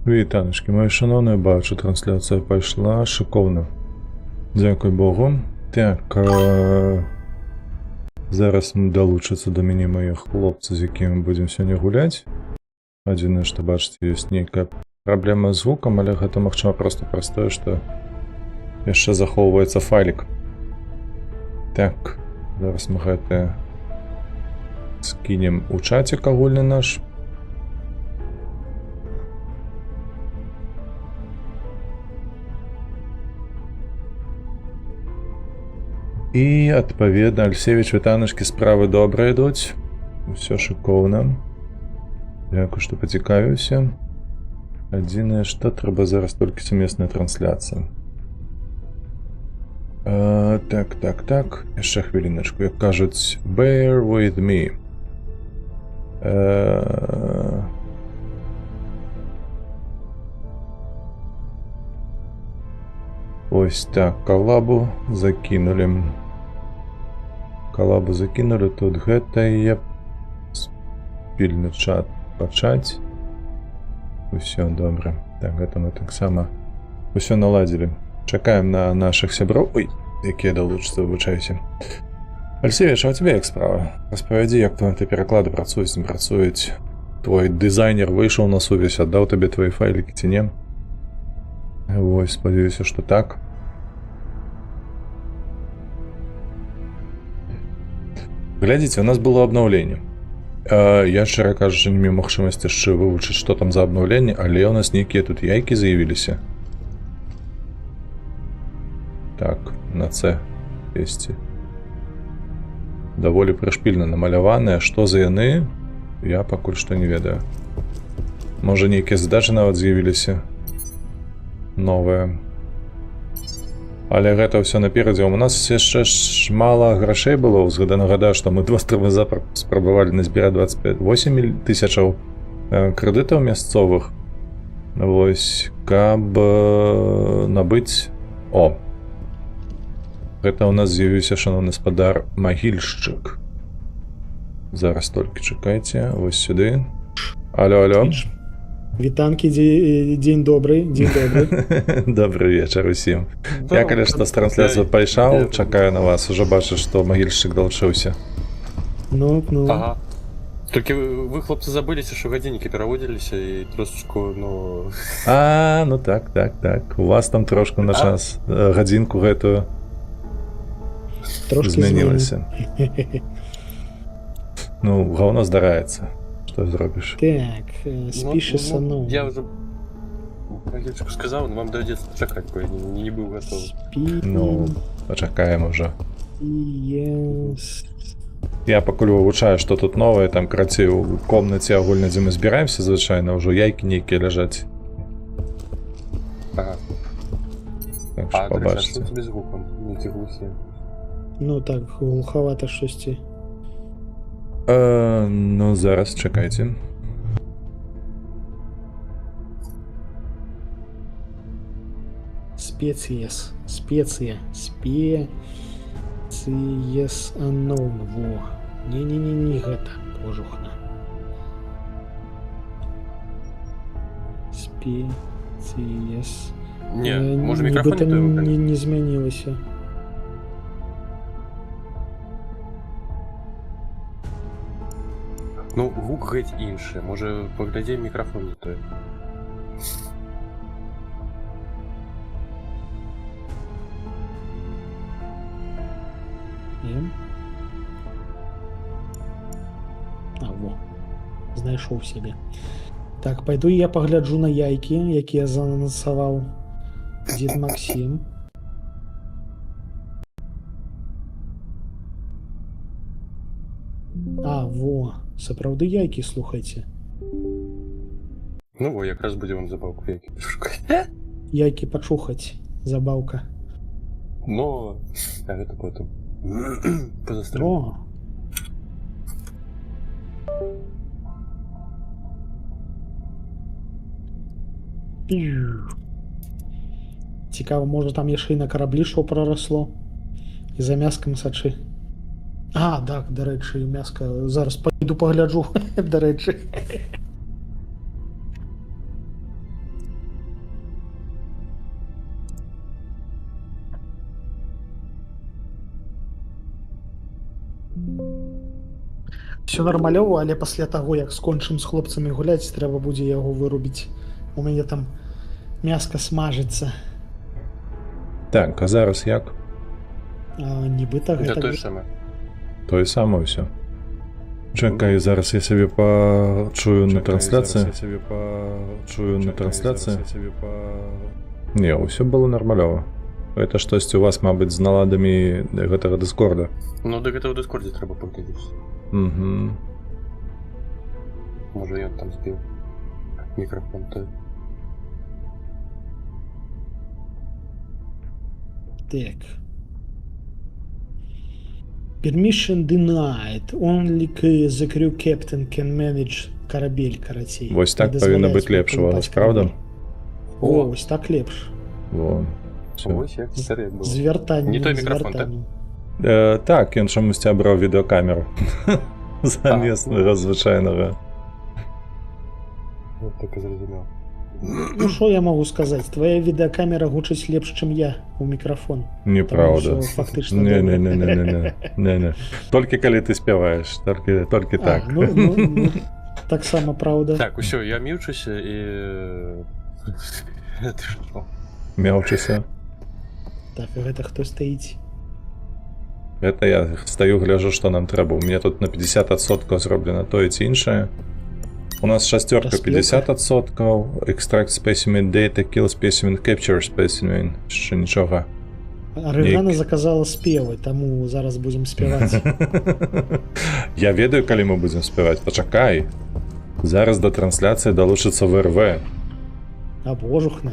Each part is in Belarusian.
Вітаночки, мої шановні, бачу, трансляція пішла шиковно. Дякую Богу. Так, зараз долучаться до мене мої хлопці, з якими будемо сьогодні гуляти. Адзінае, што бачыце, ёсць нейкая праблема з звукам, але гэта магчыма проста простое, што яшчэ захоўваецца файлік. Так, зараз мы гэта скінем у чатик агульны наш. І, адпаведна, Альсевіч, вітаночкі, справы добра ідуць. Усё шыкоўна. Дзякую, што пацікавіўся. Адзінае, што трэба зараз толькі сумесная трансляцыя. Так. Яшчэ хвіліначку. Як кажуць, bear with me. Ось так, калабу закінулі. Тут гэтае спільны чат пачаць. Усё добра. Так, гэта мы таксама усё наладзілі. Чакаем на наших сяброў. Ой, якія далучацца, выбачаюся. Альсевіч, а у тебе як справа? Распавядзі, як твои пераклады працуюць, не працуюць. Твой дызайнер выйшаў на сувязь, аддаў табе твои файлікі ці не? Вось, спадзяюся, што так. Глядзіце, у нас было обновление. Я, шчыра кажучы, не меў магчымасці яшчэ вывучыць, што там за обновление, але у нас нейкія тут яйкі заявіліся. Так, на С есть. Даволі прышпільна намаляваныя. Што за яны? Я пакуль што не ведаю. Можа, нейкія задачы нават з'явіліся новыя. Але гэта ўсё наперадзе. У нас яшчэ мала грошей было. Нагадаю, што мы 2 запар спрабавалі назбіраць 28 тысячаў крэдытаў мясцовых. Вось, каб набыць... О! Гэта у нас з'явіўся, шановны спадар, магільшчык. Зараз толькі чакайце. Вось сюды. Алло. Вітанкі, дзень добрый, дзень добрый. Добрый вечар усім. Я, калі што з трансляцыю пайшаў, чакаю на вас. Уже бачу, што магільшчык далучыўся. Ну. Ага. Толькі вы, хлопцы, забыліся, што гадзіннікі пераводзіліся і трошечку, ну... Ну так. У вас там трошку на час гадзінку гэтую змянілася. Ну, гаўно здараецца. Што зробіш? Так, спішыся, ну. Я уже магільчыку сказаў, но вам давядзецца чакаць, бо я не быў гатовы. Ну, пачакаем уже. Я пакуль вывучаю, што тут новае, там, карацей, у комнаце агульна, дзе мы збіраемся, звычайна, ўжо яйкі нейкія ляжаць. Ага. Так што пабачыце. А, без гукам, не ці глухі. Ну так, глухавата штосьці. Ну, зараз, чакайце. Спецыяс unknown, во. Не гэта, пожухна. Спецыяс. Не, можа мікрафон не той выканаць? Не змянілася. Ну, гук геть іншы. Можа, паглядзеем мікрафон не той. Во. Знайшоў сябе. Так, пайду я пагляджу на яйкі, якія заанансаваў дзед Максім. Во. Сапраўды яйкі, слухайце. Ну, во, якраз будзе вам забаўку яйкі пашукаць. Яйкі пачухаць, забаўка. Но, а гэта потым. Пазастрым. О! Цікава, можа там яшчэ і на караблі што прарасло? І за мяскам сачы. Так, дарэчы, мяска. Зараз пайду пагляджу, дарэчы. Все нармалёва, але пасля таго, як скончым з хлопцамі гуляць, трэба будзе яго вырубіць. У мяне там мяска смажыцца. Так, а зараз як? Нібыта Да гэта... той саме. Тое самае ўсё. Чакай, зараз я сябе пачую на трансляцыі. Не, ўсё было нармалёва. Гэта штосьці у вас, мабыць, з наладамі гэтага дыскорда. Ну, да гэтага ў дыскордзе трэба паглядзець. Угу. Можа, ён там збіў мікрафон той. Так. Permission denied. Only the crew captain can manage карабель, карацей. Вось так Не павінна дазваляецца быць лепш у вас, пакупаць правда? карабель. О, вось так лепш. Во. Всё. Ось як старе было. З вяртаннем. Не той з мікрафон, так? вяртаннем. Так, ён чамусьці абраў відэакамеру. Замест звычайнага. Вот так і зразумеў. Ну, що я могу сказаць? Твоя відэакамера гучыць лепш, чым я у мікрафон. Неправда. Таму што фактычна Не. Толькі калі ты спяваеш, толькі так. Ну, таксама праўда. Так, усё, я міўчуся і... Ты што? Мяўчыся. Так, а гэта хто стаіць? Гэта я стаю, гляжу, што нам трэба. У мяне тут на 50% зроблена тое ці іншае. У нас шастерка Распілка. 50%, extract specimen data, kill specimen, capture specimen. Ще нічого. Арыгана заказала спевы, таму зараз будзем спяваць. Я ведаю, калі мы будзем спяваць. Пачакай. Зараз да трансляцыі далучыцца ВРВ. А божухна.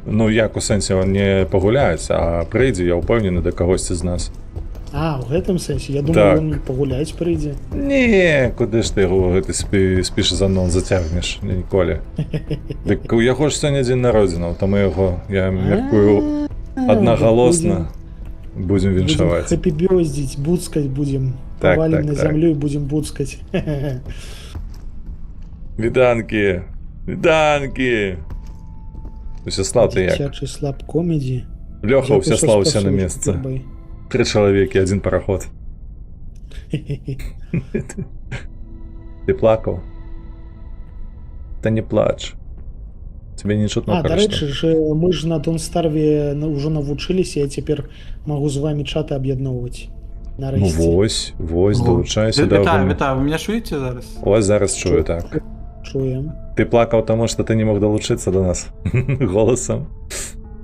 Ну, як у сэнсе, он не пагуляць, а прыйдзе, я ўпэўнены, да кагосьці з нас. А, у гэтым сэнсе, я Так. думаю, ён пагуляць прыйдзе. Не, куды ж ты яго гэты спіш за нон зацягнеш ніколі. Дык у яго ж сёння дзень народзінаў, таму яго, я мяркую, аднагалосна будзем віншаваць. Хэппі бёздзіць, буцкаць будзем. Так, Павалім так, на так. зямлю і будзем буцкаць. Віданкі! Віданкі! Усяслав, ты як? Дзіцячы слаб комедзі. Лёха Усяслав уся на месцы. 3 чалавекі, 1 параход. Ты плакаў? Та не плач. Тебе не чутно, А, дарэчы ж, мы ж на Донстарве ўжо навучыліся, я цяпер магу з вамі чаты аб'ядноўваць. Ну Нарэшце. вось, долучайся да Вітаю, гумна. вітаю, ви мене чуєте зараз? Ось зараз чую, так. Чуем. Ты плакаў таму, што ты не мог далучыцца до нас голосам.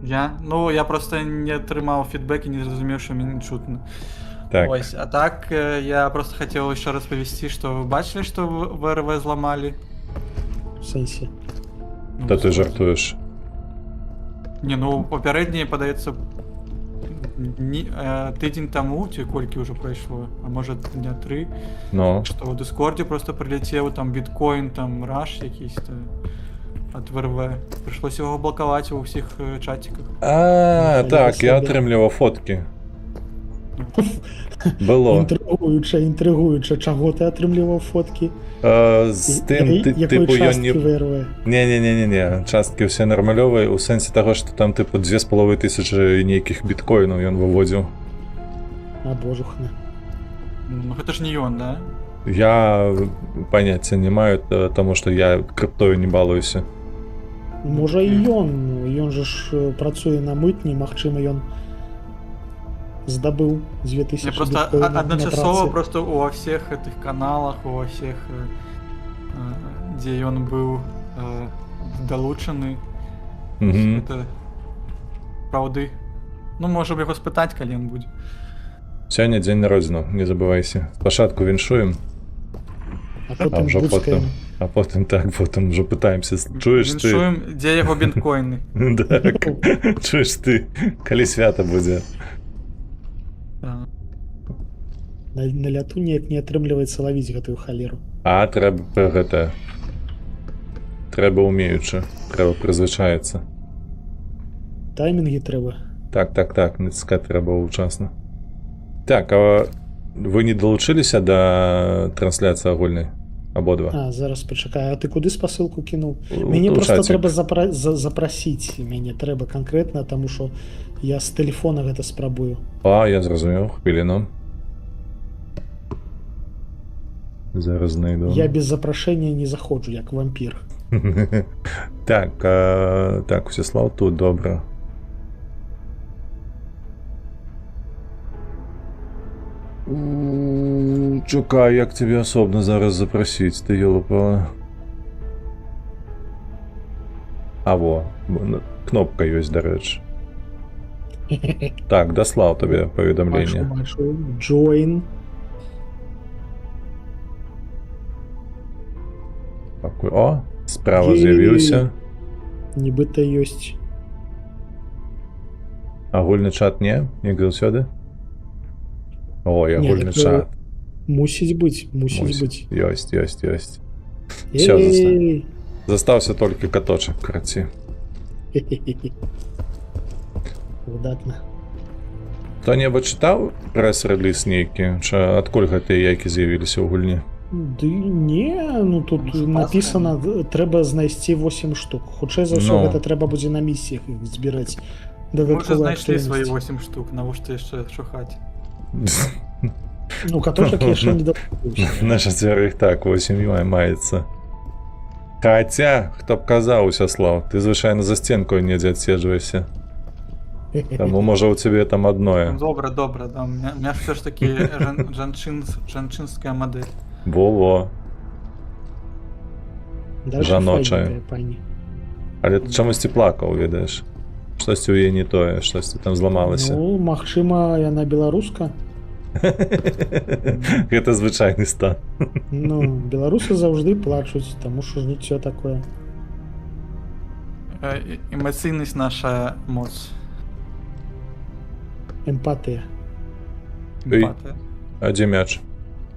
Я? Ну, я просто не атрымаў фідбэк і не зразумеў, що мені чутно. Так. Ось, а так, я просто хотел еще раз повести, что вы бачили, что ВРВ зламали? В сэнсе. Ну, Та ти жартуєш. Не, ну, попереднє, подається, тиждень тому, чи кольки вже пройшло, а може дня 3, Ну, що в Дискорді просто прилетів там біткоін, там раш якийсь от ВРВ. Прийшлося його блокувати у всіх чатиках. а, Ну, так, я собі. атрымліваў фотки. Было. Інтригуюча, чаго ти атрымліваў фоткі? З тим, Якої типу, ён часткі не... ВРВ? Не, часткі ўсе нармалёвыя, у сэнсе таго, што там, типу, 2500 нейкіх біткоінаў ён выводзіў. А божухна. Ну, гэта ж не ён, да? Я паняцця не маю, таму што я крыптою не балуюся. Можа і ён же ж працуе на мытні, магчыма, ён здабыў 2000 Я просто біткоінаў на одночасово працы. просто во всех этих каналах, во всех, где он был долучены, Угу. это правды. Ну, можем його спитати, коли він буде. Сёння дзень народзінаў, не забывайся. Спачатку віншуем, А а потым ўжо буцкаем. потым ўжо пытаемся. Чуеш ты? Віншуємо, де його біткоїни. Так, чуеш ты, калі свята будзе. Да. На ляту неяк не атрымліваецца лавіць гэтую халеру. А трэба гэта... Трэба умеючы, трэба прызвычаецца. Таймінгі трэба. Так, націскаць трэба ўчасна. Так, а вы не далучыліся да трансляцыі агульнай? Абодва? А, зараз пачакай, а ты куды спасылку кінуў? У Мяне просто чаце. трэба запрасіць, мяне трэба канкрэтна, таму што я з тэлефона гэта спрабую. А, я зразумеў, хвіліну. Зараз знайду. Я без запрашэння не заходжу, як вампір. Так, так, Всеслав тут, добре. Чекай, як тебе особно зараз запросить, ти ёлопала. А во, кнопка ёсць, дарэчы. Так, даслаў табе паведамленне. Бачу. Join. О, справа з'явіўся. Нібыта ёсць. Агульны чат не, як заўсёды. Ой, агульны так, чат. Мусіць быць. Ёсць. Эй! Всё, застаўся толькі каточак, караці. Выдатна. Хто-небудзь чытаў прэс-рэліз нейкі? Адкуль гэтыя яйкі з'явіліся ў гульні? Ды не, ну тут написано, трэба знайсці 8 штук. Хутчэй за ўсё, Ну. гэта трэба будзе на місіях іх збіраць. Мы уже Дадатковая знайшлі свої актыўнасць. 8 штук, навошта яшчэ шукаць? Ну, каточак яшчэ не дапусціўся. На чацвярых так, 8 маецца. Хаця, хто б казаў, Усяслав, ты звычайна за стенкою недзе адседжваешся. Таму, можа, у цябе там адное. Добра, да. У меня все ж таки жанчынская модель. Во-во. Даже Жаночая. файненькая пані. Але ты чамусьці плакаў, ведаеш. Штосьці ў яе не тое, штосьці там зламалася. Ну, магчыма, яна беларуска. Гэта звычайны стан. Ну, беларусы заўжды плачуць, таму што жыццё такое. Эмоцыйнасць наша моц. Эмпатыя. Эмпатыя. А дзе мяч?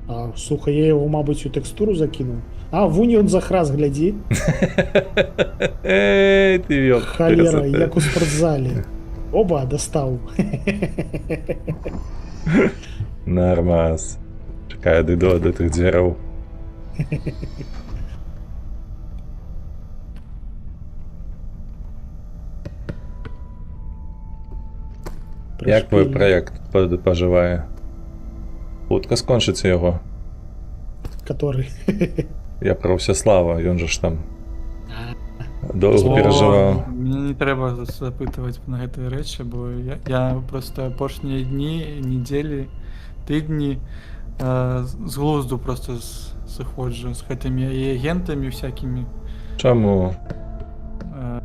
А, слухай, я яго, мабыць, у тэкстуру закінуў. А, вунь ён захраз, глядзі. Эй, ты вёл. Халера, як у спортзале. Оба, дастаў. Нормас. Чакай, дыду да тых дзвяраў. Як твой праект пажывае? Хутка скончыцца яго. Который? Я пра Всеслава, ён жа ж там доўга перажываў. Мне не трэба запытваць на гэтыя рэчы, бо я просто апошнія дні, недзелі, тыдні з глузду просто сыходжу з гэтымі агентамі всякімі. Чаму?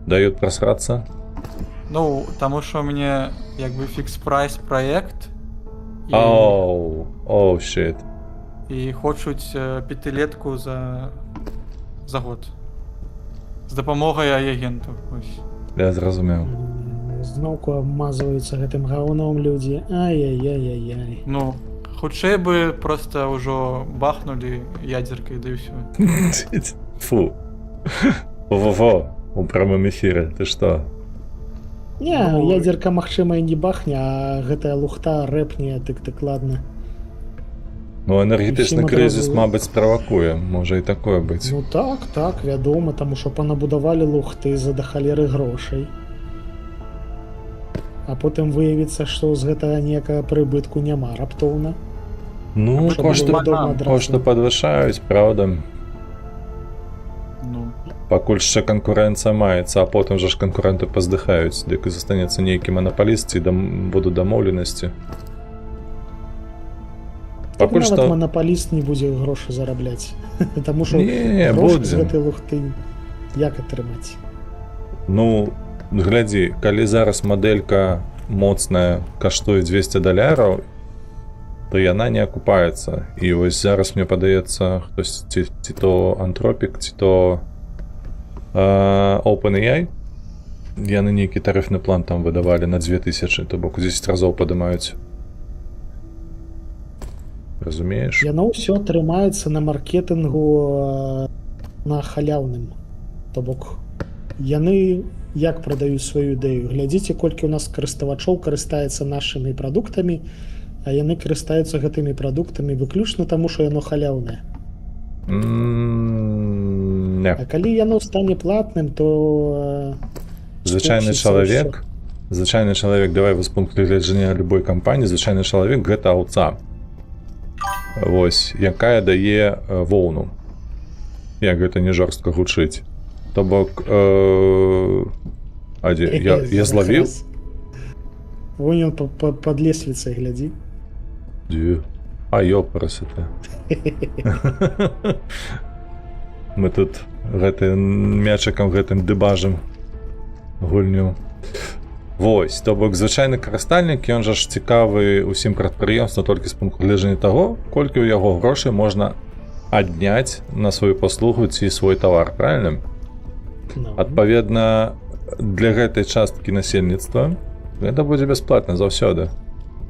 Дают просрацца? Ну, таму што у мяне як бы фікс-прайс праект Оу, shit. і хочуць пятилетку за год. З дапамогай агентаў. Я зразумеў. Зноўку абмазваюцца гэтым гаўном людзі. Ай-яй-яй-яй-яй. Ну, хутчэй бы просто ўжо бахнулі ядзеркай, да і ўсё. Фу. Во-во-во, у прамым эфіры, ты што? Не, ядзерка, магчыма, і не бахне, а гэтая лухта рэпне, дык ладно. Ну, энергетычны Усім крызіс, адразу. мабыць, справакуе. Можа і такое быць. Ну так, вядома, таму што панабудавалі лухты за да халеры грошай. А потым выявіцца, што з гэтага ніякага прыбытку няма раптоўна. Ну, Щоб кошты было вядома адразу. падвышаюць, праўда. Ну, Пакуль яшчэ канкурэнцыя маецца, а потым жа ж канкурэнты паздыхаюць, дык і застанецца нейкі манапаліст ці будуць дамоўленасці. Так Пакуль нават што... манапаліст не будзе грошы зарабляць. Таму што Не, грошы з будзе. гэтай лухты як атрымаць? Ну, глядзі, калі зараз мадэлька моцная каштуе $200, то яна не акупаецца. І вось зараз мне падаецца, хтось ці то Anthropic, ці то OpenAI, яны нейкі тарыфны план там выдавалі на 2000, то бок у 10 разоў падымаюць. Разумееш? Яно ўсё трымаецца на маркетынгу на халяўным. То бок яны як прадаюць сваю ідэю? Глядзіце, колькі у нас карыставачоў карыстаецца нашымі прадуктамі, а яны карыстаюцца гэтымі прадуктамі выключна таму, што яно халяўнае. Не. А калі яно стане платным, то Звычайны чалавек, давай вось пункт гледжання любой кампаніі, звычайны чалавек гэта аўца. вось, якая дае воўну. Як гэта не жорстка гучыць. То бок, а дзе? Я злавіў? Вон ён пад лесвіцай глядзі. Дзе? А, ёпарасота. Мы тут гэтым мячыкам гэтым дыбажым гульню. Вось, то бок звычайны карыстальнік, ён жа ж цікавы ўсім прадпрыемствам толькі з пункту гледжання таго, колькі ў яго грошай можна адняць на сваю паслугу ці свой тавар, правильно? Адпаведна, для гэтай часткі насельніцтва гэта будзе бясплатна заўсёды.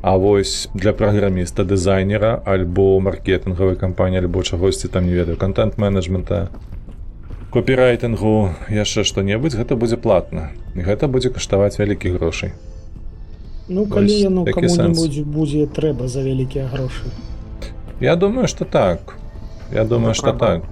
А вось для праграміста, дызайнера, альбо маркетынгавай кампаніі, альбо чагосьці там, не ведаю, контент-менеджмента, копірайтынгу, яшчэ што-небудзь, гэта будзе платна. І гэта будзе каштаваць вялікіх грошай. Ну, калі яно каму-небудзь будзе трэба за вялікія грошы. Я думаю, што так. Я думаю, што так.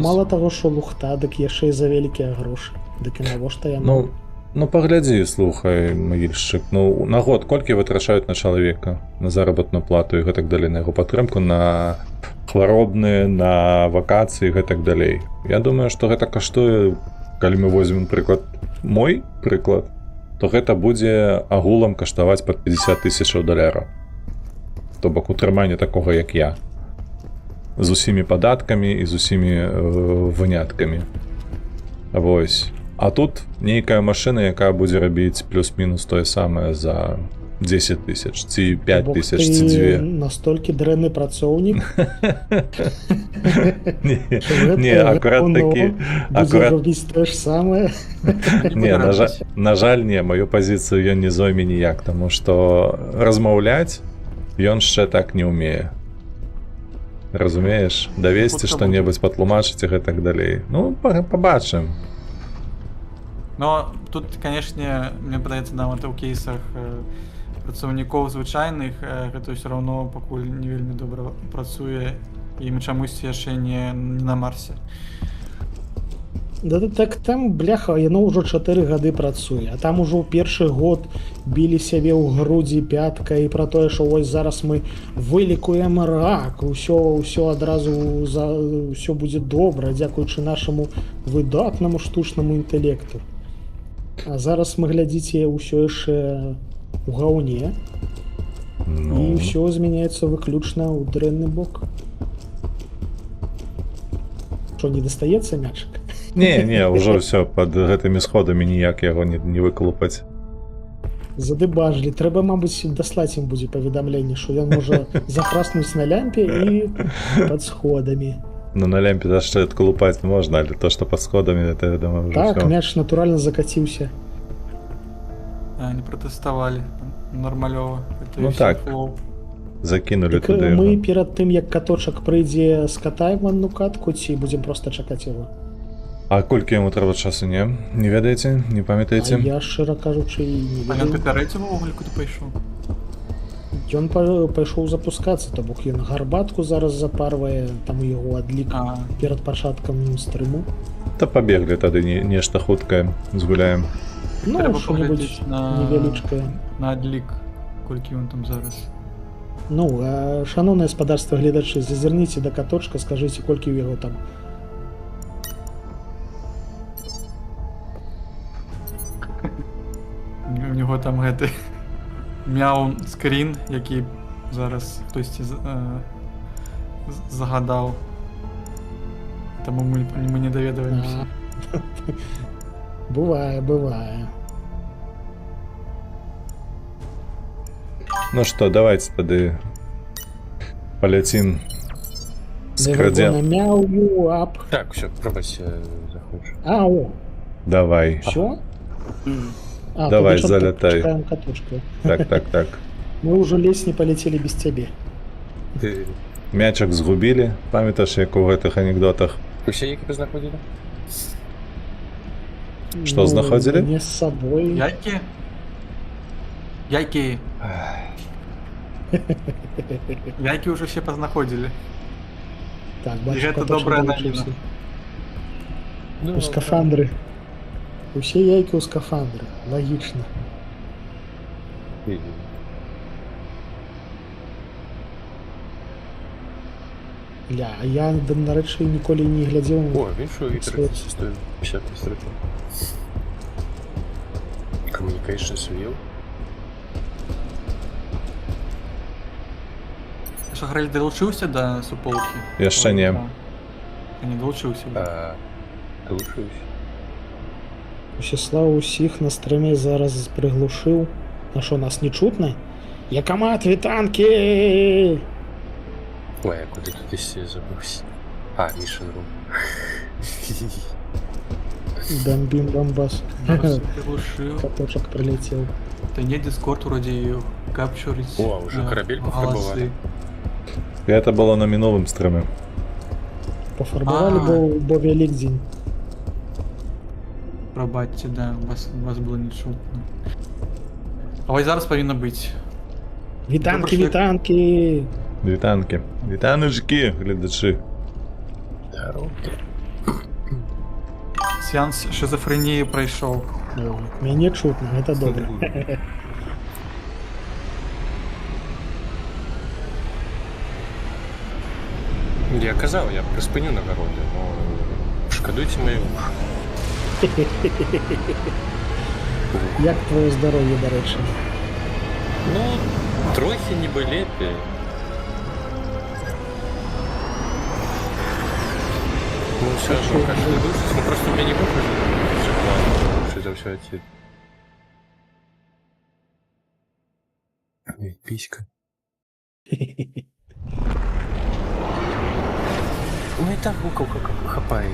Мало таго, што лухта, дык яшчэ і за вялікія грошы. Дык і навошта яно? Ну, паглядзі, слухай, магільшчык. Ну, на год колькі вытрачаюць на чалавека? На заработную плату і гэтак далей, на яго падтрымку, на хваробныя, на вакацыі і гэтак далей. Я думаю, што гэта каштуе, калі мы возьмем прыклад, мой прыклад, то гэта будзе агулам каштаваць пад 50 000 доляраў. То бок утрыманне такога, як я. З усімі падаткамі і з усімі выняткамі. Вось. А тут нейкая машына, якая будзе рабіць плюс-мінус тое самае за 10 000, ці 5 000, ці 2. Настолькі дрэнны працоўнік? Не, акурат такі... Будзе робіць тое ж самае? Не, на жаль, не, маю пазіцыю ён не зойме ніяк, таму што размаўляць ён яшчэ так не ўмее. Разумееш? Давесці што-небудзь, патлумачыць і гэтак далей. Ну, пабачым. Но тут, канешне, мне падаецца, нават у кейсах працаўнікоў звычайных гэта ўсё роўно пакуль не вельмі добра працуе і мы чамусьці яшчэ не на Марсе. Да так там, бляха, яно ўжо 4 гады працуе, а там ужо ў першы год білі сябе ў грудзі пяткай пра тое, што вось зараз мы вылікуем рак, усё адразу ўсё будзе добра, дзякуючы нашаму выдатнаму штучнаму інтэлекту. А зараз мы глядзіце ўсё яшчэ у гаўне, і ўсё змяняецца выключна ў дрэнны бок. Што, не дастаецца мячык? Не, ўжо ўсё, пад гэтымі сходамі ніяк яго не выкалупаць. Задыбажлі. Трэба, мабыць, даслаць ім будзе паведамленне, што ён можа захраснуць на лямпе і пад сходамі. Ну, на лямпе яшчэ адкалупаць можна, але то, што пад сходамі, гэта, я думаю, ўжо так, ўсё. мяч натуральна закаціўся. Не пратэставалі. Нармалёва. Ну так. Закінулі туды яго. Мы перад тым, як каточак прыйдзе, скатаем адну катку, ці будзем проста чакаць яго? А колькі яму трэба часу, не ведаеце? Не памятаеце? Я, шчыра кажучы, не ведаю. А ён папярэдзіў увогуле, куды пайшоў? Ён пайшоў запускацца, то бок ён гарбатку зараз запарвае, там у яго адлік перад пачаткам стрыму. Та пабеглі тады нешта хуткае, згуляем. Ну, што-небудзь невялічкае. На адлік, колькі ён там зараз. Ну, шаноўнае гаспадарства гледачы, зазірніце да каточка, скажыце, колькі ў яго там. У него там гэты мяу скрін, які зараз хтосьці загадаў. Таму мы не даведваемся. Бывае. Ну што, давайте тады паляцім скрадзем. Мяу, ап. Так, все, пробачь, заходжу. О. Давай. Всё? Давай, залятай. Так. Мы ўжо ледзь не паляцелі без цябе. Мячак згубілі, памятаеш, як у гэтых анекдотах? Усе які знаходзілі? Што знаходзілі? Не з сабой. Яйкі ўжо все пазнаходзілі. Так, і гэта добрая навіна. У скафандры. Усе яйкі ў скафандры. Лагічна. Ля, а я, нарэчы, ніколі не глядзеў. О, він що вітер стоїть 50 строків. Communications віл. Що, Грель, долучився до суполки? Яшчэ не. Не долучився. Долучився. Усіслав усіх на стрімі зараз приглушив. А що, нас не чутно? Я команд вітанки! Ой, я куди тут іще забувся. Mission Room. Бомбим бомбас. Приглушив. Каточок прилетел. Та ні, Discord вроді капчурить. О, уже корабель голоси. пофарбовали. І це було на мінулым стрімі. Пофарбовали, бо Великдень. Пробачте, да, у вас було не чутно. А ось зараз повинно бути. Вітанки, вітанки! Вітанки. Вітаночки, глядачі. Здоровки. Сеанс шизофренії пройшов. О, Мяне чутно, это добре. Я казав, я приспиню на городі, но шкодуйте мої уші. Як твоє здоров'я, до речі? Ну, трохи ніби лепі. Ну, все одно каждый душ, ну просто у меня не выхожу. Все плавно, что это все отсюда. Ой, писька. Ну и так куколка как хапает.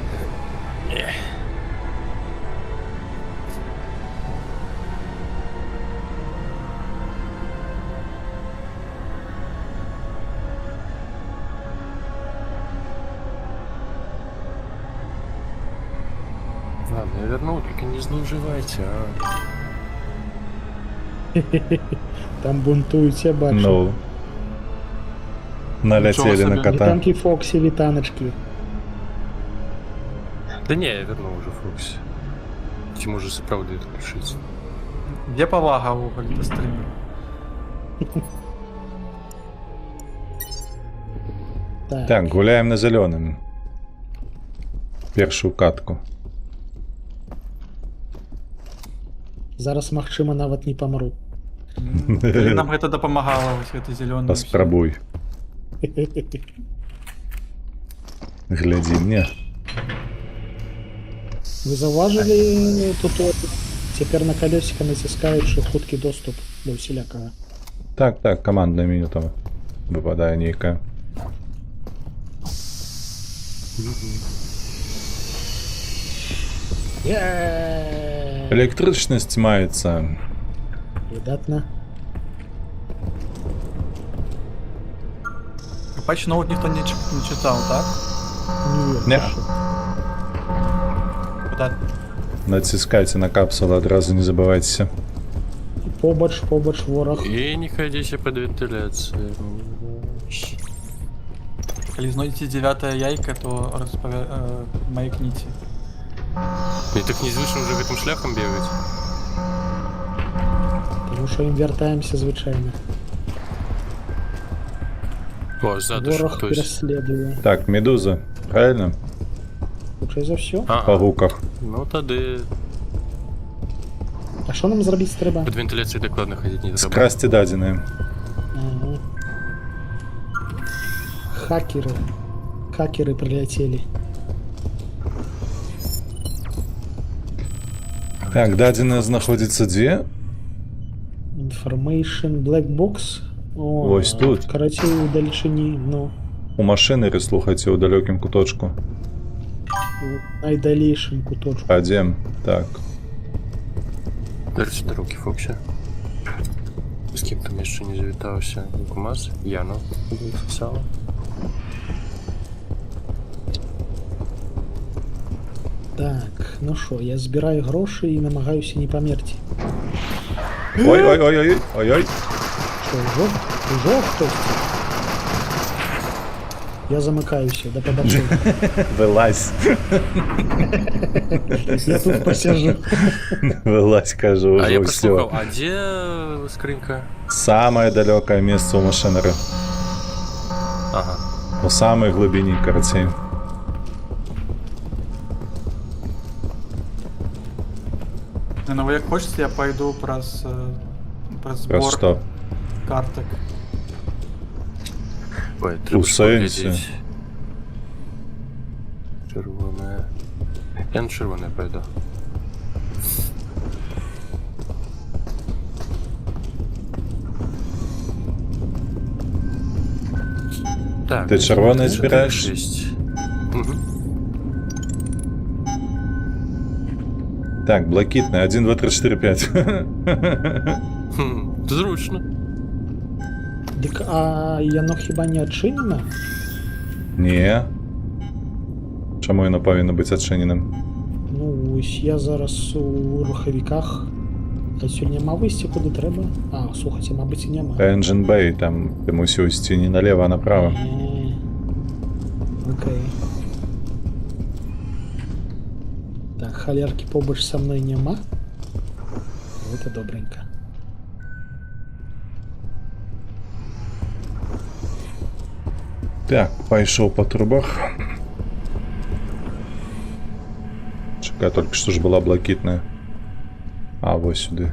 Ладно, я вернул, только не злоуживайте, а. Там бунтують, я бачу. Ну. Налетели Нічого на собі. кота. Вітанки Фоксі, вітаночки. Да не, я вернул уже Фокси. Тим уже заправду отключиться. Є повага у до стрімера. Так, гуляем на зеленым. Першую катку. Зараз, магчыма, нават не памру. Нам гэта дапамагала, вось гэта зелёное. Паспрабуй. Глядзі мне. Вы заўважылі тут цяпер на калёсіка націскаючы хуткі доступ да ўсялякага. Так, так, камандное меню там выпадае нейкае. Электрычнасць маецца. Выдатна. Капач ноут ніхто не читав, так? Не. Не. Куда? Націскайце на капсулу, адразу не забывайцеся. Побач вораг. И не ходите под вентиляцией. Калі знойдзеце 9 яйка, то маякніце. Мне так незвычно уже в этом шляхом бегать. Тому що ім вяртаемся звычайна. О, сзаду Ворог кто есть. пераследуе. Так, медуза, правильно? Хутчэй за ўсё. По гуках. Ну тады А што нам зрабіць трэба? под вентиляцией докладно ходить не треба. Скрасці дадзеныя. Ага. Хакеры прилетели. Так, дадзеныя знаходзіцца дзе? Information Black Box. О, Вось тут. Карацей, у далечыні, ну, У машыны слухайце ў далёкім куточку. у найдалейшым куточку. Падзем. Так. Дальше руки Фокси. С кем там еще не завітався? Гумас? Яну записала. Так, ну що, я збираю гроші і намагаюся не померти. Ой-ой-ой-ой-ой-ой. Що, уже хтось? Я замикаюся, до побачення. Вилазь. Я тут посижу. Вилазь, кажу, А уже я все. послухав, а де скринька? Самое далекое место у машинера. Ага. У самой глибині, карацей. Ну, як хочете, я пойду праз Раз збор що? карток. Ой, треба ж сенсі? поглядеть. Червоне. Я на червоне пойду. Так, Ти червоне 4, збираєш? 6. Мгм. Так, блакитний. 1, 2, 3, 4, 5. Хм, зручно. Дик, а яно хіба не адчынена? Ні. Чому воно повинно бути відчиненим? Ну, ось я зараз у рухавіках. Та сьогодні нема вийсти, куди треба. А, слухайте, мабуть, і нема. Engine Bay, там ти мусив йти не наліво, а направо. Окей. Так, халярки побач со мной нема. Это добренько. Так, пойшов по трубах. Чекай, только что ж была блакитная. А, вот сюда.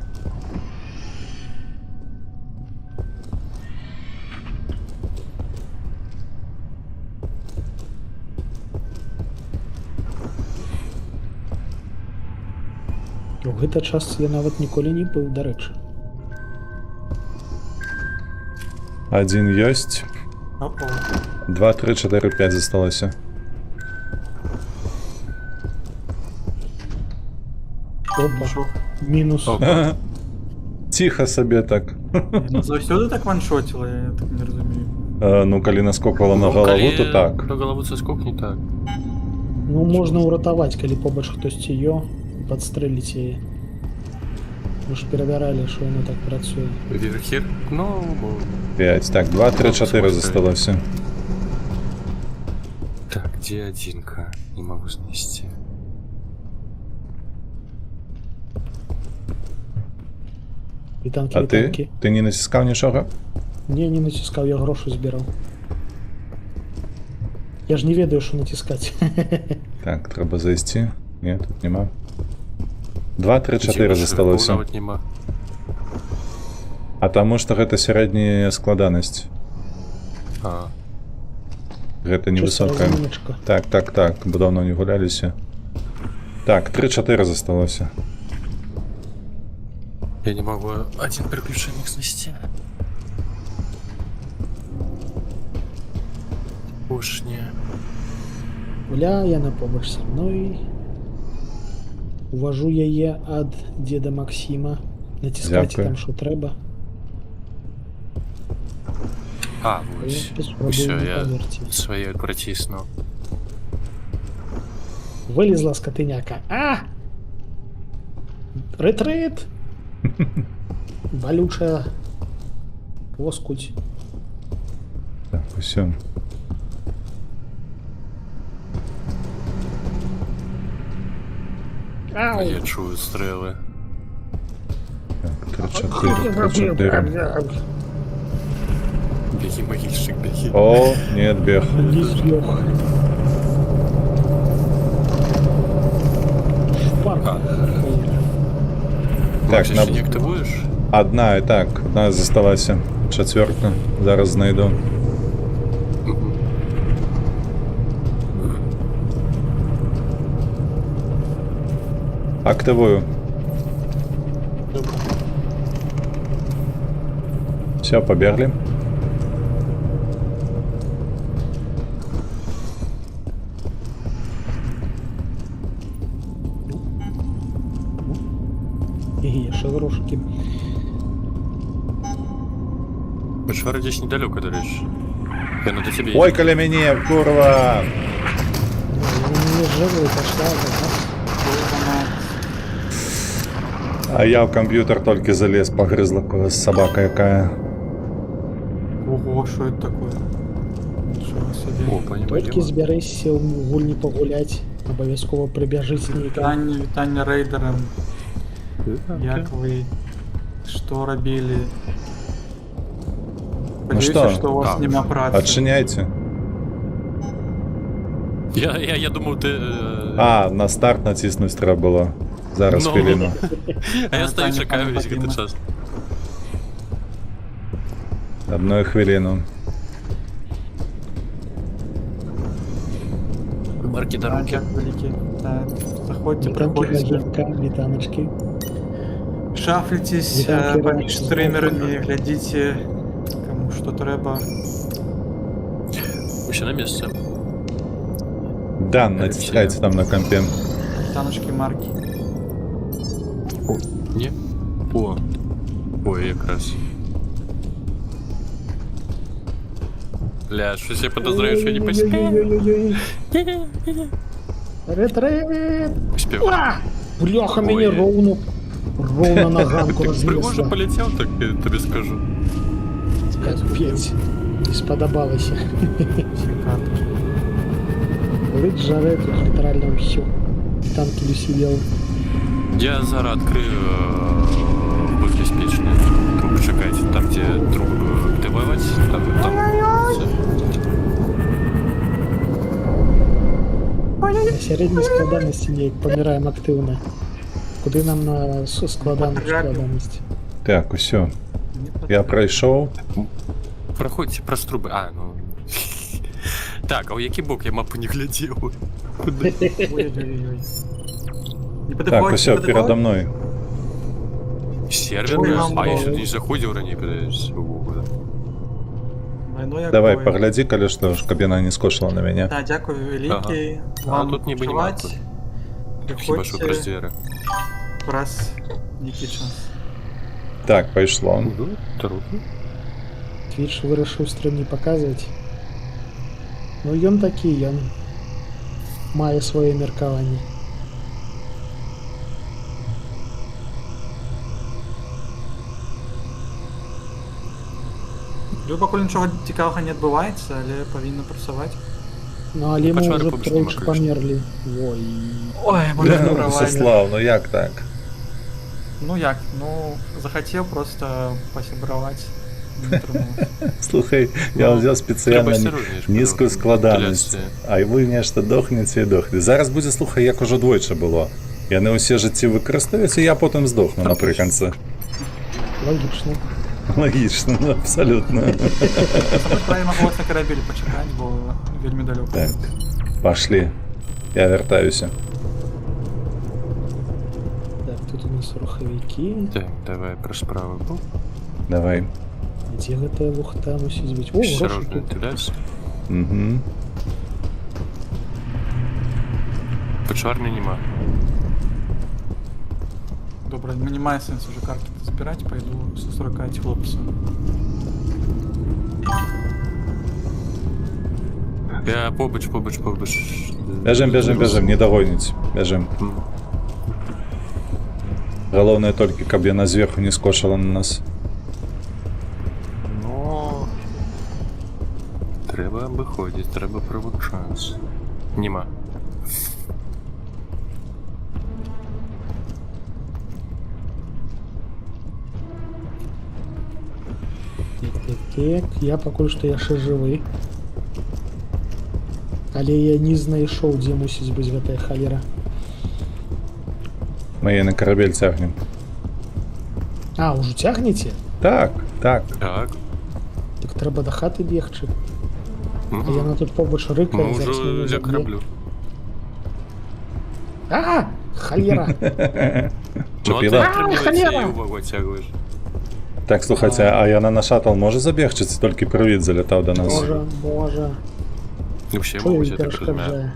У гэты час я нават ніколі не быў, дарэчы. 1 есть. Опа. 2, 3, 4, 5 засталося. Опа, Шо? мінус. Опа. Тихо собі так. Заўсёды так ваншотила, я так не разумею. Ну, коли наскокувала на голову, то так. На голову соскок не так. Ну, можна ўратаваць, калі побач хтосьці ё, падстрэліць яе. Мы ж перавяралі, што яно так працуе. Верхер? Ну, 5. Так, 2, 3, 4 засталося. так, где одинка? Не могу снести. Вітанкі, А ти? вітанкі. Ти не натискав нічого? Не, не націскаў, я грошы збіраў. Я ж не ведаю, що націскаць. Так, треба зайти. Ні, тут нема. 2, 3, 4 засталося. Навіть нема. А таму што гэта сярэдняя складанасць. А, Гэта невысокая. Разумнічка. Так, так, так, бо давно не гуляліся. Так, 3-4 засталося. я не могу один приключенник снести. Уж не. Гуля, яна побач са мной. Уважу яе ад деда Максіма. Націскайце Дякую. там, що треба. А, А вот. я щось спробую Все, не я померти. своє протиснув. Вилізла скотиняка. А! Ретрит! Болючая воскуть. Так, усё. А Ау! я чую стріли. Так, 3-4, 3-4. Беги, могильщик, беги. О, нет, бег. Лізьох. Шпарка. Так, Макс, на... ще не активуєш? одна і так, одна засталася. 4, зараз знайду. Активую. Все, побегли. Є ще грошики. Швара десь недалеко, до речі. Я на до тебе Ой, коля мене, курва! Не живий, пошла. А я в компьютер только залез, погрызла колись собака якая. Ого, що це таке? Нічого собі. О, Тільки понимаю. зберися в гульні погулять. Обов'язково прибіжить ніколи. Вітання рейдерам. Як ви? Що робили? Подивіться, що? що у вас А, нема праці. Отчиняйте. Я думав, ти... А, на старт натиснуть треба було. Зараз Ну. хвилину. А я стою Таня, чекаю пане весь Вадиме. цей час. Одну хвилину. Марки Так, дороги. як великі. Так, заходьте, Вітанки, приходьте. Жевка, вітаночки. Шафлитесь Вітанки, поміж Ромчик. стримерами, глядите, кому що треба. Ще на місце. Да, натискайте там на компе. Таночки марки. Ні? О. Ой, якраз. Бля, щось я подозреваю, що не поспію. Ой-ой-ой-ой-ой. Ретрит! Успів. А! Бляха, мені Ой. ровно на ганку Ти пригоже рознесла. полетів, так я тобі скажу. Капець. Не сподобалося. Шикарно. Лить жаре тут літерально все. Танки сидел. Я зараз відкрию безпечний. Там почекайте, там де друг буде воювати, там все. На середній складаності ніяк помираємо активно. Куди нам на складаність? Так, усё. Я пройшов. Проходьте про струби. А, ну. Так, а у який бок я мапу не глядів? Куди? Ой-ой-ой. Не Так, подходь, усё, передо мной. Сервер? Ой, А я ой. ще не заходив раніше, подивись. Давай, погляди, коли що ж кабіна не скошила на мене. Так, дякую, великий. А Вам тут ніби відпочивати. нема. Хіба що Приходьте роздіри. раз який час. Так, пішло. Трудно. Твіч вирішив стрім не показувати. Ну, ён такий, ён має своє міркування. Пакуль нічого цікавого не відбувається, але повинно працювати. Ну, але ми Почвари вже побачимо, тройче конечно. померли. Ой. Ой, Всеслав, ну як так? Ну як, ну захотів просто посібрувати. Не тримався. Слухай, я Ну, взяв спеціально осторожніше, низьку коли складаність, вентиляція. а ви нечто дохнете і дохнете. Зараз буде, слухай, як уже двойче було. Я не усі житті використовуюся, я потім здохну наприкінці. Логічно. Логічно, ну, абсолютно. Саме справді могла на корабель почекати, бо вельми далеко. Так, пошли. Я вертаюся. Так, тут у нас руховики. Так, давай про справи був. Давай. Где гэтая лухта мусіць быць? О, Осторожно, грошики. вентиляція. Угу. Почварні нема. Добре, мені має сенс уже карти збирати, пойду сустракати хлопців. Я побач. Бежим, не догонить. Бежим. М. Головне тільки, каб я зверху не скошила на нас. Ну... Треба виходити, треба привучатися. Нема. Так, я пакуль што яшчэ жывы. Але я не знайшоў, дзе мусіць быць гэтая халера. Мы її на корабель тягнем. А, ўжо цягнеце? Так. Так. Так трэба да хаты бегчы. А Мгм. яна тут побач рыкае, Мы зараз мяне уже ля заб'е. кораблю. А, халера! Ну, а ти Чупіла? отримується халера! і увагу тягуєш. Так, слухайте, а яна на шаттл може забігти, чи це тільки привід залітав до нас? Можа. Вообще, Що могу їй себе так розумію. перешкоджає?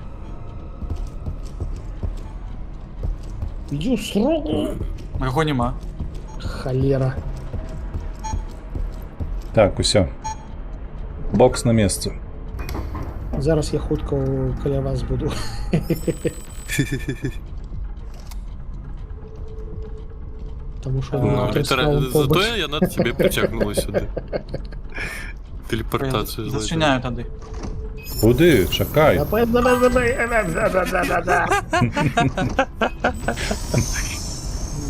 Іди сроку! Його нема. Халера. Так, усё. Бокс на месте. Зараз я хутка каля вас буду. Тому що Ну, на трускавому зато побач. я над тебе притягнула сюди. Телепортацію зловила. Зачиняю тоді. Куди? Чекай.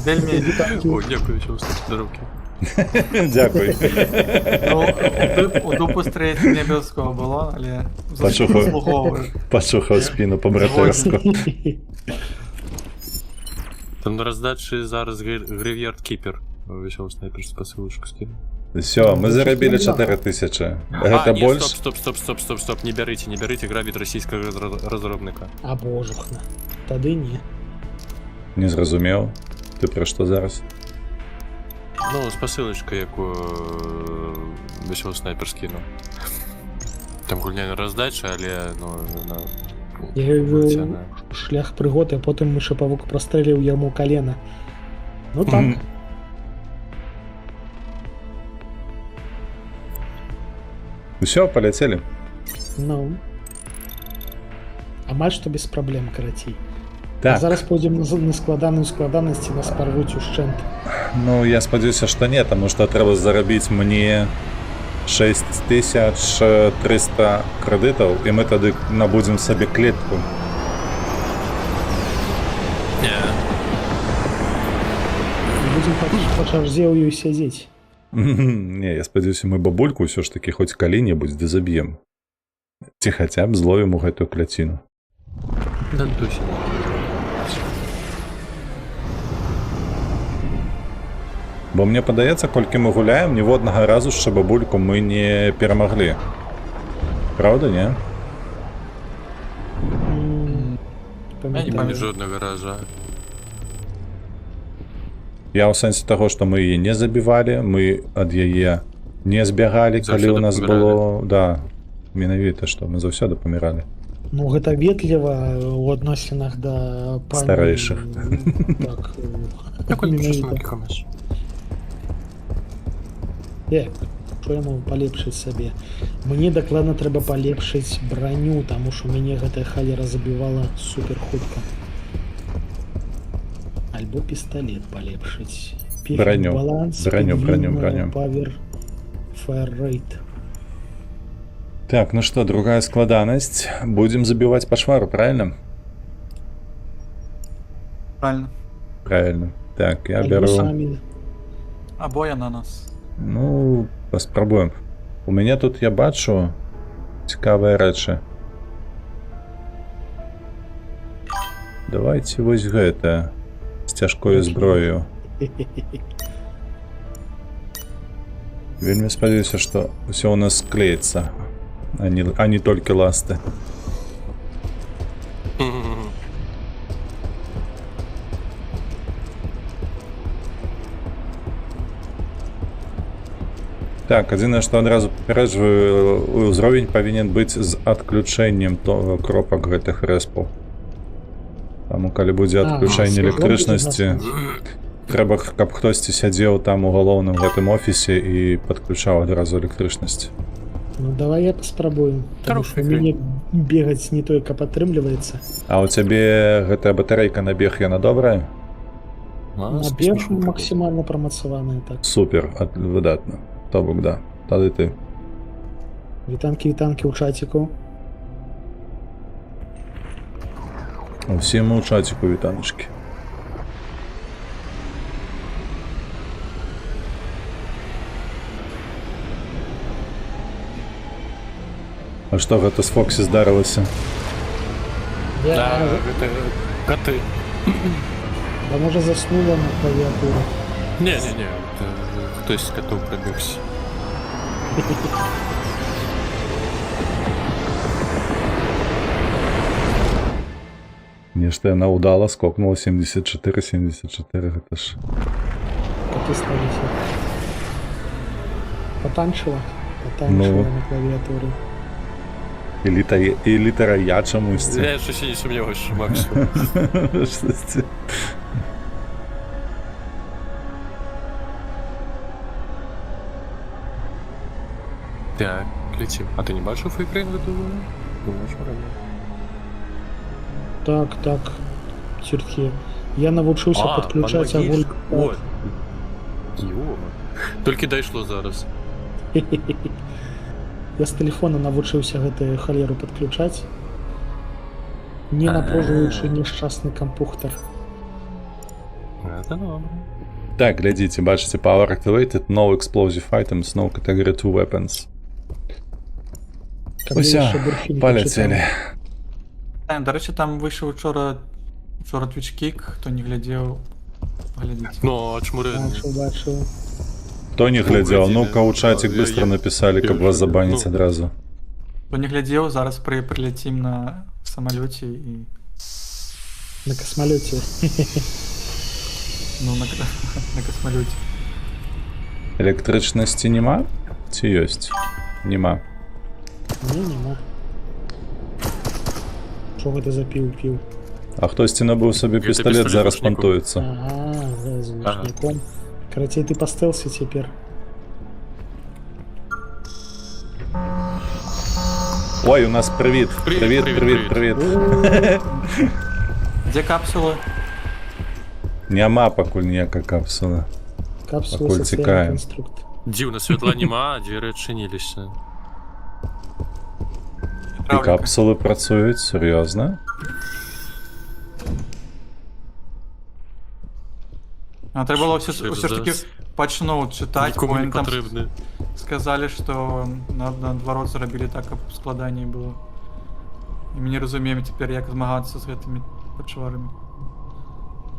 Вельми. О, дякую, що встати до руки. Дякую. Ну, у дупу стріляти не обов'язково було, але Почухав. заслуговує. Почухав спину по-братерську. Там на роздачі зараз Грейв'ярд Кіпер. Веселый снайпер з посилочку скинув. Все, ми заробили 4000. Гэта ні, больш? стоп, не берите, грабить російського розробника. А божухна. Тады не. Не зразумеў. Ты пра што зараз? Ну, з посилочкою, яку веселый снайпер скинув. Там гульня на роздачі, але, ну, на... Я його Цяна. шлях пригод, а потім мишопавук прострелив йому колено. Ну так. Мгм. Усё, полетели. Ну. А матч то без проблем, карацей. Так, Зараз пойдем на складаную складанасць і нас парвуць ушчэнт. ну я спадзяюся, што не, таму што трэба зарабіць мне 6300 крэдытаў, і мы тады набудзем сабе клетку. Будзем па чарзе ў ёй сядзець. Не, я спадзяюся, мы бабульку ўсё ж такі хоць калі-небудзь ды заб'ем. Ці хаця б зловім у гэтую кляціну. Да, точно. Бо мне падаецца, колькі мы гуляем, ніводнага разу яшчэ бабульку мы не перамаглі. Праўда, не? Я не памятаю. Жодного разу. Я ў сэнсе таго, што мы яе не забівалі, мы ад яе не збягалі, калі Заўсёды ў нас паміралі. было... Да, менавіта, што мы заўсёды паміралі. Ну, гэта ветліва ў адносінах да пані... Старэйшых. Так. Какой менавіта. комусь. Што я магу палепшыць сабе? Мне дакладна трэба палепшыць браню, таму што мяне гэтая халера забівала супер хутка. Альбо пісталет палепшыць. Браню. Браню. Павер, фаер-рейт. Так, ну што, другая складанасць. Будзем забіваць па швару, правильно? Правильно. Правильно. Так, я Альбо бяру... самі. Або я на нас. Ну, паспрабуем. У мяне тут я бачу цікавыя рэчы. Давайте вось гэта з цяжкою зброяю. Вельмі спадзяюся, што ўсё ў нас склеіцца, а не толькі ласты. Так, адзінае, што адразу папярэджваю, ўзровень павінен быць з адключэннем кропак гэтых рэспаў. Таму калі будзе адключэнне электрычнасці, трэба, каб хтосьці сядзеў там у галоўным гэтым офісе і падключаў адразу электрычнасць. Ну, давай я паспрабую. Таму што Хорошая мяне бегаць не той, каб атрымліваецца. А ў цябе гэтая батарэйка на бег, яна добрая? Набег максімальна прамацаваная, так. Супер, выдатна. То бок, да. Тады ты. Вітанкі ў чаціку. Усім у чаціку вітаночкі. А што гэта з Фоксі здарылася? Да, гэта коты. Да можа заснула на клавіатуру. Не, хтось з котов пробігся. Нешта яна ўдала скокнула 74, гэта ж... Коты сталіся. Патанчыла Ну. на клавіатуры. І літара я чамусьці. Я щось не сумніваюся, що максимум. Штосьці. Так, летим. А ты не бачив фейкрейн готовую? Думаешь, правильно? Так, цюртхе. Я навучыўся падключаць агуль. Вот. Йома. Толькі дайшло зараз. Я з тэлефона навучыўся гэтую халеру падключаць. Не напружваючы нешчасны кампухтар. Это добре. Так, глядзіце, бачыце, Power Activated, No Explosive Items, No Category 2 Weapons. Каб я Уся, яшчэ Бурфін паляцелі. До речі, там вийшов вчора Twitch-кік, хто не глядів, глядіть. Ну, чмуренный. Бачыў. Хто не глядзеў, Добрый ну-ка ў день. чатик Я- быстро я- написали, я каб вас уже- забаніць ну. адразу. Хто не глядів, зараз прилетім на самоліті і... На касмалёце. Ну, на космоліті. Электрычнасці нема? Ці ёсць? Нема. Нема. Што гэта за піў? А хтосьці набыў сабе Гэта пісталет, пісталет зараз глушніку. пантуецца. Ага, з глушніком. Карацей, ты пастэлся цяпер. Ой, у нас прывіт. Привіт, Прывіт. привіт, Де капсули? Няма пакуль ніякай капсулы. Капсула Пакуль сацыяльны цікае. канструкт. Дзіўна, святла нема, а дзверы адчыніліся. І капсулы працуюць, сур'ёзна? А треба було все Що ж це таки за- почнув читати, Нікому бо не вони там потрібне. сказали, що наоборот зробили так, щоб складання було. І ми не розуміємо тепер, як змагатися з гэтымі пачварами.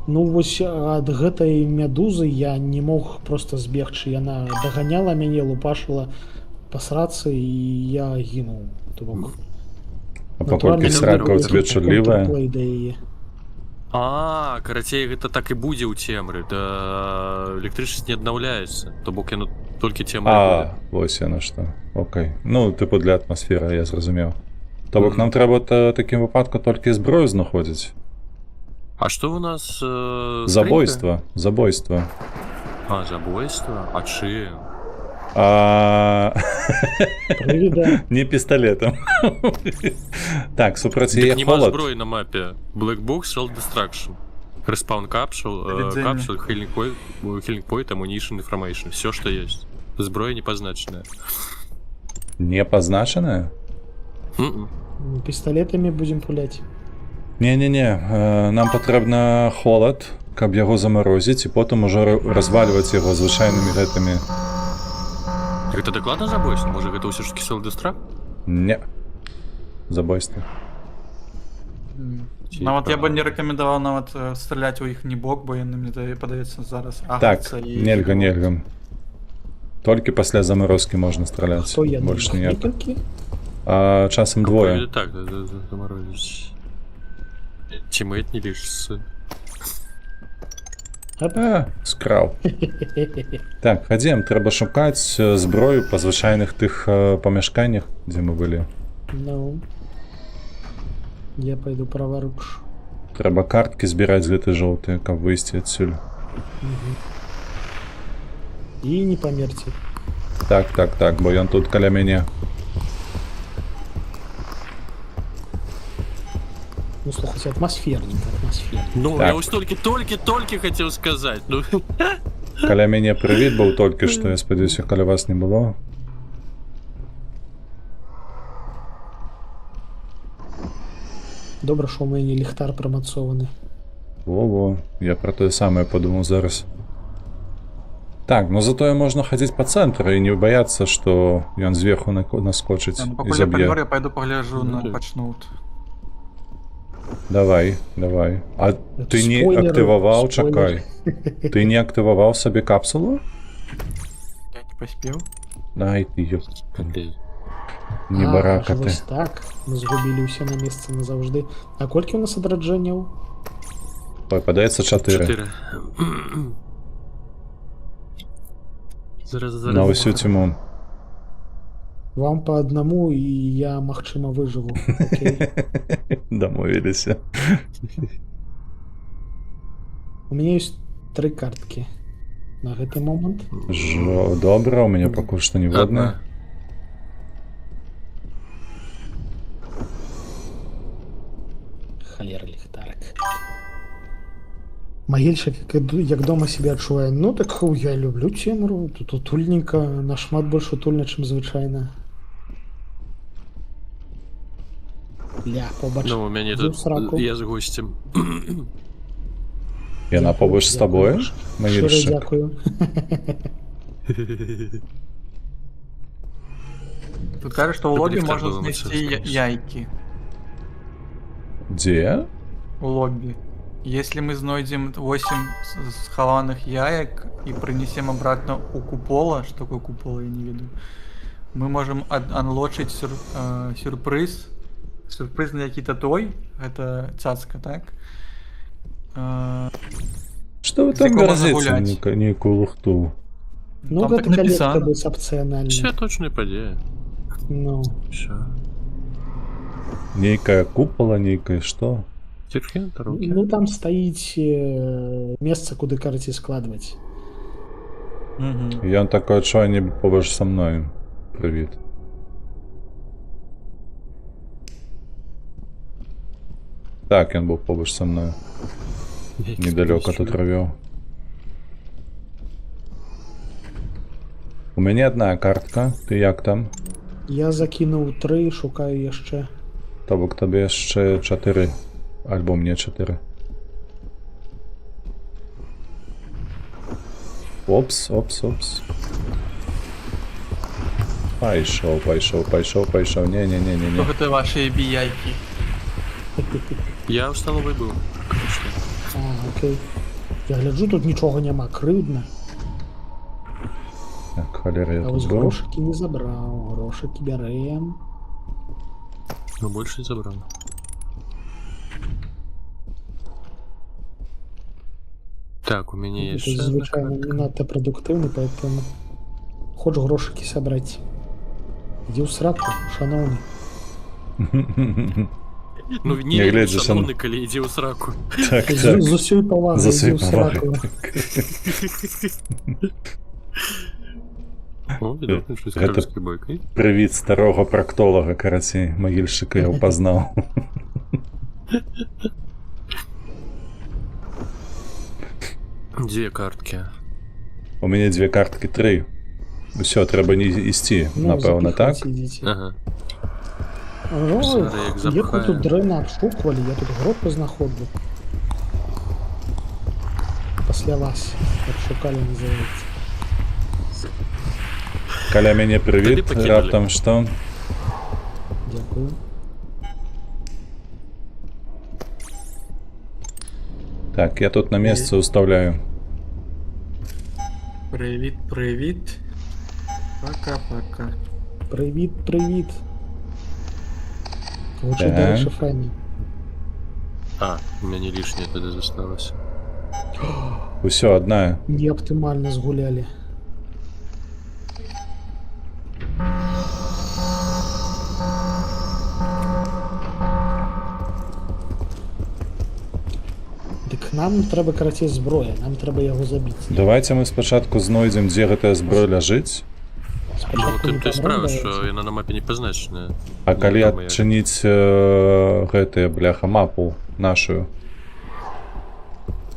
Ну вось ад гэтай медузы я не мог просто збегчы. Яна даганяла мяне, лупашыла пасрацца і я гінуў. То бок, А паколькі срака ў цябе чулівая. да яе. А, карацей, гэта так і будзе ў цемры. Да электрычнасць не аднаўляецца. То бок яно толькі цемры А, вось яно што. Окей. Ну, тыпу для атмасферы, я зразумеў. То бок нам трэба такім выпадку толькі зброю знаходзіць. А што у нас... Забойства. Забойства. А, забойства? А чым? Прывіда. Не пісталетам. Так, супраць яе Дык нема холад. зброі на мапе. Black Box, Shell Destruction. Respawn Capsule, Привидение. Capsule, Healing Point, Ammunition, Information. Все, что есть. Зброя не позначенная. Не пазначаная? М-м. Пісталетамі будзем пуляць. Не-не-не, нам патрэбна холад, каб яго замарозіць і потым ужо развальваць яго звычайнымі гэтымі. Гэта дакладна забойство? Можа гэта ўсё ж таки Self-Destruct? Не. Забойства. Нават я бы не рэкамендаваў нават страляць у іхні бок, бо яны мне падаецца зараз Так, аграцца нельга. Толькі пасля замарозкі можна страляць. Хто яны? Больш ніяк. Некалькі? А часам двое. Так, заморозить. Тиммейт не лишится. Скраў. Так, хадзем, трэба шукаць зброю па звычайных тых памяшканнях, дзе мы былі. Ну. Я пойду праворуч. Трэба карткі збіраць гэты жоўтыя, каб выйсці адсюль. І не памерці. Так, бо ён тут каля мяне. Ну, слухайте, атмосферненько. Ну, Так. я уж только хотел сказать. Ну, Каля мяне прывіт быў толькі што, я спадзяюся, каля вас не было. Добра, што ў мяне ліхтар прамацованы. Во-во, я пра тое самае падумаў зараз. Так, ну затое можна хадзіць па цэнтры і не баяцца, што ён зверху наскочыць і Пакуль я памёр, заб'е. я пойду пагляджу на Ну, пачнут. Давай. А ты не спойлеры, актываваў, спойлеры. чакай. Ты не актываваў сабе капсулу? Я не паспеў. Ай, ты ёп, блин. не барака ты. Вось так. Мы згубілі ўсе на месцы назаўжды. А колькі ў нас адраджэнняў? Ой, падаецца 4. 4. Зараз. На ўсю ціму. Вам по аднаму і я, магчыма, выжыву. Окей. Дамовіліся. У меня есть 3 карткі на гэты момант. Добра, у мяне пакуль што ніводная. Халера ліхтарик. Магільчик, як дома себе адчувае. Ну так я люблю цемру, тут утульненько, нашмат больш утульна, чым звычайна. Ля, побач. Ну, у мяне Зуб тут... сраку. Я з гостем. Яна Дякую, побач з тобою? Щиро Магільшик? дякую. Тут кажуть, що у Щоб лобі ліфтар можна було знайти менше яйки. Дзе? У лобби. Если мы знойдем 8 схованных яек и принесем обратно у купола, что такое купол, я не веду, мы можем анлочить сюрприз. Сюрприз на какие-то той, это цацка, так? Што вы З там якого можна гарзіце гуляць? нейкую лухту? Ну, Там гэта так написано. калектка будзе опцыянальна. Все точно падзея. Ну, Все. Нейкая купола, нейкая што? Тільки руки. ну там стаіць месца, куды карці складваць. Ён такое адчуванне побач са мною. Прывіт. Так, ён быў побач са мною. Недалёка тут равёў. У мяне адна картка. Ты як там? Я закінуў 3, шукаю яшчэ. То бок табе яшчэ 4. Альбо мне 4. Опс, опс, опс. Пайшоў, пайшоў, пайшоў, пайшоў. Не-не-не-не-не. Что это ваши яйки? Я ў сталовай быў. Конечно. А, окей. Я гляджу, тут нічога няма, крыўдна. Так, холера, я А вось тут быў. грошыкі не забраў, грошыкі бярэм. Ну больше не забрал. Так, у меня Ты есть одна звычайно картка. не надта прадуктыўны, поэтому хочешь грошыкі сабраць. Ідзі ў сраку, шаноўны. Ну Не не глядзі, шановны, калі ідзе ў сраку. Так, З так. усёй павагай За ідзі свой ў сраку. О, відавочна, щось Гэта- карольський бойкай. Прывіт старога практолага, карацей, магільшчыка я ўпазнаў. Дзве карткі. У мяне 2 карткі, 3. Усё, трэба не ісці, Ну, напэўна, так? запіхваць ідзіце. Ага. Ой, Зараз як як вы запхаем. тут дрэнна адшуквалі, я тут гроб познаходжу. Пасля вас адшукалі, называецца. Каля мяне прывіт, Тады пакінулі. раптам што? Дякую. Так, я тут на месцы ўстаўляю. Привет, привет. Пока-пока. Прывіт, прывіт. Лучше Так. дальше файна. А, у мяне лішняе тады засталася. Усё, адна. Не аптымальна згулялі. Дык нам трэба карацей зброя, нам трэба яго забіць. Давайте мы спачатку знойдзем, дзе гэтая зброя ляжыць. Ну, Спачатку тым не той справа, памром, што давайце. яна на мапе не пазначаная. А калі Невядома як. адчыніць гэтыя, бляха, мапу нашую.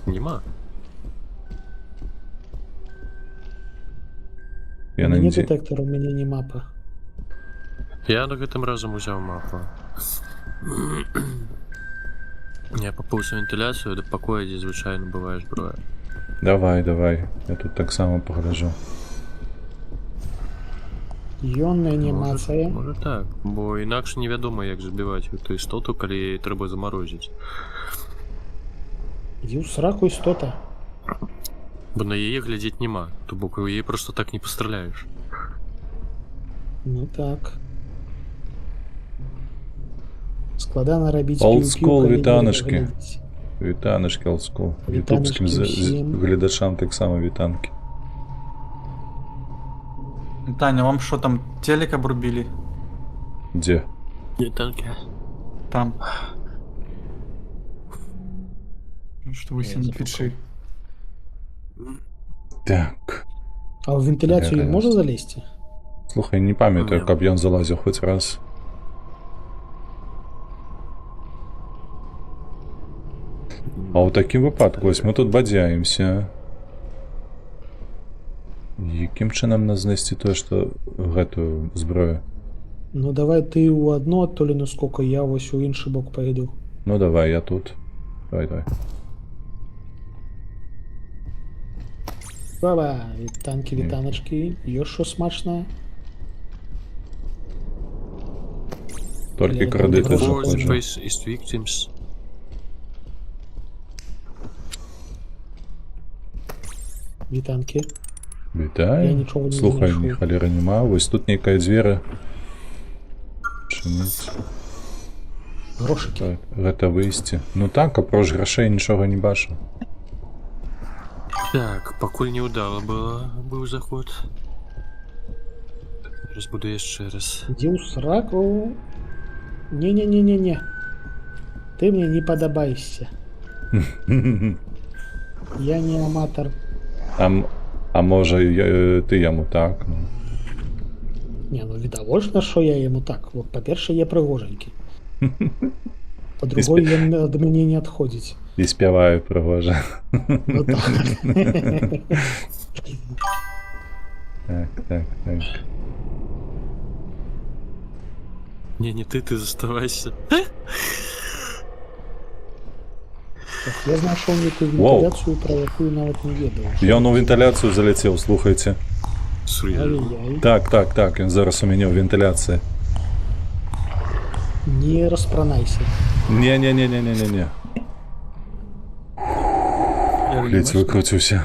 Нема. Яна Мяне нідзе. дэтэктар, у мяне не мапа. Я на гэтым разам узяў мапу. Я папоўся вентыляцыю да пакоя, дзе звычайна бывае зброя. Давай, давай. Я тут таксама пагляджу. Ённая анімацыя. Можа так, бо інакш невядома, як забіваць гэту істоту, калі трэба замарозіць. Ідзі ў сраку істота. Бо на яе глядзець няма, то бок у яе просто так не пастраляеш. Ну так. Складана рабіць Old піў-піў, school, калі не вітаночки. глядзець. Вітаночки, олдскул. Вітаночки Ютубскім ўсім. гледачам таксама вітанкі. Таня, вам что там, телек обрубили? Дзе? Не танки. Там. Ну, что вы Я себе не запукал. пиши. Так. А ў вентыляцыю ён Гаразд. можа залезці? Слухай, не памятаю, Не. каб ён залазіў хоць раз. А ў такім выпадку, вось мы тут бадзяемся. Якім чынам нас знайсці тое, што гэтую зброю? Ну давай ты ў адну адтуліну скока, я вось у іншы бок пайду. Ну давай, я тут. Давай, давай. Баба, вітанки, вітаночки. Ёж що смачно. Тільки Я кредити думаю, Force заходжу. face is victims. Вітанки. Я Вітаю. нічого не Слухай, знайшов. ні халери нема. Ось тут нейкая дзвера. Чамусь. Грошики. Так, гэта выйсці. Ну так, апроч грошей нічога не бачу. Так, пакуль не ўдала быў заход. Зараз буду яшчэ раз. Ідзі ў сраку. Не-не-не-не-не. Ты мне не падабаешся. Я не аматор. А можа ты яму так? Ну. Не, ну відавочна, що я йому так. Вот, по-перше, я пригоженький. По-другое, він від мене не відходить. І спяваю пригожа. Ну так. Так. Не ты заставайся. Так, я знайшов яку Воу. вентиляцію, про яку навіть не ведав. Ён у вентиляцію залетів, слухайте. Сур'я. Ай-яй. Так, він зараз у мене в вентиляції. Не розпранайся. Не. Блять, викрутився.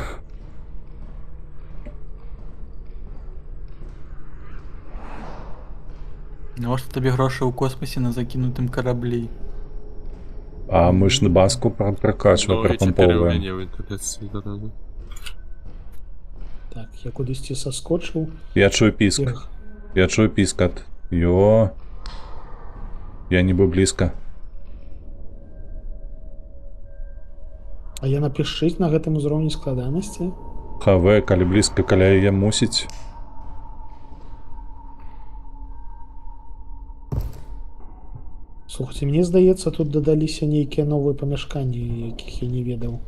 Може тобі гроші у космосі на закинутим кораблі. А ми ж на баску прокачуємо, Теперь у пропомповуємо. меня вентиляции дорога. Так, я кудись соскочив. Я чую піск. Я чую піскат. Йо. Я ніби близько. А я напишись на гэтым узроўні складанасці. ХВ, калі близько, каля яе мусіць. Слухайте, мне здаецца, тут дадаліся нейкія новыя памяшканні, якіх я не ведаў.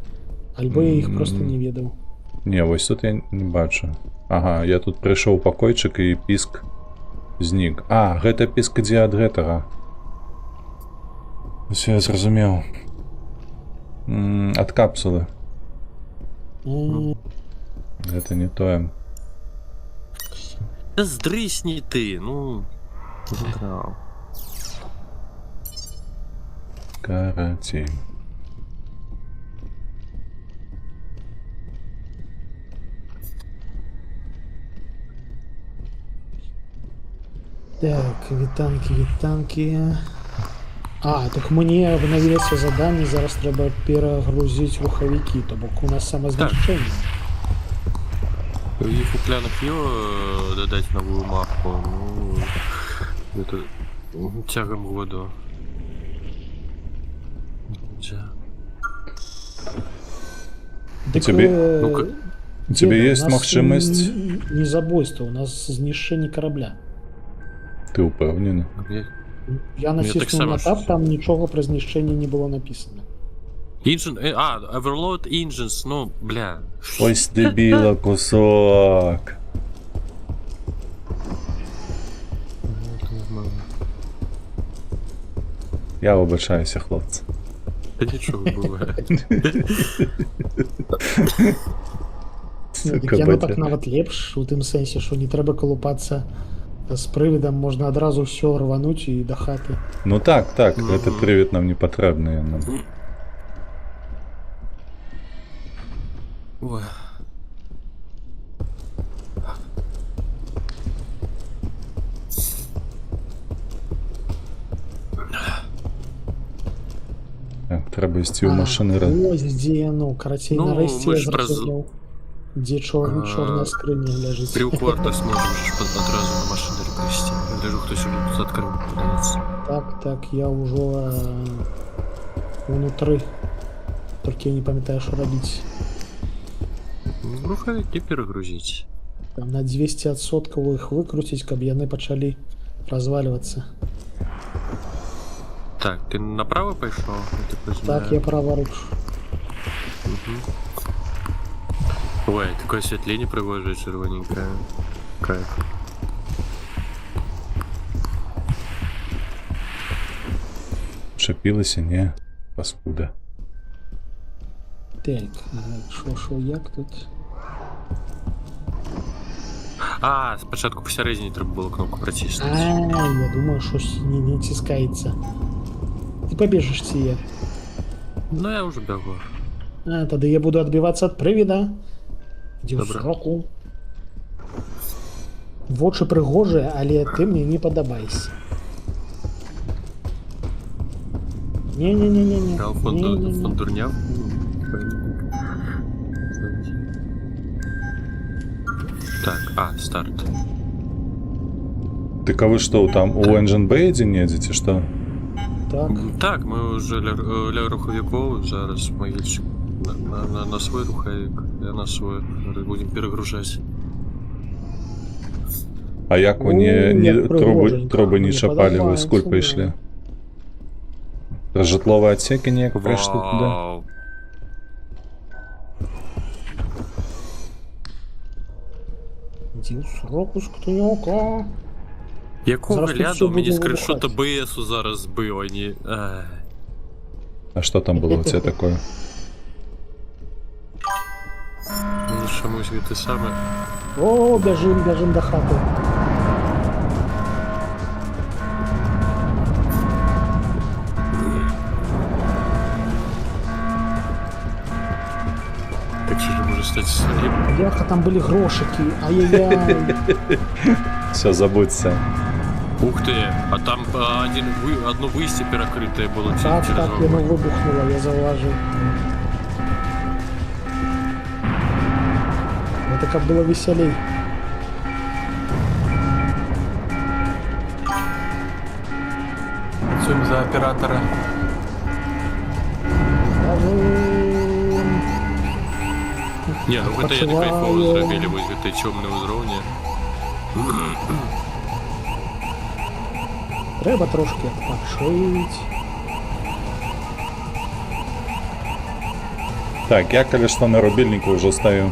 Альбо я іх просто не ведаў. Не, вось тут я не бачу. Ага, я тут прыйшоў у пакойчык і піск знік. А, гэта піск ідзе ад гэтага. Усё, я зразумеў. Ад капсулы. Гэта не тое. Да сдрысни ты, ну... Задрал. Карацей. Так, вітанки. А, так мне обновилось задание, зараз треба перегрузить руховики, то бок у нас самознищення. И фуклянок ее додать новую мапу, ну... Это... Тягом году. Дык, тебе- Ну-ка. У тебе деда, есть у нас магчымасць? Не забойство, у нас знішчэнне корабля. Ты упэўнены? Я так націснув само на ж. таб, там нічого про знішчэнне не було написано. Overload Engines, ну, бля. Ось дебіла кусок. Я вибачаюся, хлопці. Да ничего бывает. Сука, Яно батя. так нават лепш, у тым сэнсе, що не треба колупатися з привидом, можна одразу все рвануть і до хати. Ну так, гэты прывід нам не патрэбны. Нам. Ой. Так, трэба ісці ў машыны. Ось дзе яно, карацей, Ну, нарэшце мы я ж праз- зразумеў, дзе чорная скрыня ляжыць. 3/4 сможем же одразу на машине привезти. Я гляжу, хтось уже тут открыл, подается. Так, я ўжо унутры. Толькі я не памятаю, што рабіць. Ну, руховики перегрузить. Там на 200% іх выкруціць, каб яны пачалі разваливаться. Так, ты направо пошел? Так, я праворуч. Ой, такое осветление пригожее, червоненькое. Кайф. Чапілася, не, паскуда. Так, шо, як тут? А, спочатку посередині треба було кнопку А, протиснути. я думаю, щось не тискається. Ти побіжиш ціє. Ну, я вже бігу. А, тоді я буду відбиватися від привіда. Іди в Добре. сроку. Вочі пригожі, але ти мені не подобайся. Ні-ні-ні-ні. Я фондурняв. Так, старт. Так а вы что, там у Engine Bay один едете, что? Так. Так, ми вже ля руховиков, зараз могильщик на свой руховик, я на свой. Будем перегружать. А як ви Ну, не як пригоженько. труби не Мені шапали, ви подобається, сколько да. йшли? Житлові отсеки ніяк прийшли туди? Вау. Іди в сроку, скотиняка. Якого Зараз тут все ляду мені буде скріншот вибухати. АБСу зараз збив, а не... А що там було у тебе такое? Мені чомусь те саме. О, біжим до хати. Так що ж може стати своїм? Бляха, там були грошики. Ай-яй-яй. Все, забудься. Ух ти, а там одно вистя перекрите було Так, через воно вогонь. вибухнуло, я зауважив. Это как было веселей. Працюємо за оператора. Не, ну гэта я не кайфово зрабілі вось гэтай цёмнай узроўні. Треба трошки отпочить. Так, я, коли что, на рубильнику уже стою.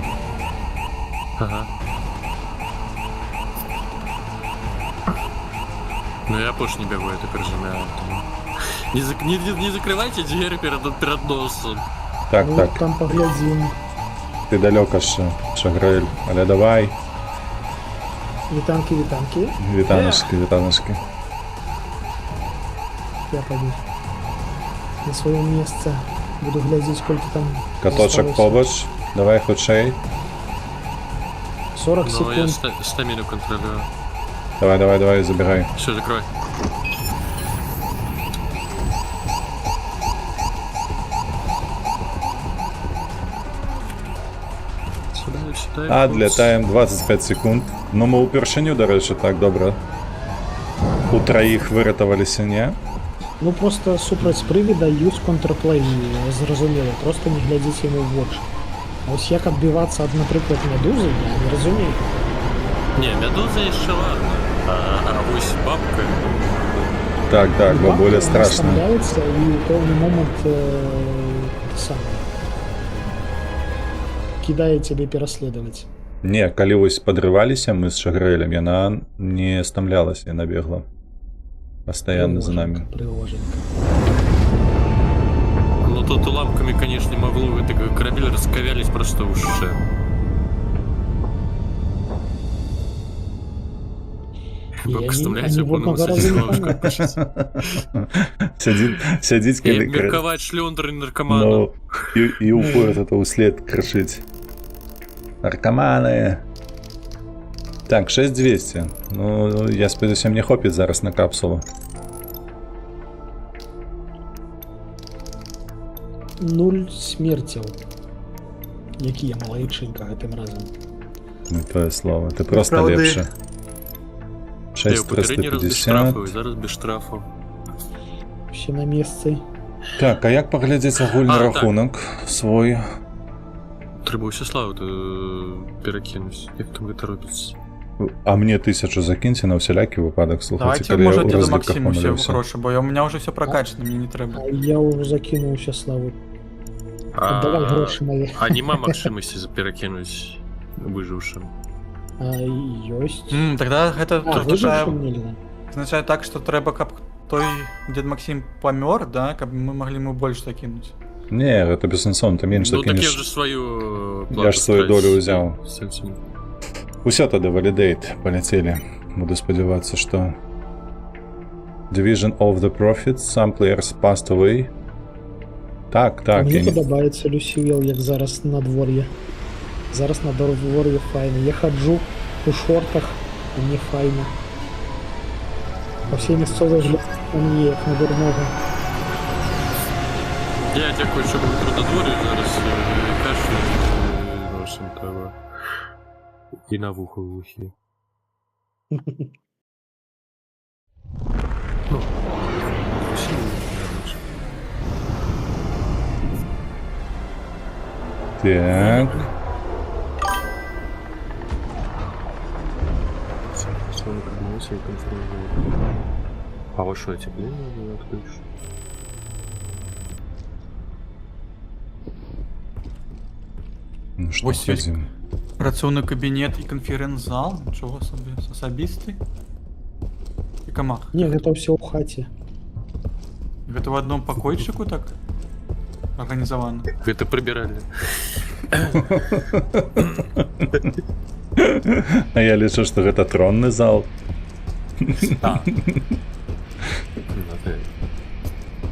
Ага. Ну я больше не бегу, я так разумею. Не закрывайте двери перед носом. Так, Ну, так, там поглядим. ти далеко ще, Шаграэль. Але давай, Витанки. вітаночки. Я пойду на своем месте. Буду глядеть, сколько там Каточок осталось. побач, давай худшей. 40 Ну я секунд. стамину контролирую. Давай, забирай. Все, закрой. Сюда. Адлетаем 25 секунд. Ну ми у першиню, до речі, так добре. У троїх вирятувалися, ні? Ну просто супроть привіда use контрплей, зрозуміло. Просто не глядіть йому в очі. А ось як відбиватися від, наприклад, медузи, я не розумію. Не, медуза еще ладно. А ось бабка. Так, бо Бабка, более вона страшно. вставляється і в певний момент сам кидає тебе переслідувати. Не, коли ось подрывалися ми з Шаграэлем, яна не стамлялась, яна бегла. Постоянно за нами. Пригоженько. Ну тут лампками, конечно, могло это корабель расковялись просто уже. Бабка стамляется, они по-моему, водного садись раза на лавочку отпишется. Сидіть, И коли... мерковать шлёндр наркоману. Ну, и уходит это услед крышить. Наркоманы. Так, 6200. Ну, я сподіваюся, мені хопить зараз на капсулу. 0 смертів. Які я малайчинка гэтым разом. Ну, твоє слово. Ти просто Правди. лепше. Я в попередній раз без 6350. штрафу, і зараз без штрафу. Все на місці. Так, а як поглядіть огульний А, так. рахунок свой? Треба усе славу перекинуть. Як там гэта робиться? А мне 1000 закиньте на всякий випадок, слухайте, Давайте, коли може, я у діду розбірках Максиму все помилився. гроші, бо у мене вже все прокачано, мені не треба. А я уже закинувся славу. Давай гроші мої. А нема Максимості перекинуть вижившим. А, ёсть. Тогда это А, означає, вижившим нельзя. означає так, що треба, каб той дід Максим помер, да, каб ми могли йому більше закинуть. Не, это бессенсовно, ты меньше Ну так я закинешь. вже свою Я ж свою долю взяв. С этим. Усё тады валідейт, паляцелі. Буду спадзявацца, што Division of the Prophets, some players passed away. Так, так, Мне я не... падабаецца Люсіел, як зараз надвор'е. Зараз надвор'е файна. Я хаджу у шортах, і мне файна. Па всей мясцовай глядзі мне як на дурнога. Я дякую, що був трудодворі, зараз кашу носом треба. І на вухо вухі. Ну, всі не Так. Свой кабинет и конференцию. А вот что, отепление не отключишь? Ну што, Ось ёсць. ходзім. Працоўны кабінет і канферэнц-зал, нічого собі, асабісты. І камах. Не, гэта ўсё ў хаце. Гэта в одном пакойчыку так арганізавана. Это прибирали. А я лічу, што гэта тронны зал. А.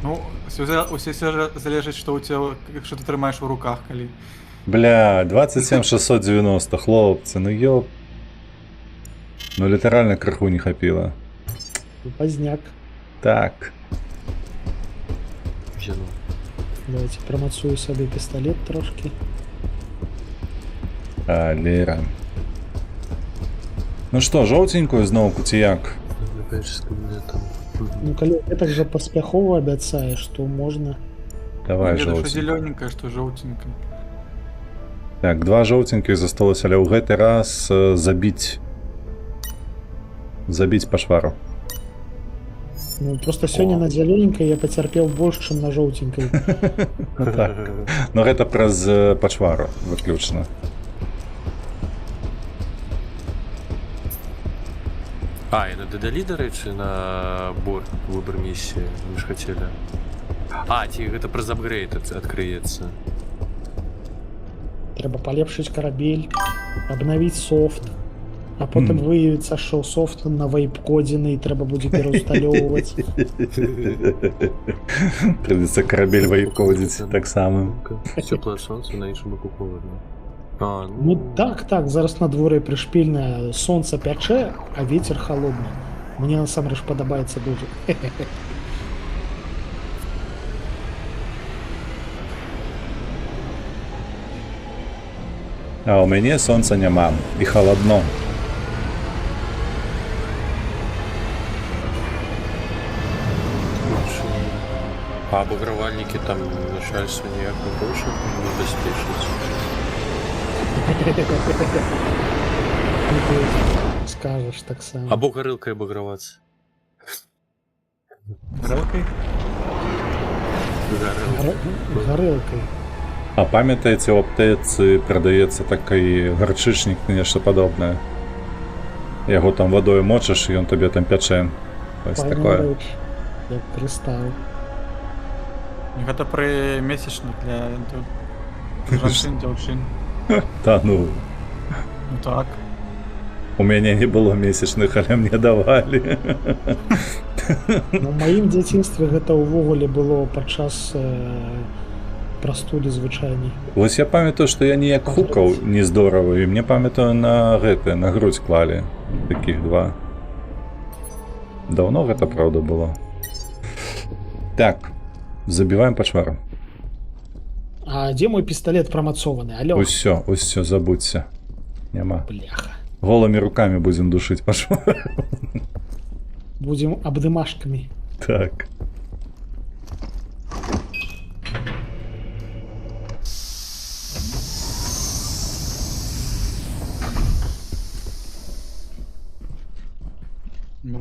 Ну, усе залежыць, што ў цябе, што ты трымаеш у руках, калі. Бля, 27 690, хлопцы, ну ёп. Ну літаральна крыху не хапіла. Пазняк. Так. Взяну. Давайте прамацую сабе пісталет трошки. А, Лера. Ну што, жоўценькую зноўку ці як? Опять же с кабинетом. Ну, калі гэтак жа паспяхова абяцаеш, то можна. Давай, Ведаю, што жоўценькую. зелёненькая, што жоўценькая. Так, два жоўценькіх засталося, але ў гэты раз забіць па швару. Ну, просто сёння на зялёненькай я пацярпеў больш, чым на жоўценькай. Так. Ну гэта праз пачвару выключна. А, і дадалі, дарэчы, на борт выбор місіі, мы ж хацелі. А, ці гэта праз апгрейд адкрыецца. Трэба палепшыць карабель, абнавіць софт, а потым выявіцца, што софт на вейп-кодзіны і трэба будзе пераўсталёўваць. Прыйдзецца карабель вейп-кодзіць таксама. Цёплае сонца, на іншым боку холодна. А, Ну так, зараз на дворе прышпільна, сонца пячэ, а вецер холодны. Мне насамрэч падабаецца дужа. А ў мяне сонца няма і халадно. А абагравальнікі там начальство ніяк не хоча небяспечнасць. Скажаш таксама. Або гарэлкай абагравацца. Грэлкай? Гарэлкай. А памятаеце, у аптэцы прадаецца такі гарчычнік, нешта падобнае. Яго там вадою мочыш, і ён табе там пячэ. Вось такое. Як прыстаў. Гэта пры месячных для жанчын, дзяўчын. Та ну, Ну так. у мяне не было месячных, але мне давалі. На маім дзяцінстве гэта ўвогуле было падчас прастуды звычайнай. Вось я памятаю, што я ніяк хукаў не здорава, і мне памятаю на гэты, на грудь клалі. Такіх два. Даўно гэта, праўда, было. Так, забіваем пачвару. А дзе мой пісталет прамацованы? Алё, Усё, забудзься. Няма. бляха. Голымі рукамі будзем душыць пачвару. Будзем абдымашкамі. Так.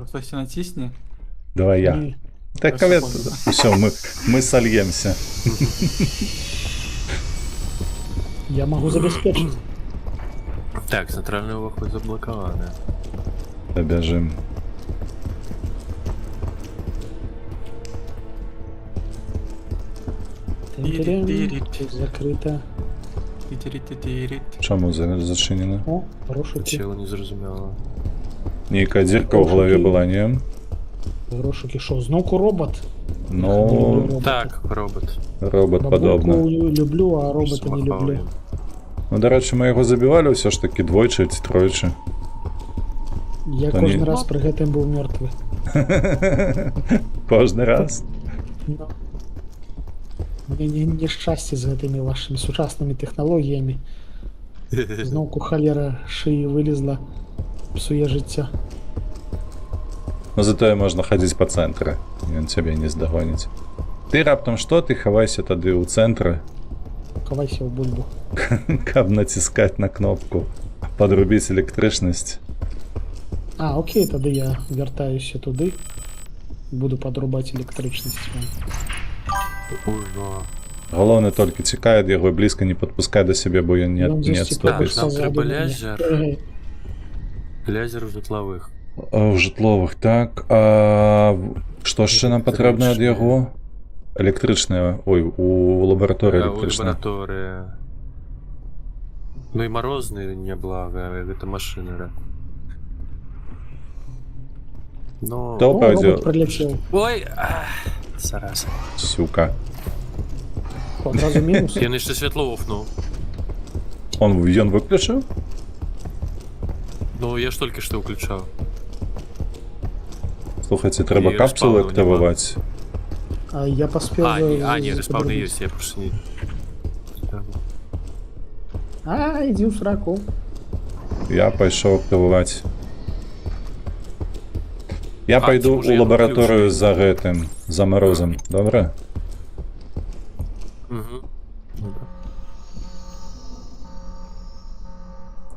Хтосьці націсне. Давай я. Ні. Так, кавет, усё, мы сольемся. Я магу забяспечыць. Так, цэнтральны ўваход заблакаваны. Бяжым. Закрыта. Тітірі-тітірі. Чому зачинено? О, грошики. Тіло не зрозуміло. Нейкая дзірка ў галаве была, не? Грошики що, знову робот? Ну, Так, робот. робот падобна. Бабульку люблю, а робота не люблю. Ну, до речі, ми його забівали ўсё ж таки двойчы ці тройчы. Я То кожен ні. раз при гэтым був мертвий. Кожны раз. Ну. Мне нещасце з гэтымі вашими сучаснымі тэхналогіямі. Зноўку халера шыі вылезла, псуе жыцця. Ну, затое можна хадзіць па цэнтры. Ён цябе не здагоніць. Ты раптам што? Ты хавайся тады ў цэнтры, Хавайся ў бульбу. каб націскаць на кнопку «Падрубіць электрычнасць». А, окей, тады я вяртаюся туды. Буду падрубаць электрычнасць. Ужо. Галоўны толькі цікае ад яго, блізка не падпускай да сябе, бо ён не Ён адступіць. заступіць. Нам Позаду трэба мяне. лязер. Лязер у жытлавых. У жытловых, так. А што яшчэ нам патрэбна ад яго? Электрычная, ой, у лабараторыі У электрычная. лабараторыі. Ну і марозны няблага, гэта машина, да. Ну... То О, пойдё. робот прилетел. Ой! Сарас. Сюка. Одразу мінус. Ён яшчэ святло офнуў. Ён выключыў? Ну, я ж толькі што ўключаў. Слухайце, трэба І капсулы спаўну актываваць. А я поспел... Не, респауны ёсць, я просто не... А, иди в сраку. Я пайшоў актываваць. Я А, пайду ці, можа, ў я лабараторыю выключу? за гэтым, за Морозом, добра? Угу.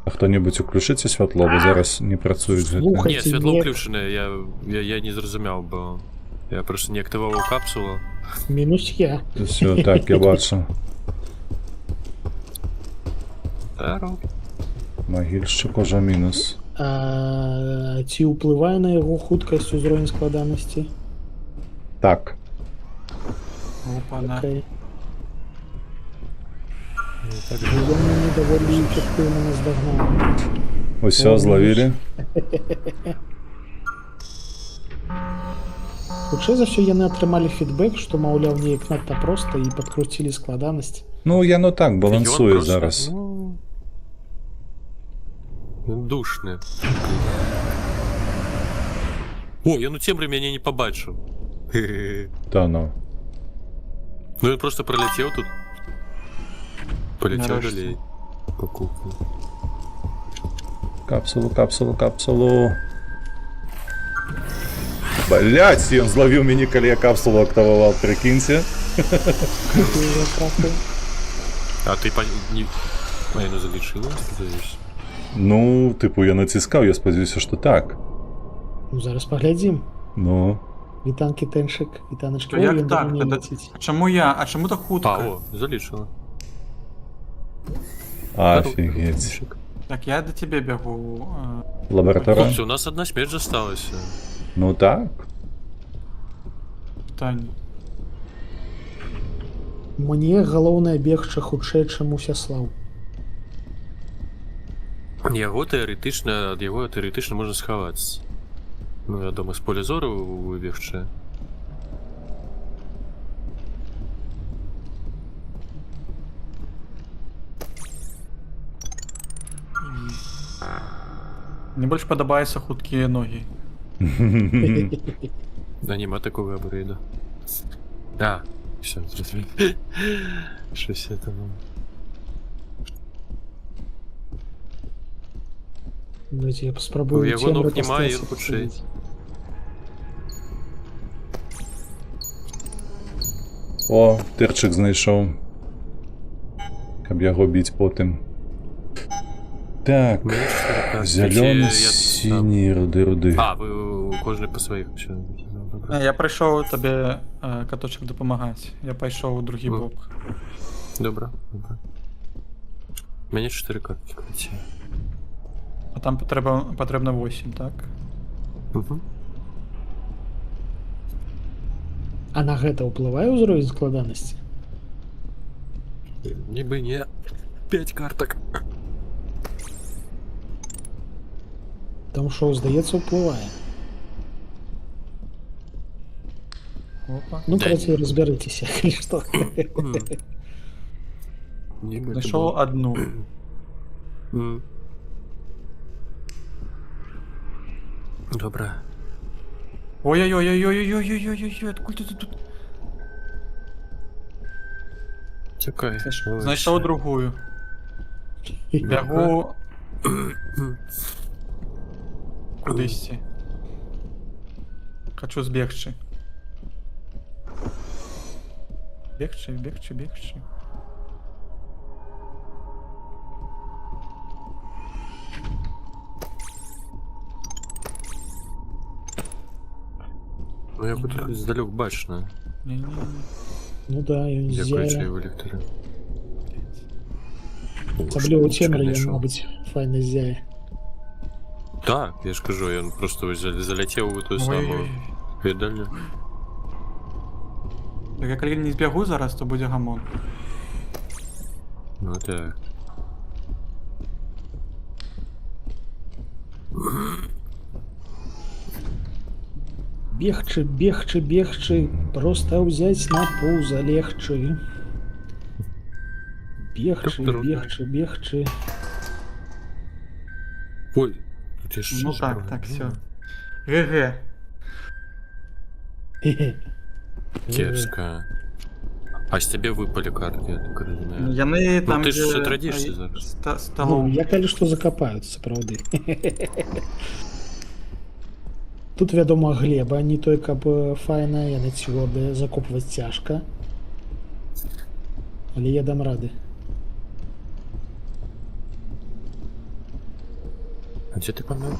А хто-небудзь уключыце святло, бо зараз не працуюць гэтыя. Слухай. Не, святло не- ўключанае, я не зразумеў, бо я просто не актываваў капсулу. Минус я. Все, так, я бачу. Здорово. Магільшчык ужо мінус. А, ці ўплывае на яго хуткасць узровень складанасці? Так. Опа-на. Окей. Так, Ён мяне даволі эфектыўна наздагнаў. Усё, О, злавілі? Хутчэй за ўсё яны атрымалі фідбэк, што, маўляў, неяк надта проста і падкруцілі складанасць. Ну, яно так, балансуе Ён просто, зараз. ну, ён душны. О, ён у цемры мяне не пабачыў. Та ну. Ну ён просто пролетел тут. Полетел Нарешті. далей. По кухні. Капсулу, капсулу, капсулу. Блять, ён зловіў мяне, калі я капсулу актываваў, прикиньте. А ты не... А яно залічыла, спадзяюсь? Ну, типу, я націскаў, я спадзяюся, што так. Ну, зараз паглядзім. Ну, Вітанкі Тэншык, вітаначкі. То Ой, як ён да так? мяне Тоді- ляціць. А чому я? А чому так хутко? А, о, залічыла. офігеть. Так, я до тебе бегу. Лабараторія? Хлопцы, у нас одна смерть засталася. Ну так. Питання. Мне галоўнае бегчы хутчэй, чым Усяслаў. Яго тэарэтычна, ад яго тэарэтычна можна схавацца. Ну, вядома, з поля зору выбегчы. Мне больш падабаецца хуткія ногі. Да нема такого апгрейда. А, все, зразумеў. Щось я там... Давайте я паспрабую У яго цемры ног няма, пастарацца ён хутчэй. пасадзіць. О, тырчык знайшоў. Каб яго біць потым. Так, зялёны, сіні, руды. А, вы кожны па сваіх усё. Я прыйшоў табе каточак дапамагаць. Я пайшоў у другі Ну. бок. Добра, добра. Мяне 4 карточки. А там патрэбна 8, так? Угу. А на гэта ўплывае ўзровень складанасці? Нібы не. 5 карток. Там шоу, здаецца, уплывае. Опа. Ну, Да короче, не. разберитесь, или что. Нашел одну. Добре. Ой-ой-ой-ой-ой-ой-ой-ой-ой, откуда ты тут? Чекай. Знайшов другую. Бягу кудысьці. Хочу збегчы. Бегчы. Ну я тут здалёк бачна. Не-не-не. Ну да, ён Дякуючи з'яе. його ліхтарю. Асабліва цемры, ён, знайшов. мабыць, файна з'яе. Так, я ж кажу, ён просто ось заляцеў у ту самую Ой-ой-ой. відальню. Так я калі не збягу зараз, то будзе гамон. Ну так. Бегчы, просто ўзяць на пузо легчы. Бегчы. Ой, тут яшчэ Ну зброя. так, все. ГГ. Кепска. А з тебе выпали карты, я так разумею. Яны Ну там ты ж традишся зараз. Ну, сталом. я калі што закапаюць, сапраўды. Тут, вядома, глеба, не той, каб файна, яны цвёрдыя, закопваць цяжка. Але я дам рады. А дзе ты памёр?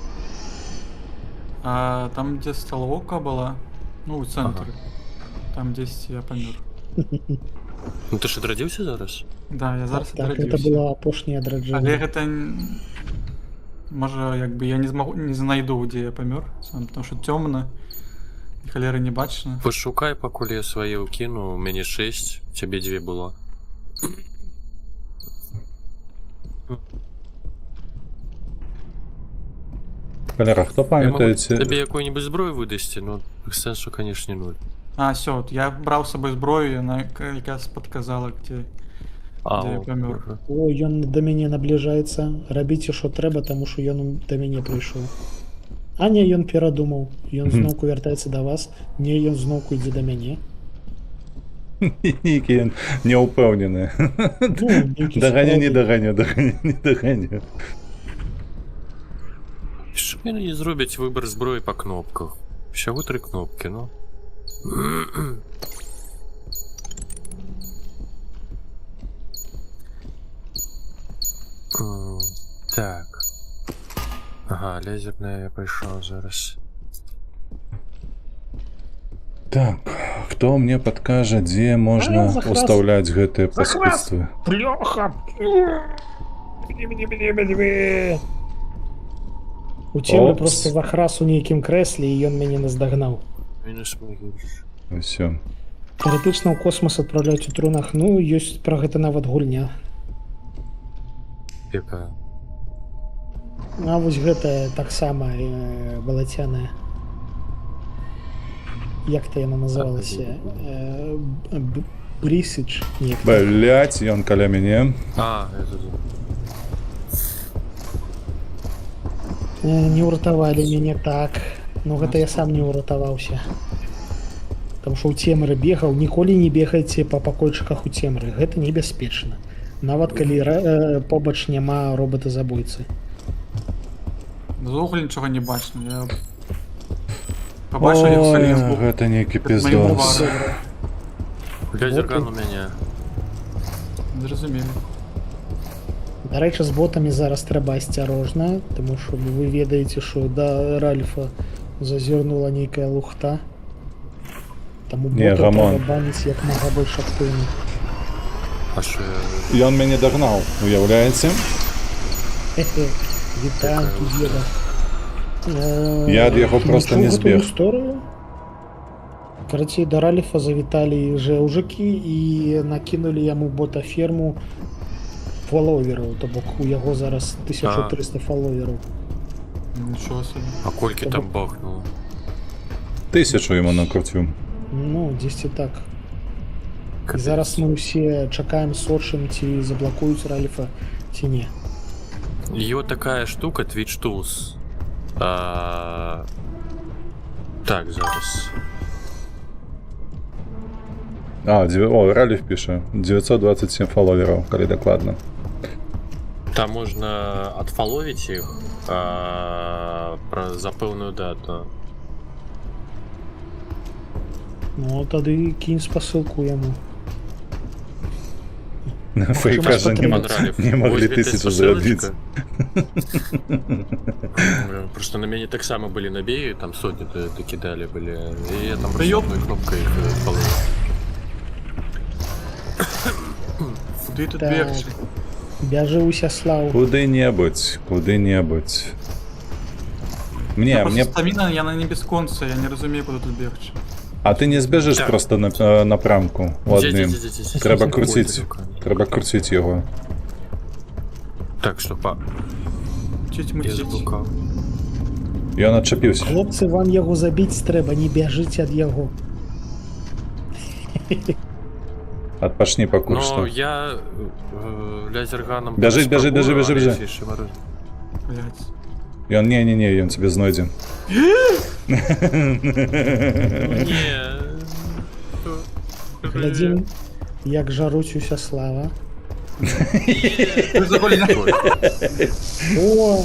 А там, где столовка была, ну, у центре, там, здесь я помер. Ну ты ж адрадзіўся зараз? Да, я зараз Так, это адрадзіўся. было апошняе Але адраджэнне. гэта... Можа, як бы я не змагу, не знайду, где я помер, потому что темно, і халеры не бачно. Пошукай, пакуль я свае ўкіну, у мяне 6, цябе 2 было. Калера, хто Я могу памятаеце? табе якую-нибудь зброю выдасці, но сэнсу, канешне, нуль. А, все, вот я брал с собой зброю, она как раз подказала, где я помер. ага. О, ён да мяне набліжаецца. Рабіце, што трэба, таму што ён да мяне прыйшоў. А не, ён перадумаў. Ён зноўку вяртаецца да вас. Не, ён зноўку ідзе да мяне. Нейкі ён няўпэўнены. Ну, нейкі Даганю, не сапраўды. даганю. Що яны не зробяць выбар зброі па кнопках? Усяго 3 кнопкі, ну. Так. Ага, лазерная я пайшоў зараз. Так, хто мне падкажа, дзе можна Захрас. устаўляць гэтыя паспецтвы? Плёха! У цемры Опс. просто захрас у нейкім крэсле, і ён мяне наздагнаў. Мінус магіш. Усё. Тэарэтычна ў космас адпраўляць у трунах, ну, ёсць пра гэта нават гульня. Якая? А вось гэтая таксама балацяная. Як то яна называлася? Брисидж? Блять, ён каля мяне. А, я тут. Не ўратавалі мяне так. Ну гэта я сам не ўратаваўся. Там што ў цемры бегаў, ніколі не бегайце па пакойчыках у цемры. Гэта небяспечна. Нават калі побач няма робата-забойцы. З угла нічога не бачно, я... Побачив, як Ой, салізбу. гэта нейкі Як моєму пиздос. вару. Лазерган у мяне. Зразумелі. Дарэчы, з ботамі зараз трэба асцярожна, таму што вы ведаеце, што да Ральфа зазірнула нейкая лухта. Таму Не, ботаў гамон. трэба баніць як мага больш актыўна. А що я... Ён мяне дагнаў, уяўляеце? Вітанку, деда. Я ад яго проста не збег. Історыю? Карацей, да Ральфа завіталі жэўжыкі і накінулі яму бота-ферму фоловераў, то бок у яго зараз 1300 фоловераў. Нічого собі. А колькі там бахнуло? 1000 йому накрутив. Ну, дзесьці так. І Капец. зараз мы ўсе чакаем сочым, ці заблакуюць Ральфа, ці не. Ее такая штука, Twitch Tools. Так, зараз. О, Раліф пише. 927 фоловерів, коли докладно. Там можна отфоловить їх за певну дату. Ну, тады кінь спасылку яму. Фейк Чому каже, Понравив. не могли Ось 1000 посилочка. заробити. Просто на мене так само были набеги, там сотни докидали были. И я там Да просто ёп. одной кнопкой их отфоловил. Куди тут Так. бігти? Бяжы Усяслав. Куди-небудь, куди-небудь. Мне, Просто мне... стаміна, я на небесконце, я не розумію, куди тут бігти. А ти не збіжиш Так. просто напрямку одним. Треба крутити. Треба крутити його. Так, что, Чуть я мутить. заблукал. І він отчепився. Хлопцы, вам яго забіць трэба, не бяжыце ад яго. Отпашни поки Но що. я лазерганом... Бежит, бежит, бежит, бежит, бежит. Блять. І він, ні, він тебе знайде. Не. Глядзім, як жаруць Усяслава. Вы забыли на... О!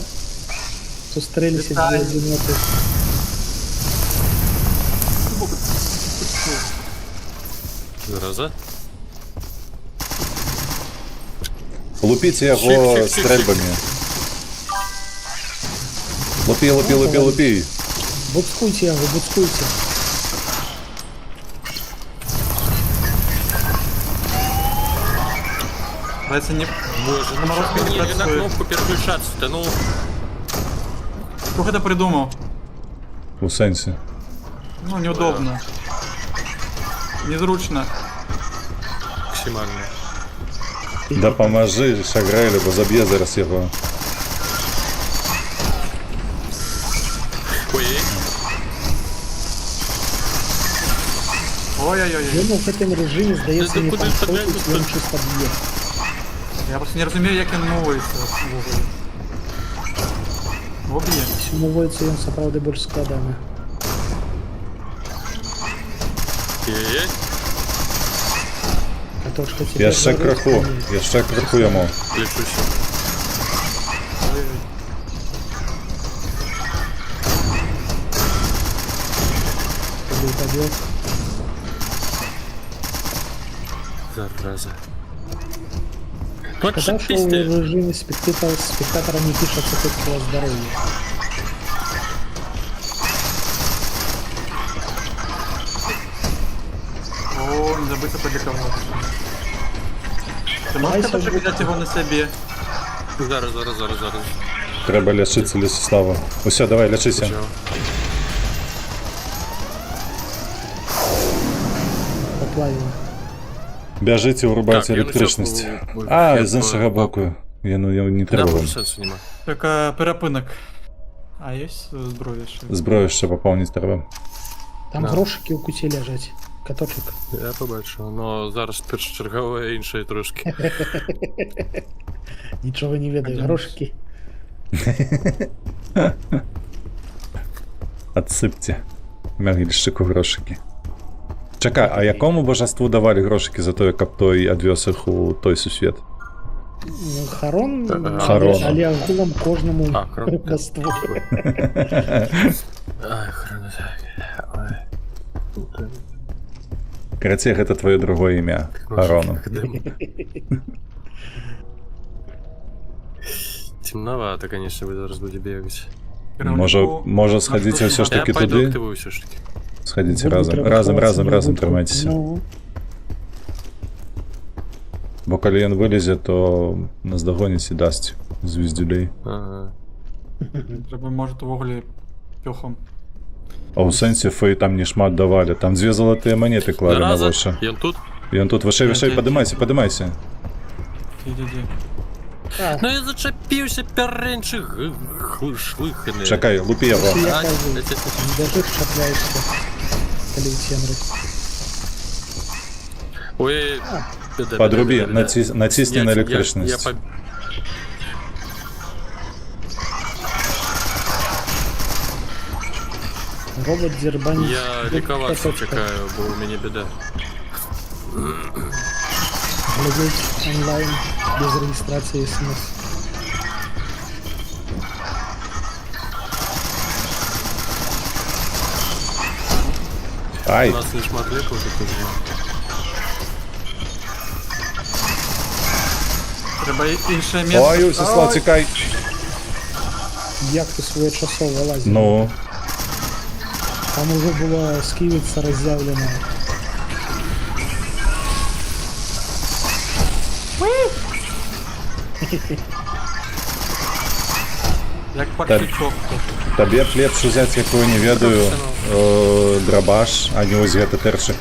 Сустрэліся дзве Вітаю. адзіноты. Зараза. Лупіть його Щик. стрельбами. Лупи. Буцкуйце яго, буцкуйце. Кажется, не... Боже, ну Мороз что мне на працует. кнопку переключаться-то, ну... Кто это придумал? У сенсі. Ну, неудобно. Незручно. Максимально. Допоможи Шагрелю, бо заб'є зараз його. Ой, Ой-ой-ой. Ён у гэтым рэжыме, здаецца, Да не куды панцоўкаць, стріляць, ён тут? чыста б'е. Я просто не разумею, як ён моваецца. Воб'є. Сумоваецца ён сапраўды больш складаны. ей-ей. Каточка цяпер Яшчэ жаруць, краху, пані. яшчэ краху яму. Лечусь. Ой-ой. Побег. Зараза. Вот Шкада, што ў пиздец. рэжыме спектатара не пішацца толькі о здароўі. О, не забыть подиковаться. Ты можешь Айся, каточек взять его на себе? Зараз. Треба лячитися Лісіслава. Усе, давай, лячися. Чё? Поплавіла. Бяжите, урубайте Так, я електричність. ну, А, я з іншого боку. Я не Да, треба вам. може сенсу нема. Только перепинок. А есть зброя ще? Зброю ще поповнити треба. Там Да. грошики у куті лежать. Каточок. Я побачив, но зараз першочергове інше трошки. Нічого не ведаю. Один. Грошики. Отсипте. Мягільщику грошики. Чекай, а якому божеству давали грошики за те, каб той одвез їх у той сусвіт? Ну, Харон, Харон. але агулам кожному А, Харон. божеству. Ай, хрена так. Ой. Карацей, гэта твоё другое імя. Арону. Темновато, конечно, вы зараз будете бегать. Може сходите все ж Я таки пойду туди? активую все ж таки. Сходите Губу разом. треба Разом ховатися, не тримайтеся. Ну, Бо коли він вилізе, то нас догонить і дасть звіздюлей. Ага. Треба, може, вуглі пьохом. А у сенсі фей там не шмат давали. Там 2 золотые монети клали на Зараза, ваше. и он тут? І он тут вишей, подимайся. Іди. А, Ну я зачепився перенчик шлиханий. Чекай, лупи його. я А, кажу, летить. даже чапляешься, коли темры. Ой, Подруби, натисни на Я электричность. Робот дербанит. Я лікуватися чекаю, бо у мене біда. Глядеть онлайн без регистрации смс. Ай, У нас не шматлику тут. Треба інше місце. ой, Всеслав, тікай. Як ти своєчасово лазив? Ну, Там уже була скивица роззявлена. Як паршичок. табе б лепш узяць якую не ведаю драбаш, а не вось гэты тэрчык.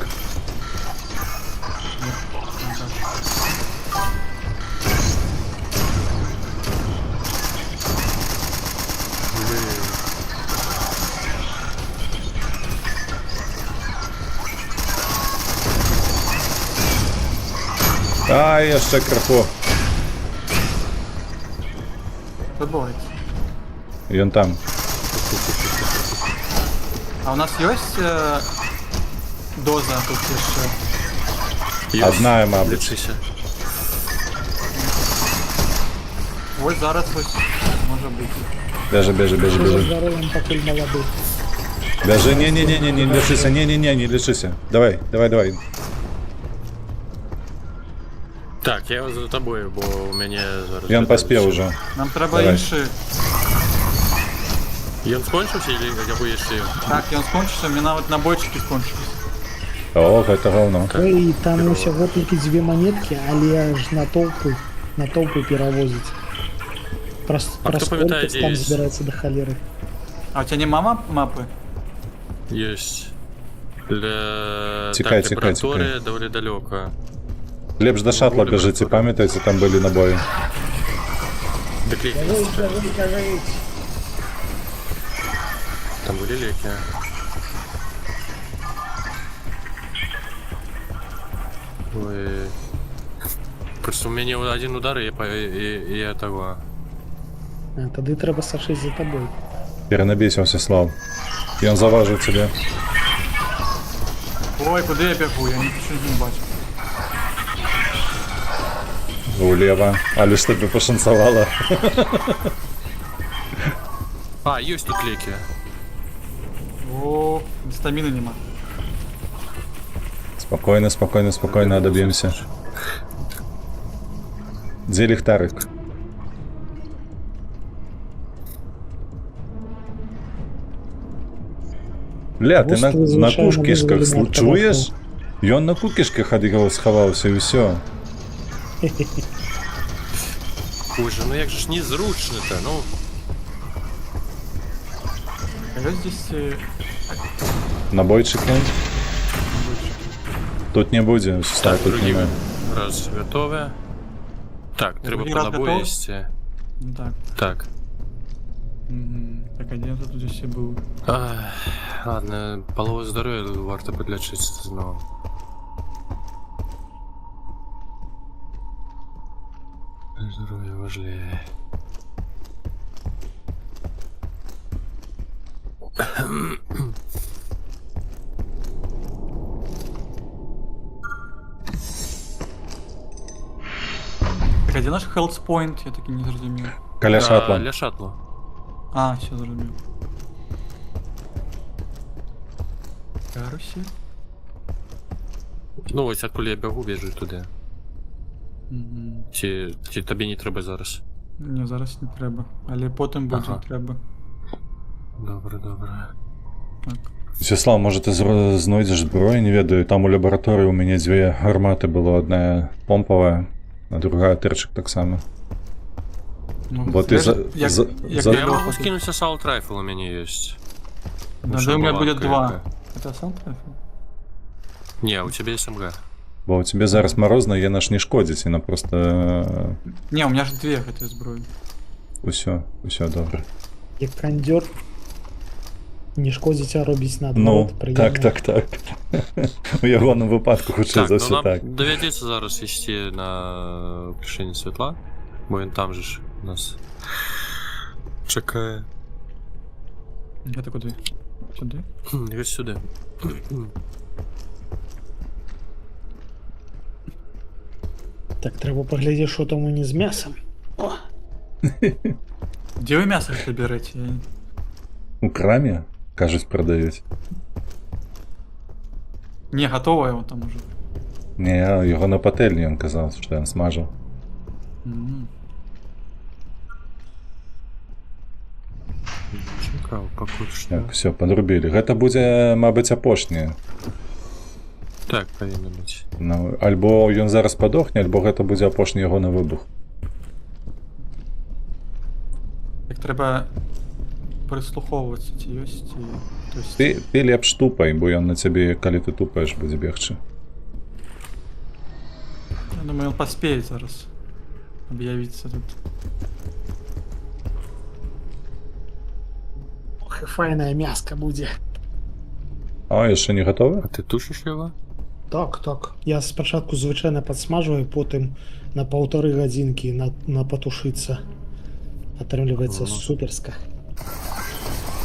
Ай, яшчэ краху. Вибувається. Ён там. А у нас ёсць доза тут яшчэ? Одна, мабуть. Лічися. Ось зараз ось може бути. Бежи, бежи, бежи, Що за бежи. здоров'ям покуль молодий. Бежи, не-не-не, не лишися, не-не-не, не лишися. Давай, давай, давай. Так, я за тобою, бо у мене зараз... Ён біда поспел ще. уже. Нам треба Давай. інший. Ён скончився или я будеш ще? Так, ён скончився, мені навіть набойчики скончились. О, гэта говно. Ой, там усяго тільки 2 монетки, але аж на толпы перевозить. А хто пам'ятає, Спортекс де там є? збирається до холери. А у тебя нема мапи? Есть. Для... Тікай, так, тікай, лабораторія доволі далеко. Лепш до шатла бежите, памятаете, там были набои. Доклейки. Там были леки. Ой. Просто у меня один удар, и я того. А, тоді треба сашить за тобой. Перенабейся, Всеслав. И он заважил тебе. Ой, куди я бігу? Я нічого не бачу. Улево. Але ж тебе пошансовало. А, есть тут леки. О, стаміни нема. Спокойно, спокойно, спокойно, добьемся. Где лихтарик? Бля, ты на звичайно, кукишках визвали чуешь? Ён на кукишках от его сховался, и все. Боже, ну як же ж незручно-то, ну. А здесь Набойчики. Тут не будем, Так, тут другий не раз готове. Так, треба другий по раз набої готовий? їсти. ну так. Так. Так, один тут уже ще був. Ах, ладно, половое здоров'я варто підлічитися знову. Здоров'я важливе. Так, а де наш health point? Я таки не зрозумів. Каля шатла. Для шаттлу. А, все зрозумів. Карусі. Ну ось, откуда я бігу, біжу туди. Угу. Чи тобі не треба зараз? Ні, зараз не треба. Але потім буде Ага. треба. Добре, добре. Так. Всеслав, може ти знайдеш зброю, не ведаю. Там у лабораторії у мене 2 гармати було. Одна помпова, а друга терчик так само. Ну, Бо ти за- як, за- як за- Я далеко могу ти? скинуть assault rifle, у меня есть. Да, Що у меня була будет 2. крепка. Это сам трафил? Не, у тебя есть МГ. Бо у тебе зараз морозна, яна ж не шкодзіць, яна просто Не, у меня же две гэтай зброі. усё добре. Як кандзёр не шкодзіць, а робіць Ну, наадварот. так. У ягоным выпадку хутчэй Так, за ну ўсё нам так. давядзецца зараз ісці на ўключэнне святла, бо ён там же ж нас чакае. Гэта куды? Сюды? Вось сюды. Так, трэба паглядзець, што там у не з мясам. О, Дзе вы мяса гэта бярэце? Я... У краме, кажуць, прадаюць. Не, гатовае он там уже. Не, яго на патэльні ён казаў, што ён смажыў. Чакаў, пакуль што. Так, все, подрубілі. Гэта будзе, мабыць, апошняе. Так, павінна быць. Ну, альбо ён зараз падохне, альбо гэта будзе апошні ягоны выбух. Так трэба прыслухоўвацца, ці ёсць, ці... То есть... Ты лепш тупай, бо ён на цябе, калі ты тупаеш, будзе бегчы. Я думаю, он паспеет зараз объявиться тут. ох, і файная мяска будзе. А, яшчэ не гатовы? А ты тушыш яго? Так, так. Я спачатку звычайна падсмажваю, потым на 1,5 гадзінкі на патушыцца. Атрымліваецца суперска.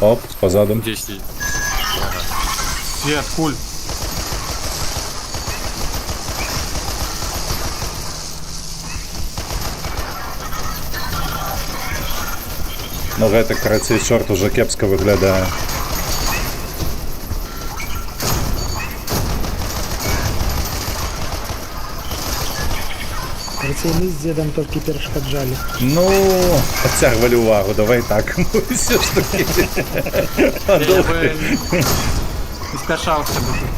Оп, позаду. 10. Свет, куль. Ну гэта, карацей, чорт ужо кепска выглядае. Карацей, мы з дзедам толькі перашкаджалі. Ну, адцягвалі ўвагу, давай так. Ну, все ж таки. Я бы не спяшаўся бы тут.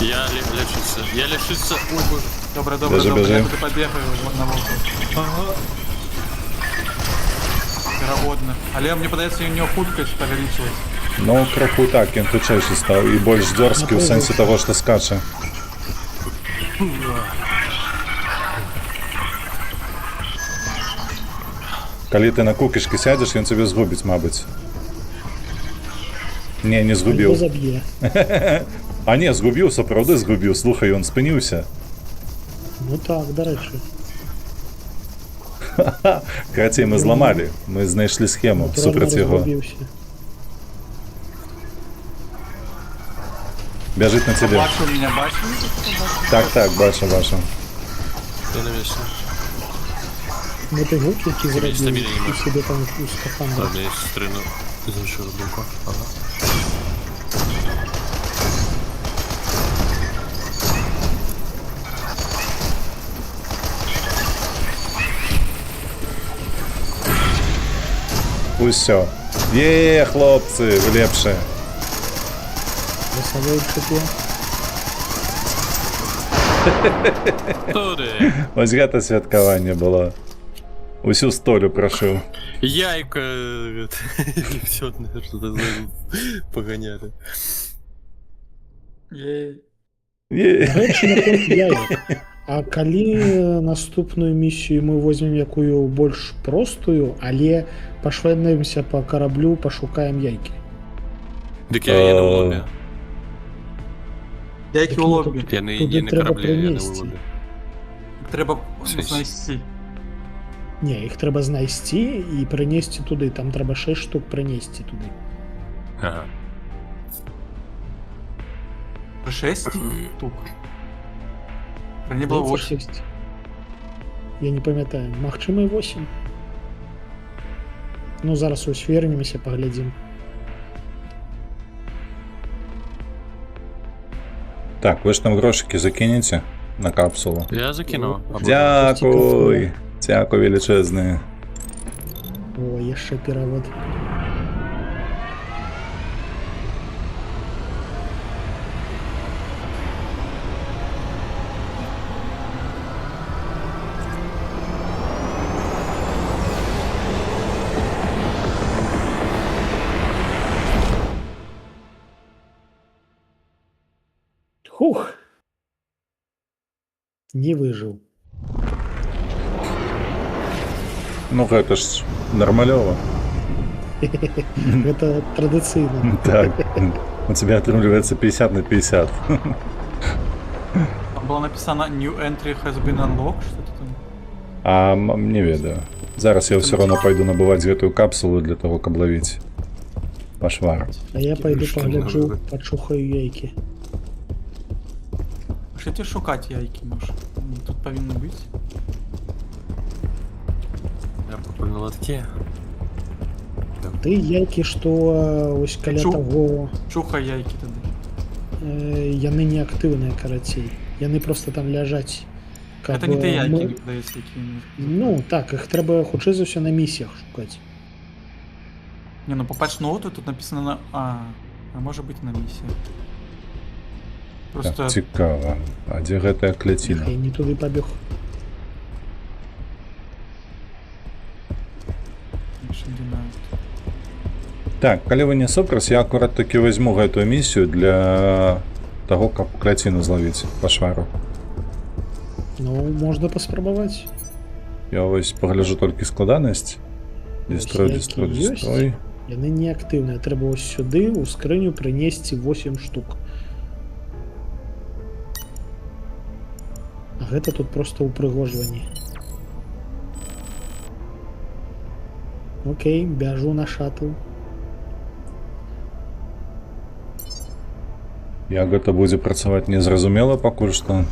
Я лечыцца. Я лечыцца. Ой, боже. Добра, добра, Бежи, добра. бежи. Я туды пабегаю на волку. Верагодна. Але мне падаецца, ён не хуткасць павялічваць. Ну, краху так, ён хутчэйшы стаў і больш дзёрзкі ў сэнсе таго, што скача. Калі ты на кукішкі сядзеш, ён цябе згубіць, мабыць. Не, не Альбо згубіў. заб'е. А не, згубіў, сапраўды згубіў. Слухай, ён спыніўся. Ну так, дарэчы. Карацей, мы зламалі. Мы знайшлі схему супраць яго. Разгубіўся. Бяжыць на цябе. Бачу, меня бачу. Так, бачу. Я на месте. Ну ты гук, які зрабіў, стабільна не і можу. себе там у скафандрі. Ладно, я стрину з іншого боку. Ага. Усё. Е, хлопцы, вы лепшыя. Весовой шипе. Туди. Вось гэта святкаванне было. Усю столю прашыў. Яйка. Все, что-то погоняли. Ей. Рэчы наконт яек. А калі наступную місію мы возьмем якую больш простую, але пашвэндаемся па караблю, пашукаем яйкі. Дык я еду в лобі. Яйкі ў лобі. Яны Туды не на трэба караблі, яны ў прынесці. лобі. Трэба Сесій. знайсці. Не, іх трэба знайсці і прынесці туды. Там трэба 6 штук прынесці туды. Ага. 6 штук. Не было 8. 6. Я не памятаю. Магчыма, і 8. Ну, зараз ось вернемся, паглядзім. Так, вы ж там грошыкі закінеце на капсулу. Я закинуў. Дзякуй! Дзякуй велічэзны. О, яшчэ перавод. Хух, Не выжыў. Ну гэта ж нармалёва. Гэта традыцыйна. Так. У тебя атрымліваецца 50 на 50. Там было написано New entry has been unlocked, что-то там. А не ведаю. Зараз я ўсё роўно пайду набываць гэтую капсулу для того, каб лавіць пашвар. А я пойду Што пагляджу, можа? пачухаю яйкі. Пішліце шукаць яйкі, може. Тут павінны быць. Я пакуль на лотке. Ты яйкі, што ось каля Чу- таго, Чухай яйкі тады. яны не актыўныя, карацей. Яны просто там ляжаць. Это не ты яйкі, мы- мне падаецца, які... Ну, так, іх трэба хутчэй за ўсё на місіях шукаць. Не, ну по патчноту тут написано на... А может быть на миссии. Просто... Так, цікава. А дзе гэтая кляціна? Я не туды пабег. Шагинают. Так, калі вы не супраць, я акурат такі возьму гэтую місію для таго, каб кляціну злавіць пашвару. Ну, можна паспрабаваць. Я вось пагляджу толькі складанасць. Вось Дестрой, які дестрой, ёсць. дестрой. Яны не актыўныя. Трэба ось сюды ў скрыню прынесці 8 штук. А гэта тут просто ўпрыгожванне. Окей, бяжу на шаттл. Як гэта будзе працаваць незразумела пакуль што.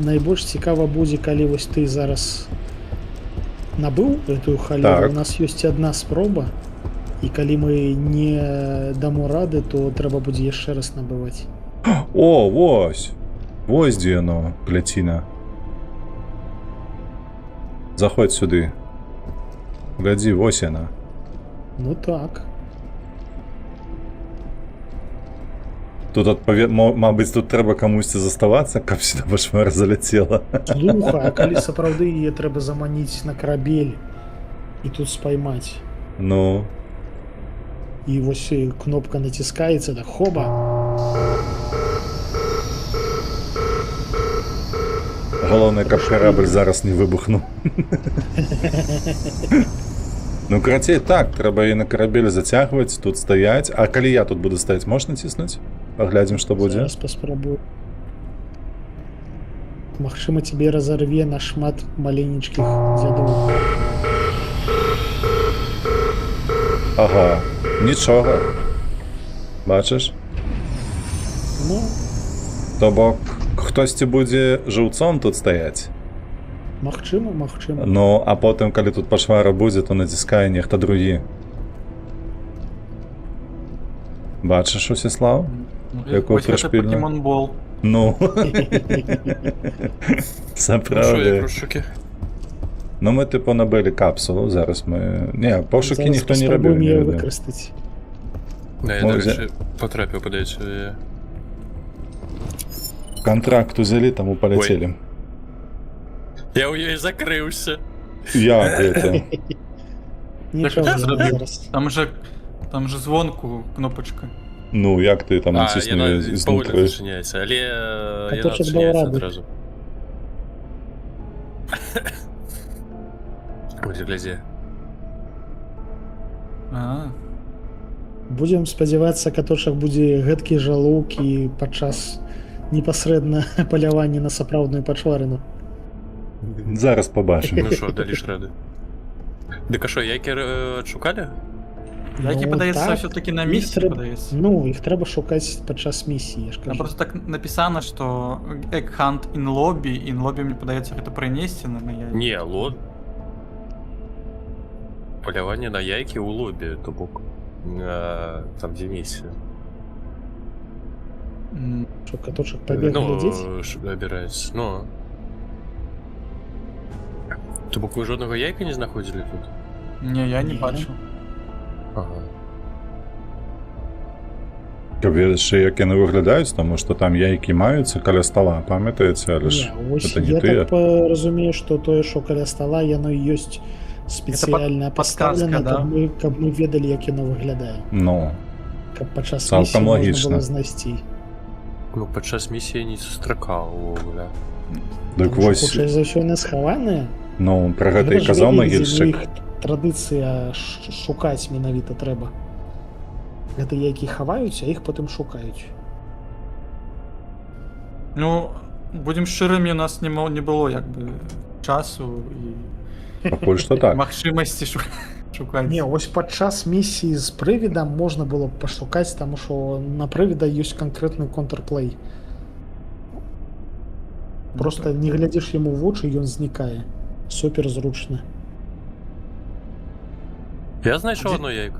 Найбольш цікава будзе, калі вось ты зараз набыў гэтую халеру. Так. У нас ёсць адна спроба, і калі мы не дамо рады, то трэба будзе яшчэ раз набываць. О, вось! Вось дзе яно, кляціна. Заходзь сюды. Глядзі, вось яна. Ну так. Тут мабыць, тут трэба камусьці заставацца, каб сюда пашвар заляцела. Слухай, а калі сапраўды яе трэба заманіць на карабель і тут спаймаць. Ну, І вось кнопка націскаецца, так хоба. галоўнае, каб карабль зараз не выбухнуў. Ну, карацей, так, трэба і на карабель зацягваць, тут стаяць. А калі я тут буду стаяць, можна ціснуць? Паглядзім, што будзе. Зараз паспрабую. Магчыма, цябе разарве на шмат маленечкіх дзядоў. Ага, нічога. Бачыш? Ну, То бок, хтосьці будзе жыўцом тут стаяць. магчыма, магчыма. Ну, а потым, калі тут пашвара будзе, то націскае нехта другі. Бачыш, Усіслаў? Якую Вось гэта прышпільную? покемон-бол. Ну, Ну що, як сапраўды. розшуки? Ну, мы, типу, набили капсулу, зараз ми... Не, пошуки Зараз ніхто не робив, паспрабуем не яе ведаю. выкарыстаць. Да, я, Ну, до взя- речі, потрапив, подається. Контракт узяли, тому полетели. Я у її закрився. Як это? Нічого Так, зараз. Там же звонку кнопочка. Ну, як ти там А, натиснув вона повільно знутрі? зачиняється, але я Каточок зачиняється дав ради. одразу. Ось, глядзи. Будзем спадзявацца, каточак будзе гэткі жалоўк і падчас непасрэдна палявання на сапраўдную пачварыну. Зараз побачимо. Ну що, далі ж ради. Дик, а що, яйки відшукали? Яйки, Ну, подається, так. все-таки на Іх місці трэба- подається. Ну, іх трэба шукаць падчас місіі, я ж Там кажу. просто так написано, что egg hunt in lobby, in lobby, мне подається, это принести на яйки. Ні, лоб. Полювання на яйки у лобі, то бук. Там, де місія. М, Що, каточак пабег глядзець? Набирається. Ну. То бук ви жодного яйка не знаходили тут? Не, я не Ні. бачу. Ага. Каб ведаць, як яны выглядаюць, тому што там яйкі маюцца каля стола, памятаеце, але ж Не, ось это не я тыя. так разумею, што тое, що каля стола, яно і ёсць спецыяльна подсказка, паставлена, да? каб мы ведалі, як яно выглядае. Ну, Каб падчас Цалкам місіі можна лагічна. было знайсці. Ну, падчас місіі не сустракаў увогуле. Так Таму што, вось, хутчэй за ўсё яны схаваныя. ну, пра гэта і ж казаў рэлігія, магільшчык. іх традыцыя шукаць менавіта трэба. Гэта які хаваюць, а іх потым шукаюць. Ну, будзем шчырымі, у нас не было як бы часу і Пакуль што так. магчымасці шукаць. Не, ось падчас місіі з прывідам можна было б пашукаць, таму што на прывіда ёсць канкрэтны контрплей. Просто не глядзіш яму ў вочы, ён знікае. Супер зручна. Я знайшоў Дзе- одно яйко.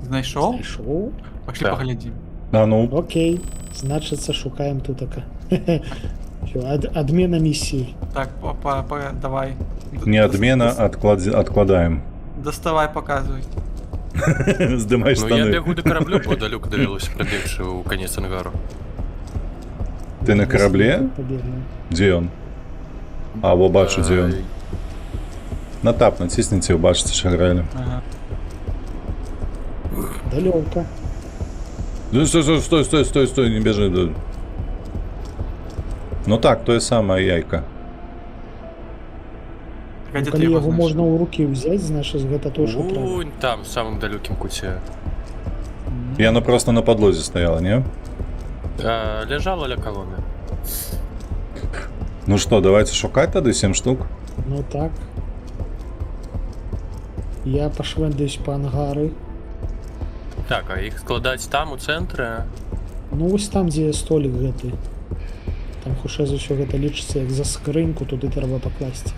Знайшоў? Знайшоў. Пашлі Так. паглядзім. А ну, Окей, значыцца шукаем тутака. Всё, адмена місіі. Так, давай. не адмена, адкладаем. Даставай, показывай. Здымай Ну, я штаны. бегу до кораблю, бо далёка давялося прабегчы ў канец ангару. Ты на карабле? Пабегнем. Дзе ён? А, во, бачу, дзе ён. Ай, На тап націсніце, убачыце, що гралі. Ага. Далёка. Стой, не бежи. Ну так, тое самае яйка. Так, а Ну, дзе калі ты яго яго можна ў рукі ўзяць, значыць гэта то, што трэба. Вунь там, в самым далёкім куце. Яно просто на падлозе стаяла, не? Ляжала ля калоны. Ну што, давайте шукаць тады 7 штук. Ну так. Я пашвэндаюсь па ангары. Так, а іх складаць там, у цэнтры? Ну вось там, дзе столік гэты. Там хутчэй за ўсё гэта лічыцца як за скрыньку, туды трэба пакласці.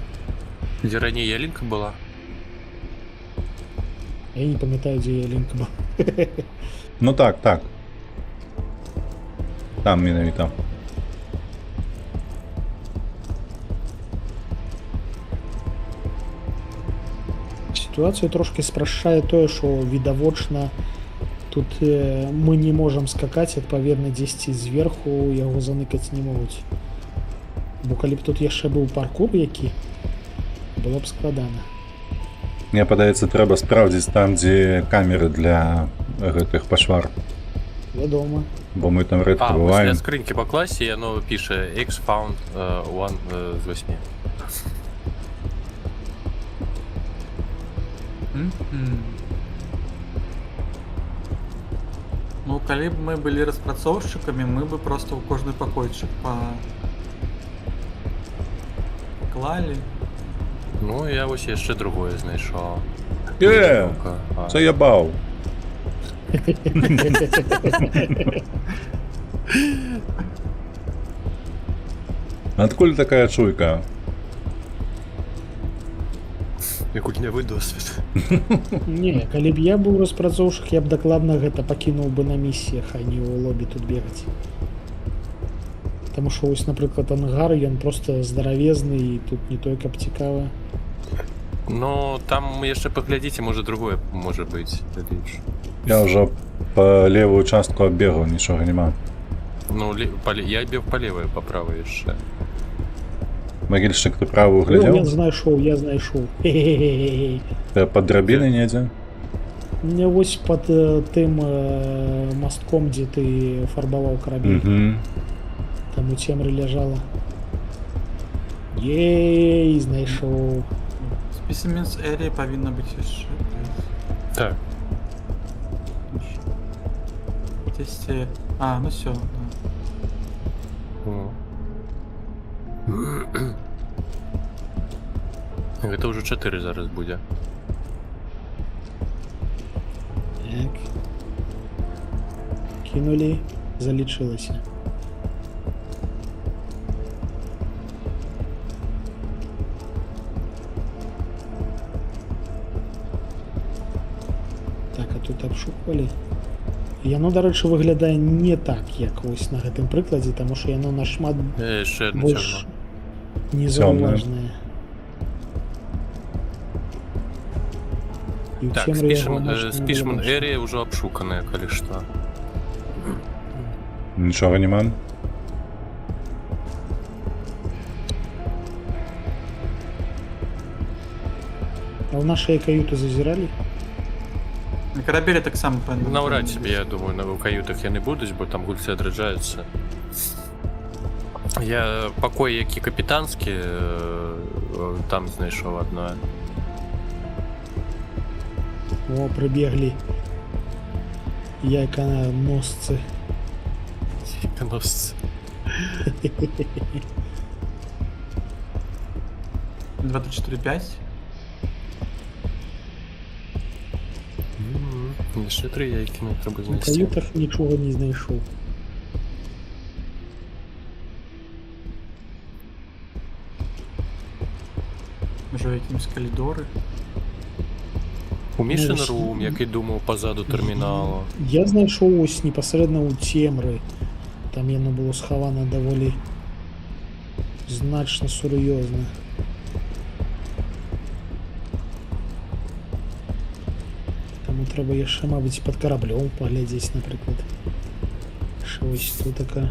Дзе раней ялінка была? Я не памятаю, дзе я лінк быў. Ну так. Там менавіта. Сітуацыю трошки спрашчае тое, што відавочна тут мы не можам скакаць, адпаведна дзесьці зверху яго заныкаць не могуць. Бо калі б тут яшчэ быў паркур які, было б складана. Мне падаецца, трэба спраўдзіць там, дзе камеры для гэтых пашвар. Вядома. Бо мы там рэдка А, пасля бываем. скрынькі па класе яно піша X found 1 з 8. Ну, калі б мы былі распрацоўшчыкамі, мы бы просто ў кожны пакойчык клалі. Ну, я вось яшчэ другое знайшоў. Це я баў. Адкуль такая чуйка? І гульнявы досвід. Не, калі б я быў распрацоўшчык, я б дакладна гэта пакінуў бы на місіях, а не ў лобі тут бегаць. Таму што вось, напрыклад, ангар, ён просто здаравезны і тут не той, каб цікава. Ну, там яшчэ паглядзіце, можа другое можа быць. Я ўжо па левую частку аббегаў, нічога няма. Ну, я бег па левой, па правой яшчэ. Магільшчык, ты правую О, я глядзеў? знайшоў. Хе-хе-хе-хе. Ты пад драбіны недзе? Не вось пад тым мастком, дзе ты фарбаваў карабель. Там у цемры ляжала. Ей, знайшоў. Спецымен з эріі павінна быць яшчэ. Так. Дзесьці... А, ну всё. Гэта ўжо 4 зараз будзе. Так. Кінулі, залічылася. Так, а тут абшуквалі. Яно, дарэчы, выглядае не так, як вось на гэтым прыкладзе, таму што яно нашмат Яшчэ одно больш цёмно. незаўважнае. І ў Так, цемры яго можна спішман было эрія ўжо абшуканая, калі што. Нічога няма. А ў нашай каюты зазіралі? На карабелі таксама пэўна. Наўрад ці, я думаю, у каютах яны будуць, бо там гульцы адраджаюцца. Я пакой, які капітанскі, там знайшов одно. О, прибегли яйконосцы. Носці. 2-4-5. Ще 3 яйки не треба У знайти. каютах нічого не знайшов. Може якісь коридори. У Мішин Ну, рум, який думав позаду терміналу. Я знайшов ось непосередньо у Темри. Там яно було сховано доволі значно серйозно. Тому треба яшчэ, мабуть, під кораблем поглядзець, наприклад. Що ось тут така.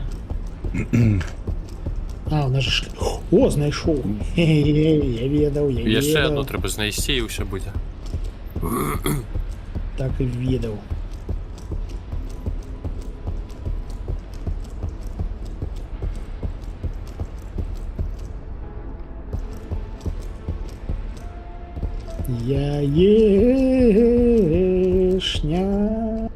А, у нас же ж... О, знайшов! Хе-хе-хе, я ведаў, я Яшчэ ведаў. одну треба знайсці і ўсё будзе. Так і ведаў. Яешня,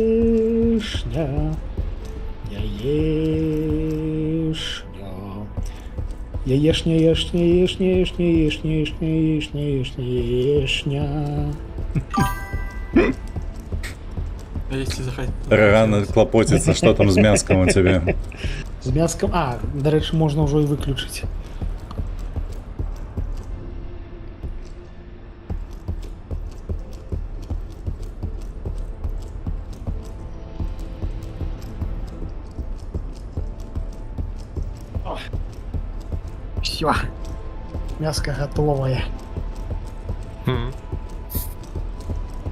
яешня, яешня. Яешня, яешня, яешня, яешня, яешня, яешня, яешня, яешня, яешня. А если захотеть... Рано клопотится, что там с мяском у тебя. З мяском. А, до речі, можна вже і виключити. Все. Мяско готовое.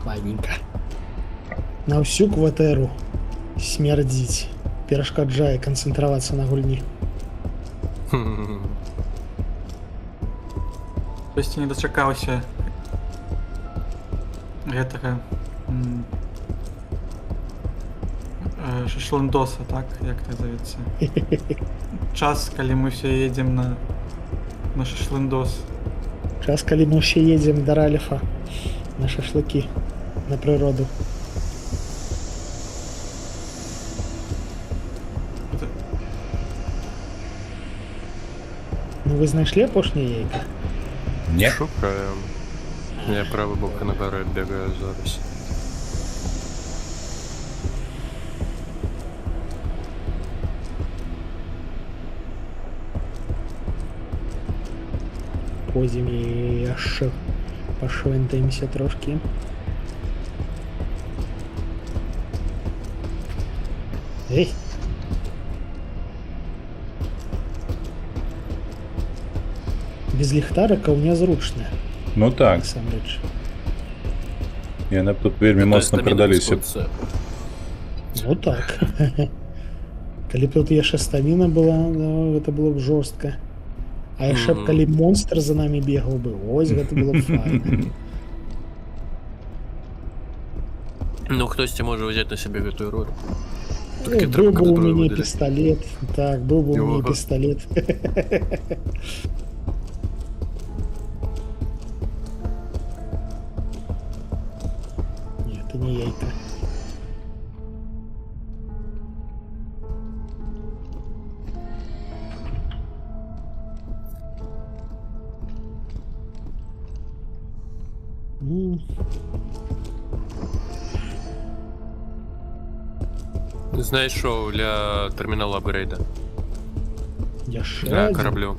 Ладненько. На всю кватэру смердзіць. Перашкаджае канцэнтравацца на гульні. То есть не дачакаўся гэтага шашлындоса, так? Як это завецца? Час, калі мы все едзем на шашлындос. Час, калі мы ўсе едзем да Ральфа на шашлыкі, на прыроду. Ну вы знайшлі апошняе яйка? Не. Шукаем. Я правый бок наперед бегаю зараз. Пойдзем яшчэ пашвэнтаемся трошкі. Эй! Без ліхтарыкаў нязручна, Ну так, насамрэч. яны б тут вельмі моцна прыдаліся. Ну так. Калі б тут яшчэ стаміна была, ну, гэта было б жорстка. А яшчэ б калі монстр за намі бегаў бы, ось гэта было б файна. Ну, хтосьці можа ўзяць на сябе гэтую роль. Толькі Быў трэба бы у кантроль мяне выдаліць. пісталет. Так, быў бы у мяне Ого. пісталет. Не, это не яйка. Знайшоў для тэрмінала апгрейда. Яшчэ Для адзін? караблю.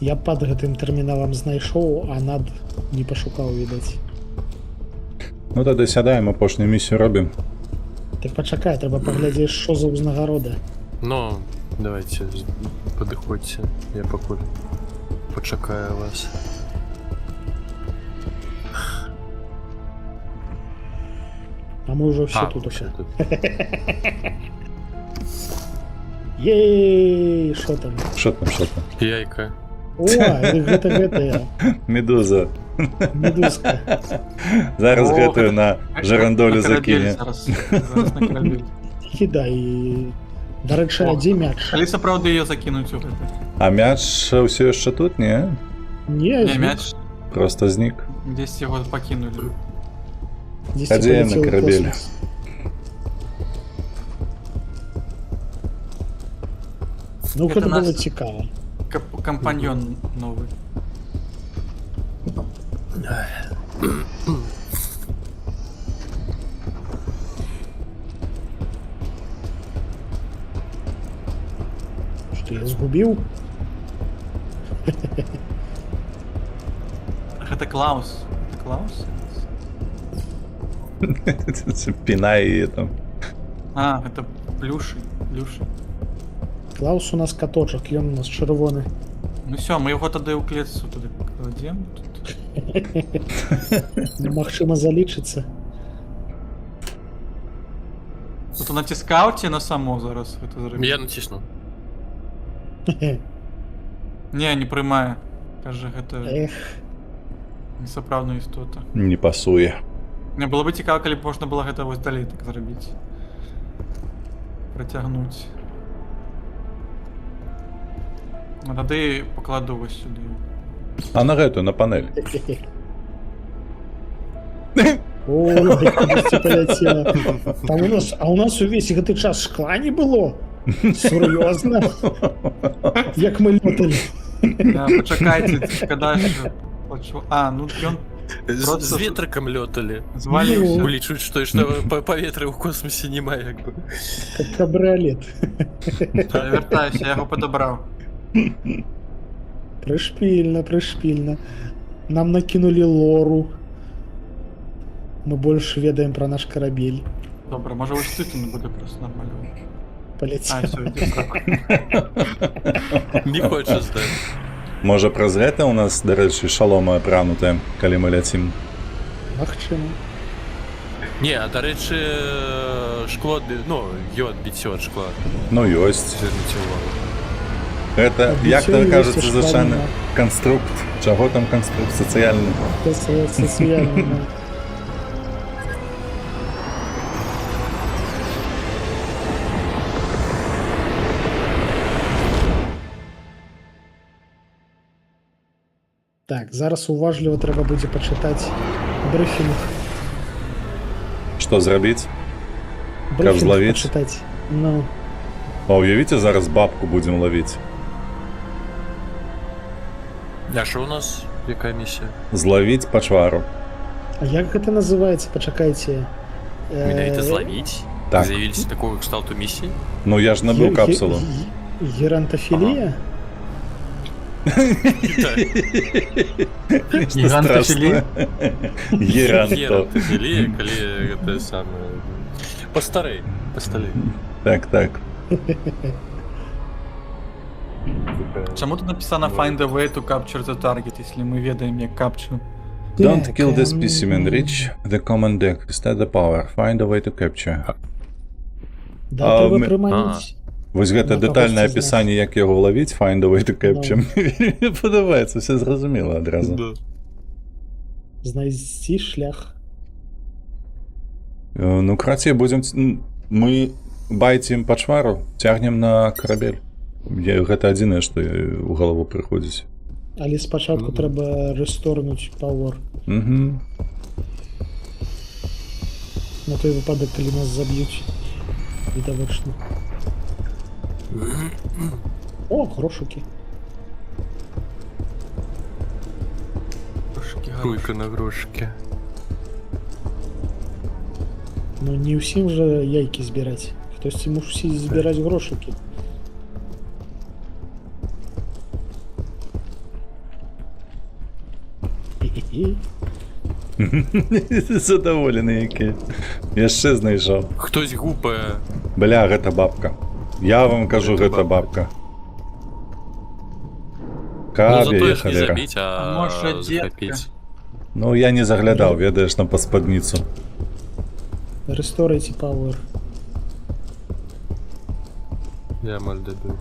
Я пад гэтым тэрміналам знайшоў, а над не пашукаў, відаць. Ну тады сядаем, апошнюю місію робім. Так пачакай, трэба паглядзець, што за ўзнагарода. Ну, давайте, падыходзьце. Я пакуль пачакаю вас. А мы ўжо все тут вообще усе. тут. Ей, што там? Що там, що там? Яйка. О, гэта. Медуза. Медузка. Зараз О, гэтую на жарандолю На карабель закіне. зараз на карабель. Кидай. До речі, О. а де мяч? Калі сапраўды ее закінуць у гэта? А мяч ўсё яшчэ тут, не? Не, Не, мяч Просто знік. дзесьці яго пакінули. Здесь А где полетел на в корабель? космос. Ну, Это гэта наш- было цікаво. Кампаньон новы. Что я сгубил? Гэта Клаус. Гэта Клаус? Пінай її там. А, это Плюши. Плюши. Клаус у нас каточок, ён у нас червоный. Ну все, мы его тады ў клетцу туды кладзем. Тут. Магчыма залічыцца. Тут націскаў ці на само зараз гэта зрабіць? Я націснуў. Не, не прымае. Кажа, гэта Эх, несапраўдная істота. Не пасуе. Не было бы цікава, калі б можна было гэта вось далей так зрабіць. Працягнуць. А тады пакладу вось сюды. А на гэтую, на панель. о, кудысьці полетела. Там у нас увесь гэты час шкла не было. Сур'ёзна. Як мы лёталі. Да, пачакайце, когда ж пачу... А, ну ён Просто З ветрыкам лёталі. зваліўся. Улічваюць, што паветра ў космосе няма, як бы. Как кабрыолет. Я вяртаюся, я яго падабраў. Прышпільна, прышпільна. Нам накинули лору. Мы больше ведаем про наш корабель. Добра, можа вось тут не будзе просто нормально. А, Полетел. все, ідзе так. Не хоча здаць. Можа, праз гэта ў нас, дарэчы, шалома апранутая, калі мы ляцім. Магчыма. Не, а дарэчы, шкло, ну, ёд біцё ад шкла. Ну, ёсць. Зверніце ўвагу. Гэта, Біцё як то ёсць кажацца, і звычайна, шкла канструкт. Чаго там канструкт? Сацыяльны. Социально. Так, зараз уважліва трэба будзе пачытаць брифінг. Што зрабіць? Брифінг зловіць? пачытаць. Ну, А уявіце, зараз бабку будзем лавіць. А што ў нас? Якая місія? Злавіць пачвару. а як гэта называецца? Пачакайце. Менавіта злавіць? Так. Заявіліся такого кшталту місіі? Ну, я ж набыў капсулу. Герантофілія? Гігантофілія? Геранто. Герантофілія, калі гэта самае... Пастарэй, пасталей. Так, так. Чаму тут написано find a way to capture the target, если мы ведаем як капчу? Don't Так, kill the specimen. Reach the command deck. Set the power. Find a way to capture. Да, А, трэба мы- прыманіць. Вось гэта Ну, дэтальнае кагосьці апісанне, як яго лавіць, find a way to capture. Мне падабаецца, все зразумела адразу. Да. Знайсці шлях. Ну, крацей будзем... Мы байцем пачвару, цягнем на карабель. Гэта адзінае, што ў галаву прыходзіць. Але спачатку трэба рэсторнуць пауэр. Угу. На той выпадак, калі нас заб'юць. Відавочна. О, грошыкі. Руйка на грошыкі. Ну не ўсім жа яйкі збіраць. Хтосьці мусіць збіраць грошыкі. Хі-хі-хі. Задаволены які. Яшчэ знайшоў. Хтось гупае. Бля, гэта бабка. Я вам кажу, гэта бабка. Ну, Кабе, затое ж не халера. забіць, а Можа, дзетка. захапіць. Ну, я не заглядаў, ведаеш, там па спадніцу. Рэсторайце пауэр. Я амаль дабыў.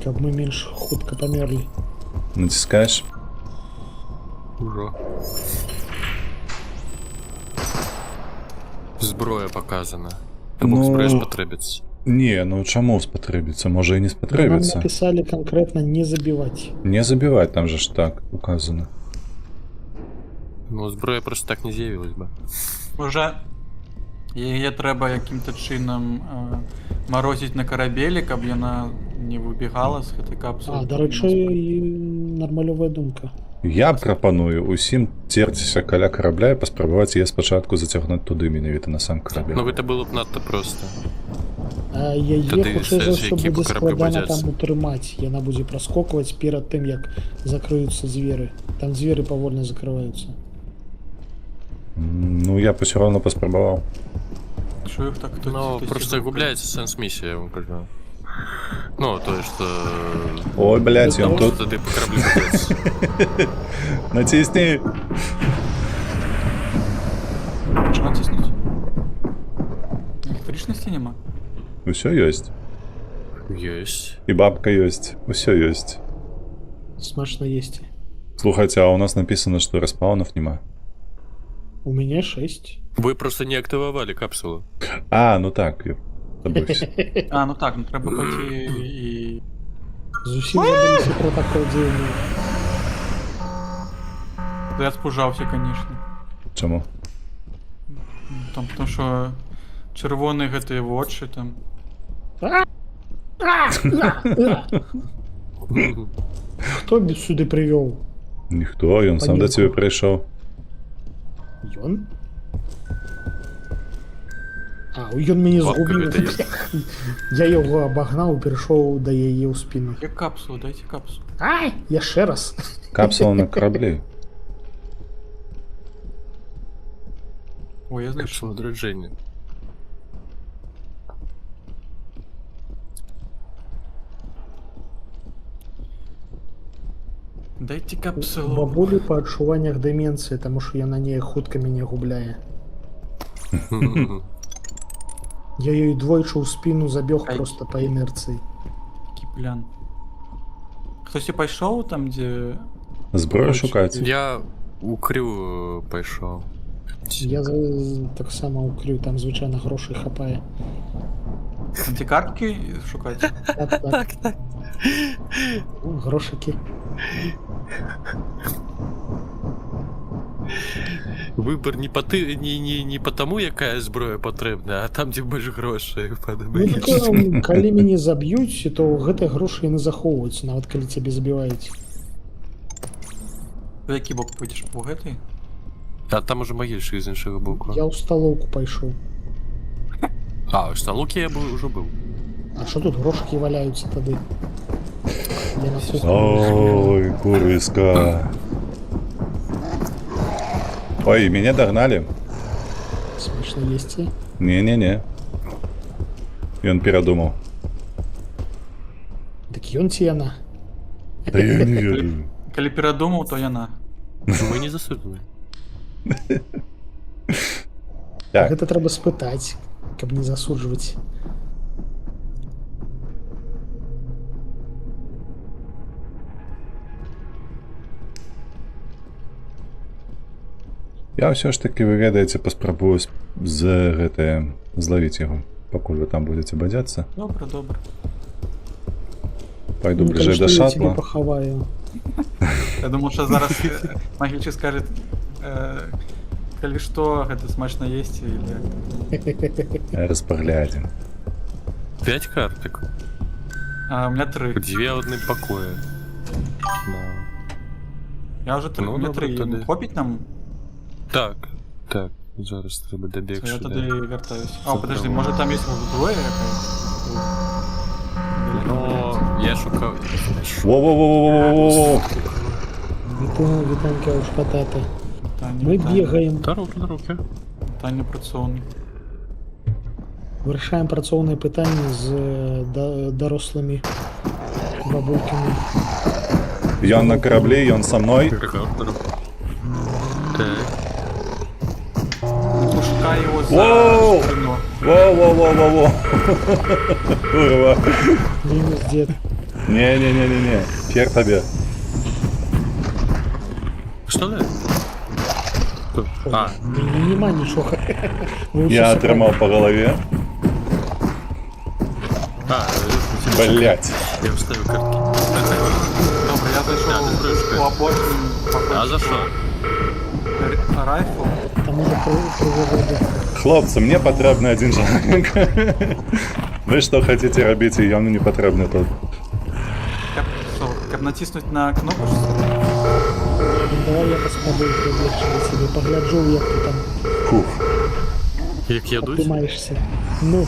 Каб мы менш хутка памерлі. Націскаеш? Ужо. Зброя показана. Або Ну, зброя спотребиться. Не, ну чаму спатрэбіцца? Можа і не Нам спатрэбіцца. написали конкретно не забивать. Не забіваць, там же ж так указано. Ну, зброя просто так не з'явилась бы. Уже яе трэба якім-то чынам марозіць на карабелі, каб яна не выбегала з гэтай капсулы. А, дарэчы, нармалёвая думка. Я прапаную усім церціся каля карабля і паспрабаваць яе спачатку зацягнуць туды менавіта на сам карабель. Ну, гэта было б надто просто. А яе Тады хутчэй за сэнс, ўсё які будзе караблі складана бадзяцца. там утрымаць. Яна будзе праскокваць перад тым, як закрыюцца дзверы. Там дзверы павольна закрываюцца. Ну, я б усё роўна паспрабаваў. Що їх так тут? Ну, просто губляется сенс миссии, я вам кажу. Ну, то есть, что... Ой, блядь, ён Потому тут. что ты по кораблю катается. Націсні. Що натиснуть? Електричності нема? Усё ёсць. Есть. І бабка ёсць. Усё ёсць. Смачно есть. Слухайце, а у нас написано, што респаунов нема. У меня 6. Вы просто не активовали капсулу. А, ну так, я забывся. А, ну так, ну треба пойти і... Зусім забылися про такое дзеянне. Я спужався, конечно. Чаму? Там, потому що червоні гэты вочы там. Хто сюди привёл? Ніхто, ён сам да цябе прыйшоў. Ён? А, ён мяне Бабка згубіў. гэта ёсць. Я яго абагнаў, перайшоў да яе ў спіну. Я капсулу, дайте капсулу. Ай, яшчэ раз. Капсула на караблі. Ой, я знаю, Капсула драджения. дайте капсулу. Бабулі па адчуваннях дэмінцыі, таму што яна неяк хутка мяне губляе. Я ёй двойчы ў спіну забег Ай. просто па інерцыі. Кіплян. Хтосьці пайшоў там, дзе... Зброю шукаць. Я у крю пайшоў. Я таксама укрыў, там звычайна грошай хапае. Дзе карткі шукаць? Так. Грошыкі. Выбор не по ты, не потому, якая зброя патрэбна, а там, дзе больш грошай Ну, падабаецца. так, калі мяне заб'юць, то гэтыя грошы яны захоўваюцца, нават калі цябе забіваюць. У які бок пойдзеш? У гэтай? А там уже магільшых з іншага боку. Я ў сталоўку пайшоў. А, у сталукі я ўжо быў. А што тут грошыкі валяюцца тады? Я на кухні. Ой, курвіска. Ой, меня догнали. Смешно есці. Не-не-не. Ён перадумаў. Дык ён ці яна? Да я не ведаю. Калі перадумаў, то яна. Мы не засудзілі. Так, Гэта трэба спытаць, каб не засуджваць. я ўсё ж таки, вы ведаеце, паспрабую з гэтае злавіць яго, пакуль вы там будзеце бадзяцца. Добра, добра. Пайду Ну, бліжэй калі да што, я цябе шатла. пахаваю. Я думаў, що зараз Магільчы скажет, калі што, гэта смачна есці, или як. Распаглядзім. 5 карток. А, у меня 3. 2 в одним покое. Я вже 3, Ну, у меня добре, 3. тоді. Хопіть нам? Так, так. Зараз треба Це добігти. я сюди. тоді вертаюсь. А, Це подожди, правильно. може там є зброя якась? Ну, я шукав. Во-во-во-во-во-во-во! Вітанка уж патата. Питання, Мы питання. бегаем, Та руки. Питання працоўны. вырашаем працоўныя пытанні з дарослымі бабулькамі. Ён на караблі, ён са мной. Так. Пушкай його Воу! за спину. Во-во-во-во-во! Курва. Мінус дед. Не-не-не-не-не. Хер табе. Пістолет? А, Нема нічого. Ви Я щось отримав по голові. Блять. я вставив картки. Добре, я Да, зайшов ти трошки. у обочину. А за що? Райфл. Там уже приводу. Хлопці, мені потрібен один чоловік. Ви що хочете робити, явно не потрібно тут. Каб натиснути на кнопку. Ну, давай я поспробую прибігти собі, погляджу, як ти там Фух. Як ядуть? обтимаєшся. Ну,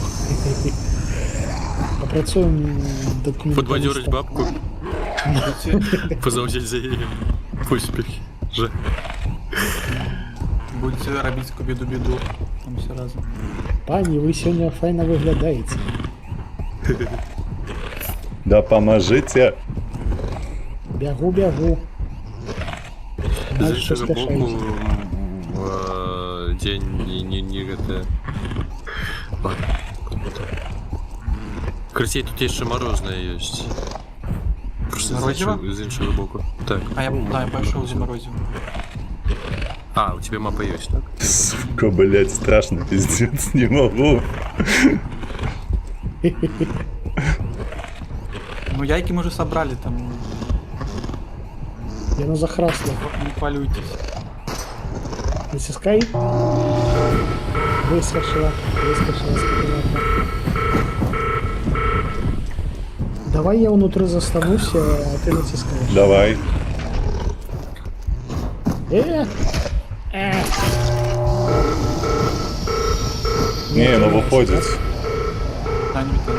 попрацюємо Подбадьорить документалістом. бабку. Позаучить за її успіхи. Же. Будете робити кубіду-біду. Там все разом. Пані, ви сьогодні файно виглядаєте. Допоможите. Бягу. З Дальше іншого боку, спішаєте. день не это. Ладно. Красей тут є ще морозне є. Просто Морозиво? з іншого боку. Так. А я, Ну, да, я пошел за морозиво. морозивом. А, у тебя мапа есть, так? Сука, блять, страшно, пиздец, не могу. Ну, яйки мы уже собрали, там, Яно захрасло. не хвалюйтесь. Натискай. Выскочила скотинка. Давай я внутри застанусь, а ты натискаешь. Давай. Э! Не, ну выходит. Да, не металл.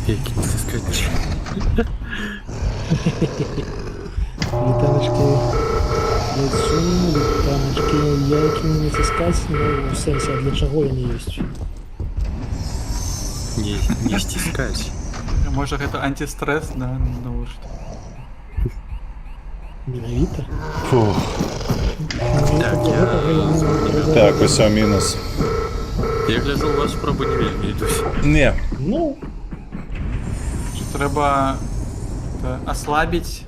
Яйки не заскочишь. Летаночки. Летаночки, яйки не натискать, ну, в сенсе, а для чего они есть? Не стискать. Может, это антистресс, да, ну что. Менавіта? Фух. Так, ось мінус. Я гляжу, у вас спроби не вельми йдуть. Не. Ну, Треба ослабить.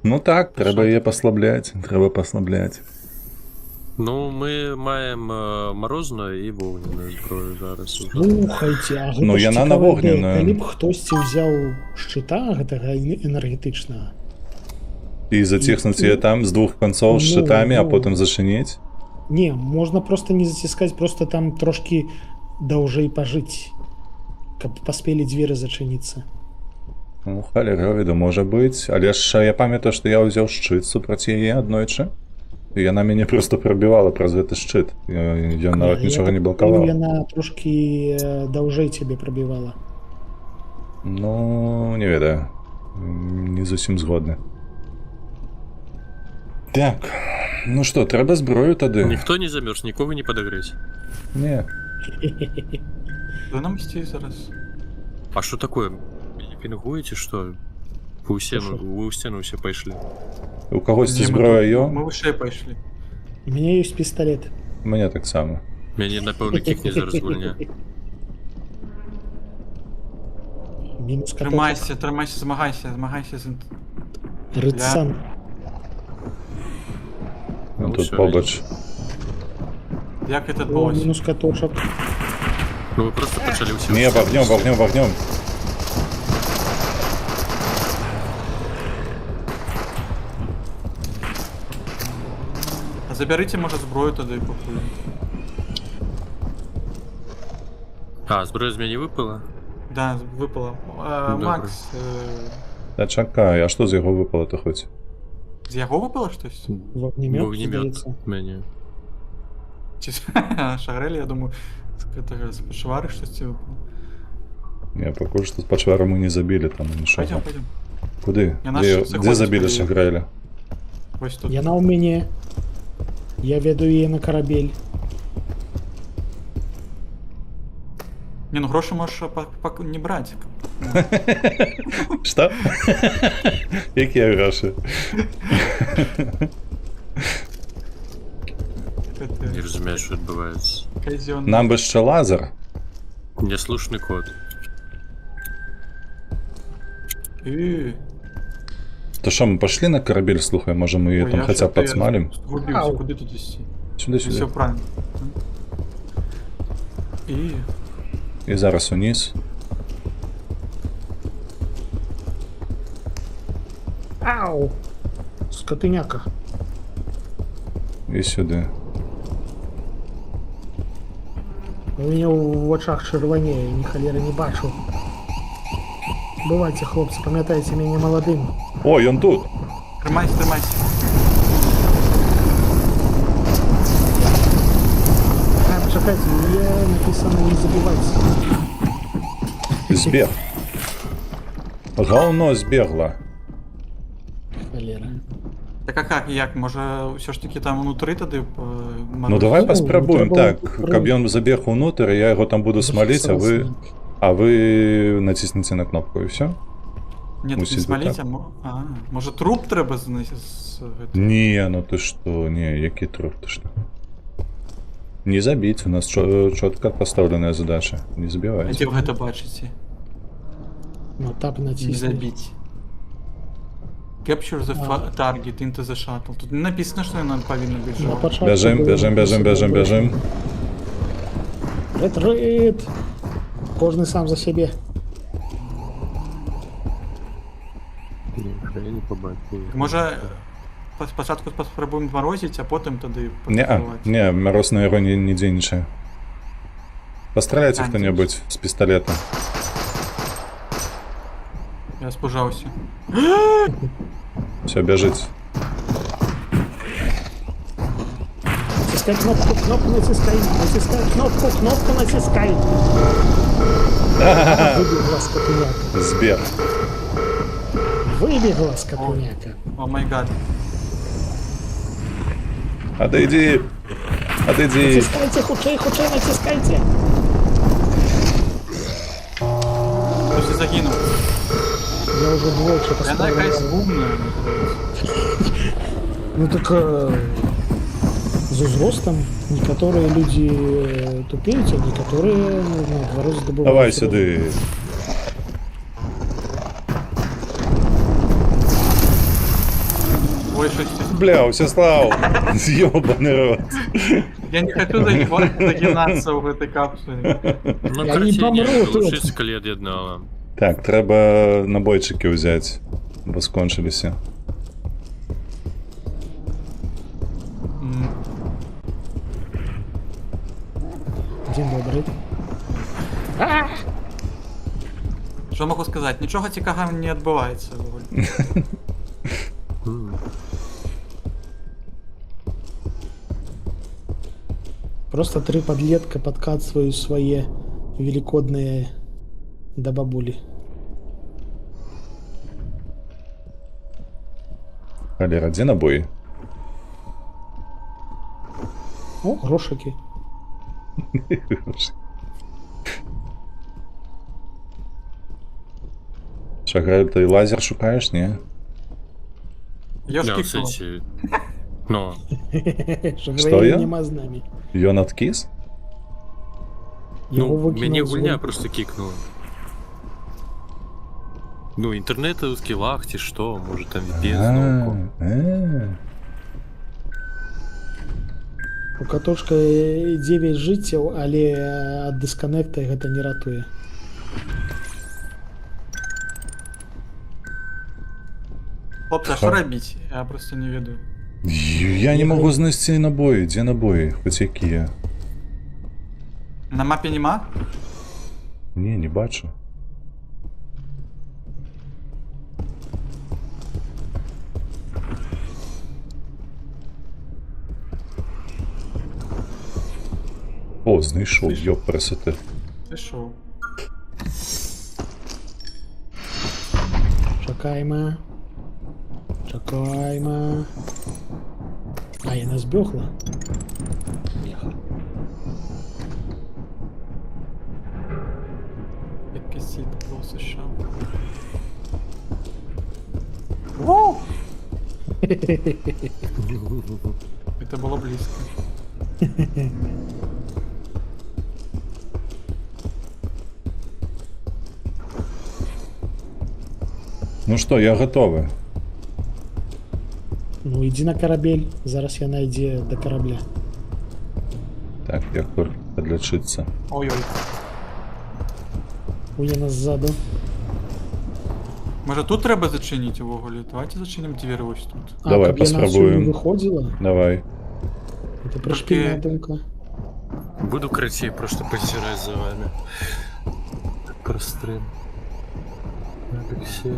Ну так, треба її послабляти. Треба послабляти. Ну, ми маємо морозну і вогняну зброю зараз уже. слухайте, а Ну, гэта ж яна на цікава вогняную. ідэя. Калі б хтосьці ўзяў шчыта гэтага энергетычнага, І заціснуць її там з двох концов з Ну, щитами, а ну. потім зачинити. не, можна просто не заціскаць, просто там трошки даўжэй пажыць, каб паспелі дзверы зачыніцца. Ну, халеровіду, може бути. Але ж я пам'ятаю, що я взяв щит супроти її однойче. І вона мене просто пробивала праз гэты щит. Ён нават Я нічого так не думаю, блокував. яна трошки даўжэй цябе прабівала. Ну, не ведаю. Не зусім згодны. Так. Ну що, треба зброю тоді? Ніхто не замерз, нікого не подогреть. Ні. Да нам стей зараз. А что такое? Не пингуете, что? Вы у стену все пошли. У когось Не, зброя є? Мы выше пошли. У меня есть пистолет. У мене так само. Меня, напевно, кикни зараз звольня. Минус каток. Тримайся, змагайся з Рыцан. Ну, Ну, тут всё, побач. Як це О, відбулося? минус каточек. Ну вы просто почали все. Не, вогнем. А заберите, може, зброю тоді попробуй. А, зброя з мене випала? Да, випало. Добре. Макс, Та чекай, а що з його випало-то хоч? з його випало щось? Вогнемет, Вогнемет здається. мені. Чи Шагрель, я думаю, з пошвари щось це випало. Не, поки що по чвару не забили там нічого. Пойдем. Куди? Я наші все Де ходять забили свої. Шагреля? Ось тут. Яна у мяне. Я веду яе на карабель. Не, ну гроші можеш не брати. Що? Які гроші? Не розумію, що відбувається. Казённый. Нам би ще лазер. Неслушний код. То що, ми пошли на корабель, слухай, може ми її Ой, там я хоча б что-то підсмалим? Сгубился, Ау. куда тут идти? Сюди, Все сюди. правильно. И І зараз униз. Ау! Скотиняка. І сюди. У меня в очах червоніє, ні холєри не бачу. Бувайте, хлопці, пам'ятайте мене молодим. Ой, он тут! тримайся, тримайся. А, почекайте, є написано не забувайте. Збіг. Говно збігло. Холєра. Так а як? Може все ж таки там внутри тоді Ну давай Ну, поспробуємо. треба Так, було каб ён забіг унутрь, я його там буду смолить, а ви натиснете на кнопку і все? Ні, мусить не смоліть, так. може труп треба знести з... Ні, ну ти що, ні, який труп, ти що? Не забить, у нас чітко поставленная задача. Не Де забивайте. ви це бачите? Ну, тап Не натисни. забить. Capture the target into the shuttle. Тут не написано, що вона повинна бути На жива. початку Бежим, було бежим, бежим, бежим, написано, бежим. Ретрит! Кожний сам за себе. Я не побачив. Може спочатку спробуємо морозити, а потім тоді Не, побивати. не, мороз на його не денежає. Постреляйте А, кто-нибудь с пистолетом. Я спужався. Все, бежите. Натискай кнопку натискай. Натискай кнопку натискай. Вибігла скотиняка. Сбег. Вибігла скотиняка. О май гад. Отойди. Отойди. Натискайте, хучей, натискайте. Хтось і загинув. Я вже двойче Вона якась поставила. гумна. Ну так с возрастом некоторые люди тупеют, а некоторые наоборот здобывают. Давай сюди. Ой, щось. Бля, Всеслав. Ёбаный рот. Я не хочу загинаться в этой капсуле. Ну, Я короче, не помру не тут. лишиться коли від одного. Так, треба набойчики взяти, бо скончилися. День добрый. Що можу сказати? Нічого цікавого не відбувається. Просто три подлетка подкатывают свои великодные до бабули. Халера, где набої? О, грошики. Що, Грель, ти лазер шукаєш, ні? Я ж Да, в кикнув. сенсі. Ну, Що Що Грея я? нема з нами. Йон откис? Його ну викинув мені з гульня гонки. просто кикнула. Ну, інтернет у скілах, ці що, може там VPN знову. У катошка 9 життів, але ад дисконекта гэта не ратуе. Хлопці, а що робити? Я просто не ведаю. Я не можу знайти набої. Де набої? Хоч які. На мапі нема? Ні, не бачу. О, знайшов, йоп, красоти. Ти що? Чекаємо. Чекаємо. А, я не збігла? Бляха. Якийсь сіт просто що. Это было близко. Ну що, я готовий. Ну ідзі на карабель, зараз яна ідзе да карабля. Так, Перкур, подлечиться. Ой-ой. У яна ззаду. Може тут треба зачинити увогуле? Давайте зачинимо двері ось тут. Давай, каб яна паспрабуем. адсюль не виходзіла, Давай. це прышпільная думка. Буду красивее просто позирать за вами. Про стрим. Алексей.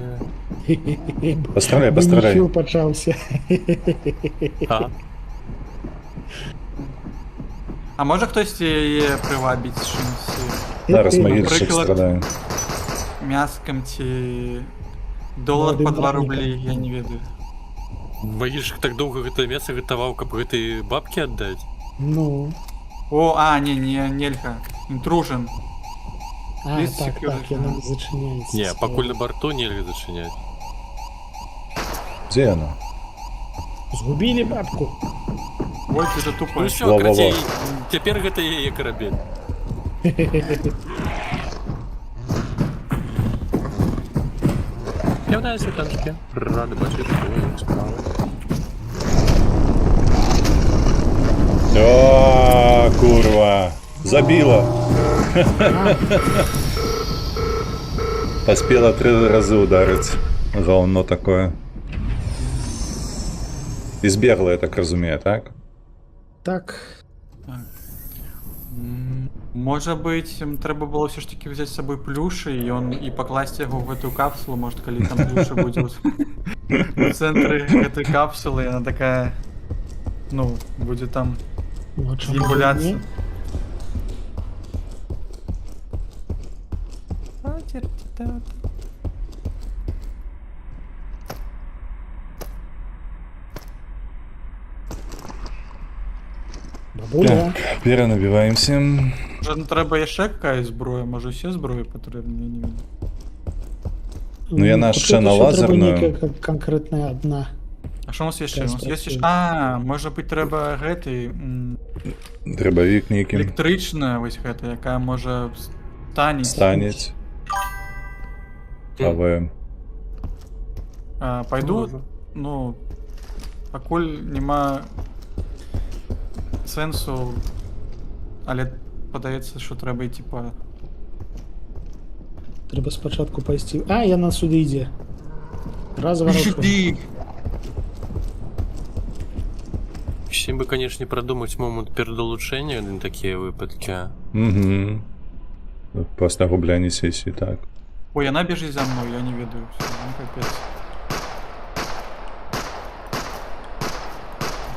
Постреляй, постреляй. Беніфіл почався. А? А може хтось її привабить чимось? Зараз могильщик Наприклад, страдає. Мяском чи доллар Молодым по 2 травником. рубли, я не ведаю. Боишь, так долго это мясо готовал, как этой бабке отдать? Ну, О, нельга. Интружен. а, Без так, security. яна не зачиняється. Не, покуль на борту нельзя зачинять. Де вона? Згубили бабку. Ой, ты же тупо. Ну все, Во-во-во. кратей, теперь это я корабель. Являюсь танчики. Рады бачить, что справа. О, курва. Забила. Поспела 3 раза ударить. Говно такое. Избегла, я так разумею, так? Так, Може бить, треба було все ж таки взяти з собою плюші і покласти його в цю капсулу, може, коли там плюша буде в центрі цієї капсули, і вона така, ну, буде там ну, а чому б і з'являтися. ні? Бабуля. Так, перенабиваемся. Може, не треба ще якась зброя, може ще зброї потрібно, я не знаю. Ну, яна тут ще на ще треба лазерну. нейка конкретна одна. А що у нас є ще? У Якась нас є ще... працює. А, може бути треба гети, Дробовик неким. електрична ось гета, яка може стані. Станет. АВМ. Пойду, ну, покуль нема сенсу, але подається, що треба йти по... Треба спочатку пайсці. А, яна сюди йде. Розворачуй. Сюди! Всем бы, конечно, продумать момент перед улучшением на такие выпадки. Угу. После рубля сессии, так. Ой, она біжить за мною, я не ведаю. Все, ну капець.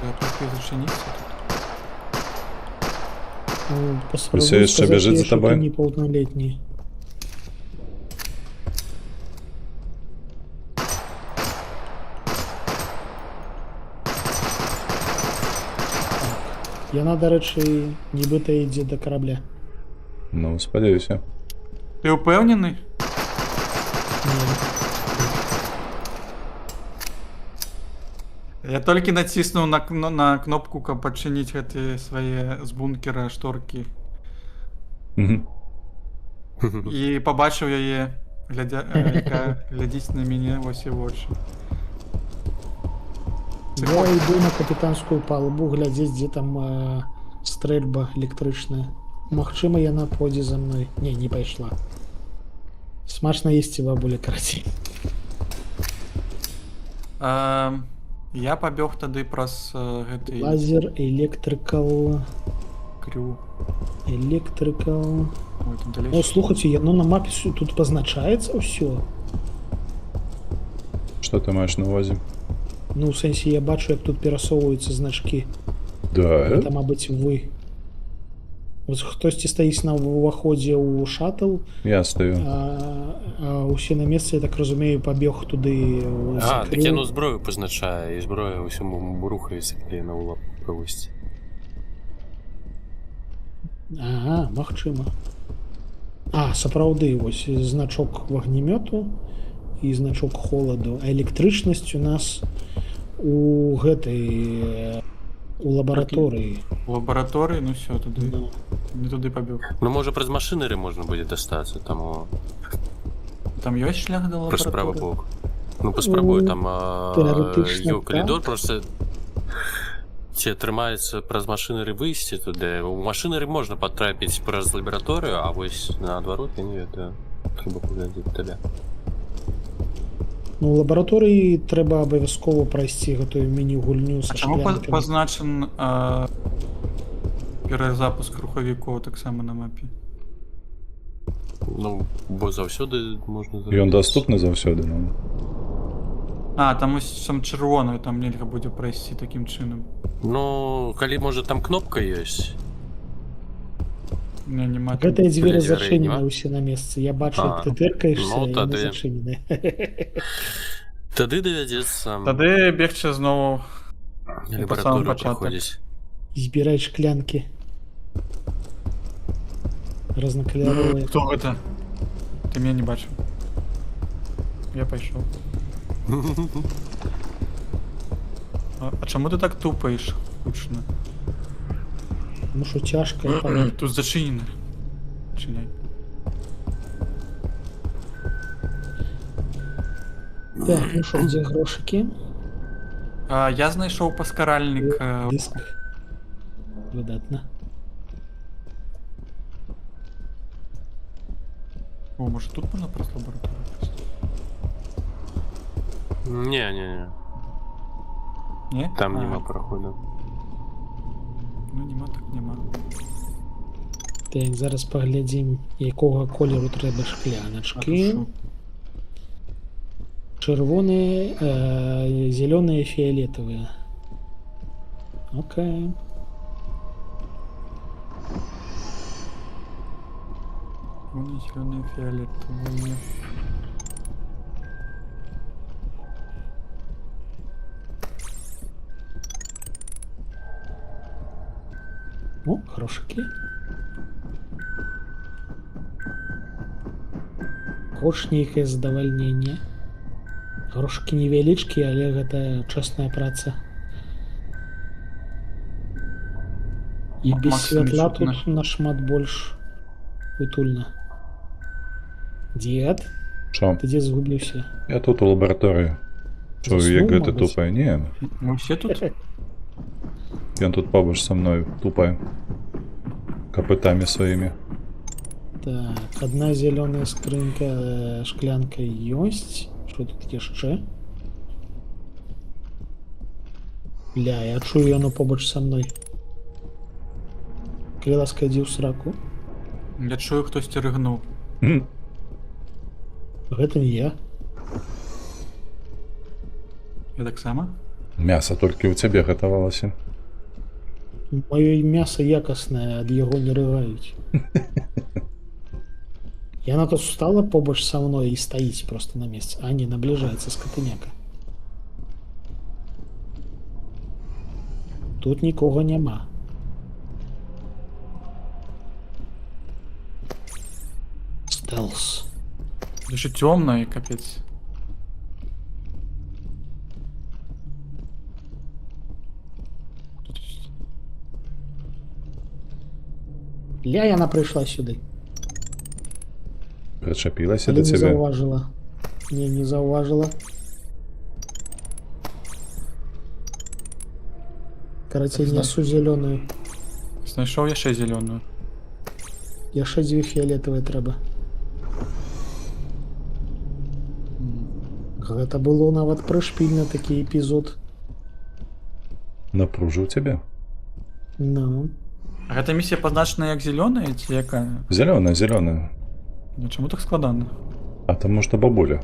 Я поки зачинився тут. Ну, попробуй Все еще сказать бежит ей, за что тобой? ты неполнолетний. Яна, до речі, нібито йде до корабля. Ну, сподіваюся. Ти упевнений? Ні. Я тільки натиснув на кнопку, как починить эти свои з бункера шторки. Угу. І побачив її, яка глядить на мене ось і в очі. Я йду на капітанську палубу, глядзець, де там стрельба електрична. Магчыма, яна пойдзе за мной. Не пайшла. Смачна есці, бабуля, карацей. Я побег тады праз гэты Лазер, электрикал... крю. Электрикал... Ой, там далей. О, слухайте, яно на мапе тут позначаецца ўсё. Что ты маешь на увазе? Ну, в сэнсе, я бачу, як тут перасоўваюцца значкі. Да. Это, мабыць, вы. Вот хтосьці стаіць на ўваходзе ў шаттл, Я стою. а ўсе на месцы, я так разумею, пабег туды. Так яно зброю позначае, і зброя усьому рухаецца, калі на улап провысці. Ага, магчыма. А, сапраўды, вось значок вагнемёту і значок холаду. А электрычнасць у нас у гэтай у лабараторыі. В лаборатории, ну все, туды. Ну, Не туды побег. Ну, можа, праз машынары можна будзе дастацца, таму Там ёсць шлях до праз правы лаборатории? бок. Ну, паспрабуй, Ну, там тэарэтычна, ёў калідор, так. просто ці атрымаецца праз машынары выйсці туды. У машынары можна патрапіць праз лабараторыю, а вось наадварот я не ведаю. Трэба паглядзець табе. Ну, у лабараторыі трэба абавязкова прайсці гэтую міні-гульню А са чаму шклянкамі. пазначан перазапуск рухавікоў таксама на мапе? Ну, бо заўсёды можна Ён даступны заўсёды, ну. А, там ось сам чырвонаю, там нельга будзе прайсці такім чынам. Ну, калі, можа, там кнопка ёсць. Не, няма там. Гэтыя дзверы Дзвярэй зачынены няма? ўсе на месцы. Я бачу, А, як ты тыркаешся, ну, і яны тады- зачынены. Тады давядзецца Тады бегчы зноў лабараторыю пачатак. праходзіць. Збірай шклянкі. Разнакаляровыя. Хто гэта? Ты мяне не бачыў. Я пайшоў. А чаму ты так тупаеш гучна? Ну що цяжка, я памятаю. Тут зачынена. Чыняй. Так, ну що, дзе грошыкі? Я знайшоў паскаральнік. Дыск. Выдатна. О, можа тут можна праз лабараторыю? Не, Не? там А, нема праходу. Ну нема, так нема. Так, зараз паглядзім, якога колеру трэба шкляначкі. Хорошо. Чырвоныя, зелёныя, фіолетовыя. Окей. Вони зелёные, фиолетовые. О, грошыкі. Хоч нейкае задавальненне. Грошыкі невялічкія, але гэта чэсная праца. І М- без максимум святла чутно. тут нашмат больш утульна. Дзед, Що? ты дзе згубіўся? Я тут у лабараторыі. Чую, Заснуў, як гэта мабыць? тупае. Не, Мы все тут? ён тут побач са мною тупае. Капытамі сваімі. Так, одна зеленая скрынка, шклянка ёсць. Что тут яшчэ? Бля, я чую яно побач са мной. Калі ласка, ідзі ў сраку. Я чую, хтосьці рыгнуў. Гэта не я. Я таксама? Мяса толькі ў цябе гатавалася. Маё мяса якаснае, ад яго не рыгаюць. Яна тут стала побач са мной і стаіць просто на месцы. А не, набліжаецца скатыняка. Тут нікога няма. Стелс. Яшчэ цёмна і капец. Тут ёсць. Ля, яна прыйшла сюды. Прычапілася Але да не цябе. заўважыла. Не заўважыла. Карацей, нясу зялёную. Знайшоў яшчэ зялёную. Яшчэ дзве фіолетавыя трэба. Гэта было нават прышпільна такі эпізод. Напружыў цябе. Ну, А гэта місія пазначана як зялёная ці якая? Зялёная, зялёная. Ну чаму так складана? А таму што бабуля.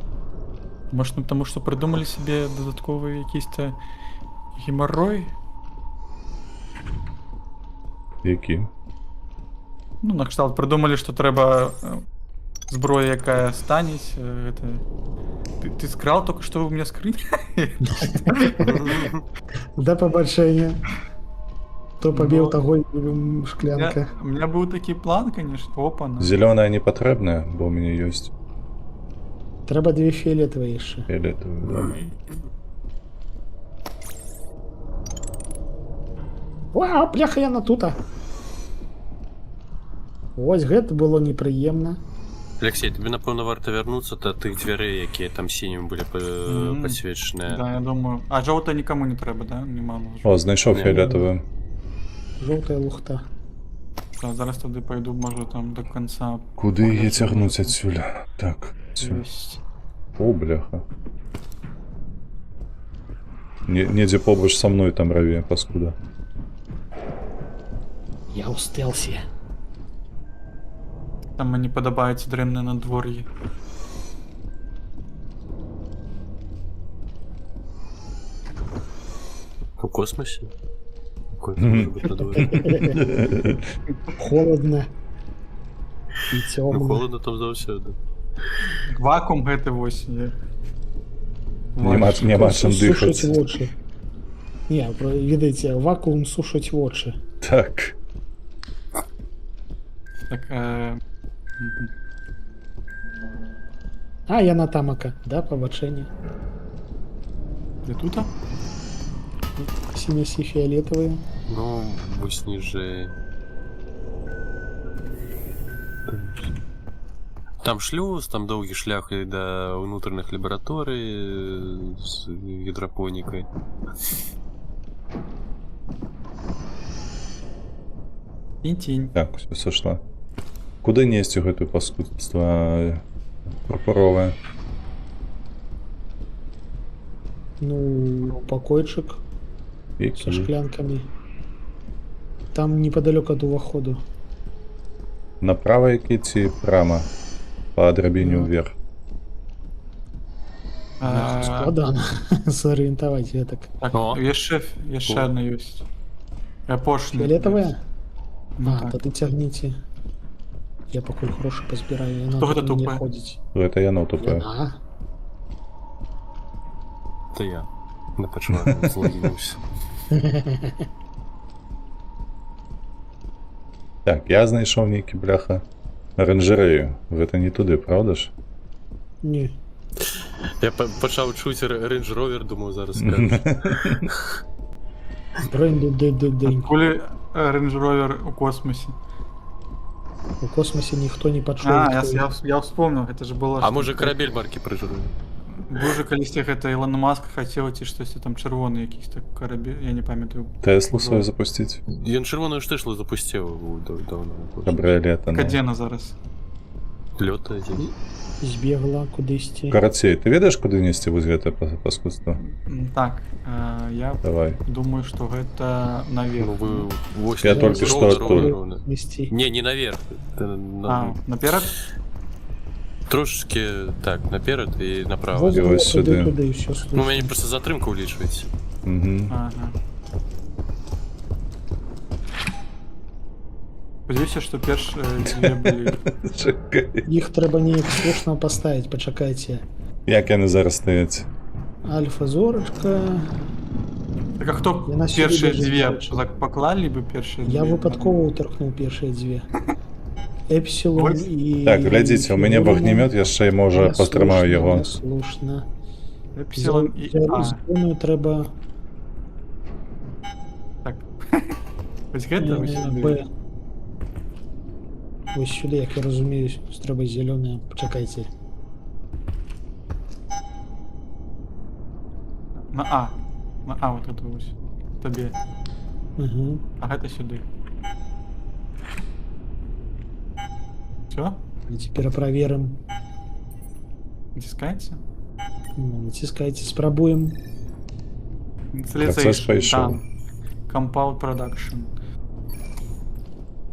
Может, ну, таму што прыдумалі сабе дадатковы якісь-то гемаррой? Які? Ну, накшталт прыдумалі, што трэба зброя, якая станець. Гэта... Ты скрал только што ў меня скрынь? да пабачэння. Хто пабіў Ну, таго шклянка. У меня быў такі план, конечно, опа. Зялёная не патрэбная, бо ў мяне ёсць Трэба дзве фіолетавыя яшчэ. фіолетавая. Да. Уа, бляха, яна тута. Вось гэта было непрыемна. Алексей, тобі, напевно, варто вернуться до тих дверей, які там синім були підсвічені. Да, я думаю. А жовта нікому не треба, да? Нема О, знайшов Ні. фіолетовий. Жовта лухта. Все, зараз туди пойду, може там до кінця. Куди її тягнуть отсюля? Так, цю. Єсть. О, бляха. Недзе побач со мной там раве, паскуда. Я у стелсі. Там мені подобається древне надвор'я. У космосі? Какой може бути на дворі? Холодно. І Ну, темно. холодно там завсюди. Вакуум ГТ-8 є. Нема чим Сушить дихати. в очі. Ні, видите, вакуум сушить в очі. Так. Так, мгм. А, я на тамака, да, побачення. Де тут? Синяси фиолетовые. Ну, ось ніже. Там шлюз, там довгі шляхи до внутрішніх лабораторій з гідропонікою. Тінь-тінь. Так, все сошла. Куди нести гэту паскудство пурпуровое? Ну, покойчик со Які? шклянками. Там неподалеку от увоходу. Направо які ці прямо? По драбині Ну. вверх. Складано зорієнтувати я так. Так, О. є ще одна є. Пошні. Фиолетовая? Ну, А, так. тоді тягніть. Я поки гроші позбираю, і Хто надо це мені тупе? ходить. Это я тупе. А, Це я. Не почуваю, зловився. Так, я знайшов ніки, бляха. Оранжерею. Гэта не туди, правда ж? ні. Я почав чути Range Rover, думаю, зараз скажу. Бренду день. Коли Range Rover у космосі. У космосі ніхто не почув. А, я вспомнил, это же было... А може корабель марки прижирує? Дуже колись это Ілон Маск хотів ці щось там червоний якийсь так корабель, я не пам'ятаю. Теслу свою запустить? Він червону штишлу запустив давно. Кабріолета. Кадена зараз. Льота здесь. Збігла кудись. Карацей, ти ведаєш, куди нести вось гэта паскудство? Так, я Давай. думаю, что это наверх. Ну вы 8 Я только что оттуда. Нести. Не, не наверх. Ты Наперед? Трошечки так, наперед и направо. Ось Куди, сюди. куди, все Ну, у слушай. меня просто затримка увеличивается. Угу. Ага. Сподіваюся, що перші дві були. Чекай. Їх треба неяк слушно поставити, почекайте. Як вони зараз стоять? Альфа зорочка. Так а хто Я на сюди перші даже дві бачу. так поклали би перші дві? Я випадково уторкнув перші дві. Епсилон Ось. і... Так, глядіть, у мене вогнемет, я ще й може потримаю його. Слушно. Епсилон і А. Зеленою треба Так. Ось гэта ось сюди. Б. Ось сюди, як я розумію, треба зелене. Почекайте. На А. На А вот это ось. Тобі. Угу. А гэта сюди. Все? І тепер проверимо. Натискається? Ну, натискайте, спробуємо. Процес пішов. Compound Production.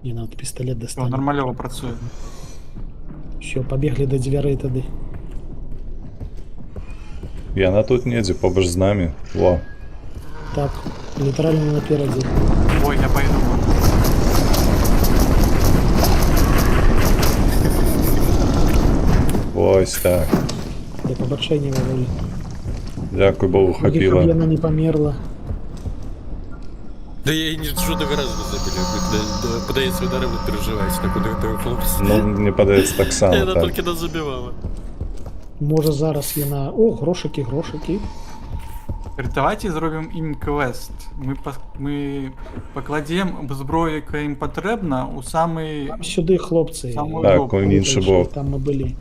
Не надо пістолет Все, достати. нормальово працює. Все, побігли до дверей тоді. Яна тут недзе, побач з нами. Во. Так, літерально напереді. Ой, я пойду. Ось так. До побачення вивели. Дякую Богу, Щоб хапіла. вона не померла. Да я и не жодного разу не забили. Подається удари, ви переживаєте, так куди хлопці. Ну, мені подається так само, Вона так. тільки нас забивала. Може зараз є на... О, грошики, грошики. Давайте зробім ім квест. Мы покладем зброю, яка їм потрібна, у самий... Там сюди, хлопці. Саму Так, жопу. он інший бок. Там ми були.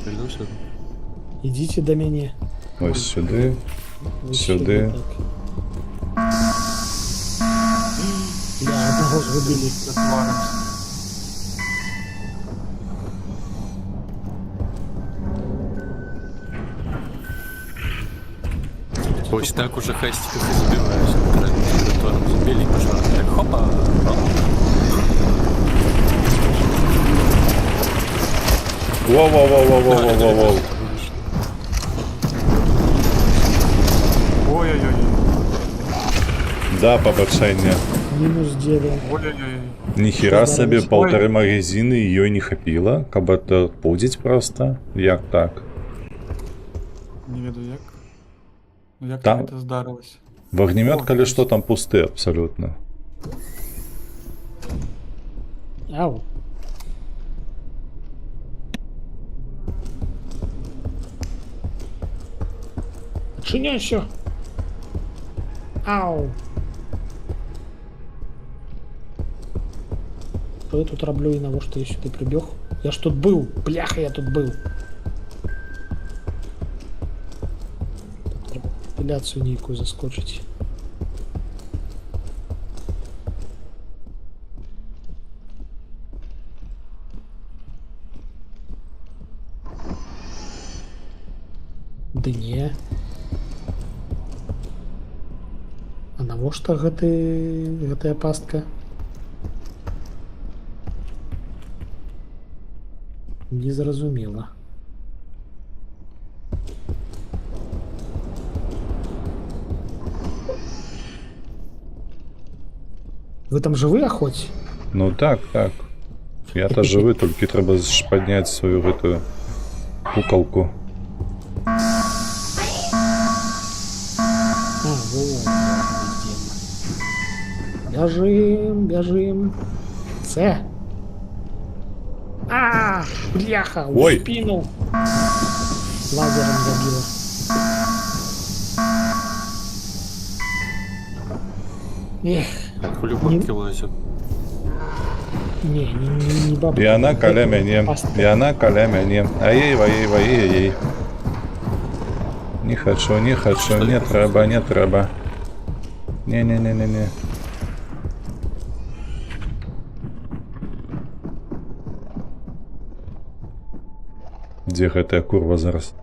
Иду сюда. Ідіть до мене. Ось сюди. Ви Сюди. так. Бля, одного згубили. Затваримся. Ось так уже хастиков и забиваешь. Которым забили, пошла. Так, хопа. Воу-воу-воу-воу-воу-воу-воу. Ой-ой-ой. Да, побачення. Мінус 9. Ой-ой-ой. Ніхіра собі, Ой. полтори магазини, її не хапіло. Каб это пудить просто. Як так? Не веду як. Ну як Там- це здарилось? Вогнемет, О, коли есть. що, там пусти абсолютно. Ау. Чиняйся. Ау. Что я тут роблю и на что я сюда прибег? Я ж тут был. Бляха, я тут был. Треба апеляцию некую заскочить. Да не. А навошта гэтая пастка? Незразумела. Вы там живые хоть? Ну так, так. Я-то живий, тільки треба ж підняти свою эту куколку. Вот. Бежим, бежим. Це. А, бляха, в Ой. спину. Лазером забило. Эх, Так, хули бабки лазят. не баба. І вона каля мяне. І вона каля мяне. Ай-яй-яй-яй-яй. Не хочу, не хочу, не треба, не треба. Не-не-не-не-не. Дзе гэтая курва зараз?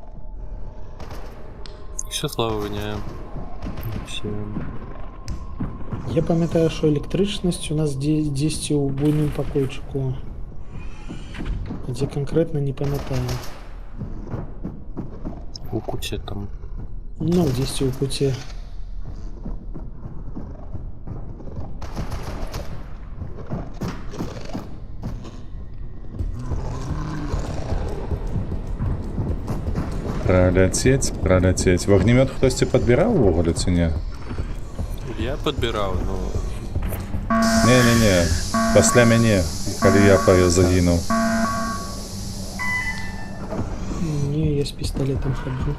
Все, слава гоняем. Все. Я пам'ятаю, що електричність у нас 10 у буйному покойчику. Де конкретно не пам'ятаю. У кучи там. Ну, 10 у пути. Проляцець, проляцець. Вогнемет хтосьці падбіраў увогуле ці не? Я подбирал, но Не-не-не, пасля мяне, калі я загінуў. Не, я з пістолетом ходжу.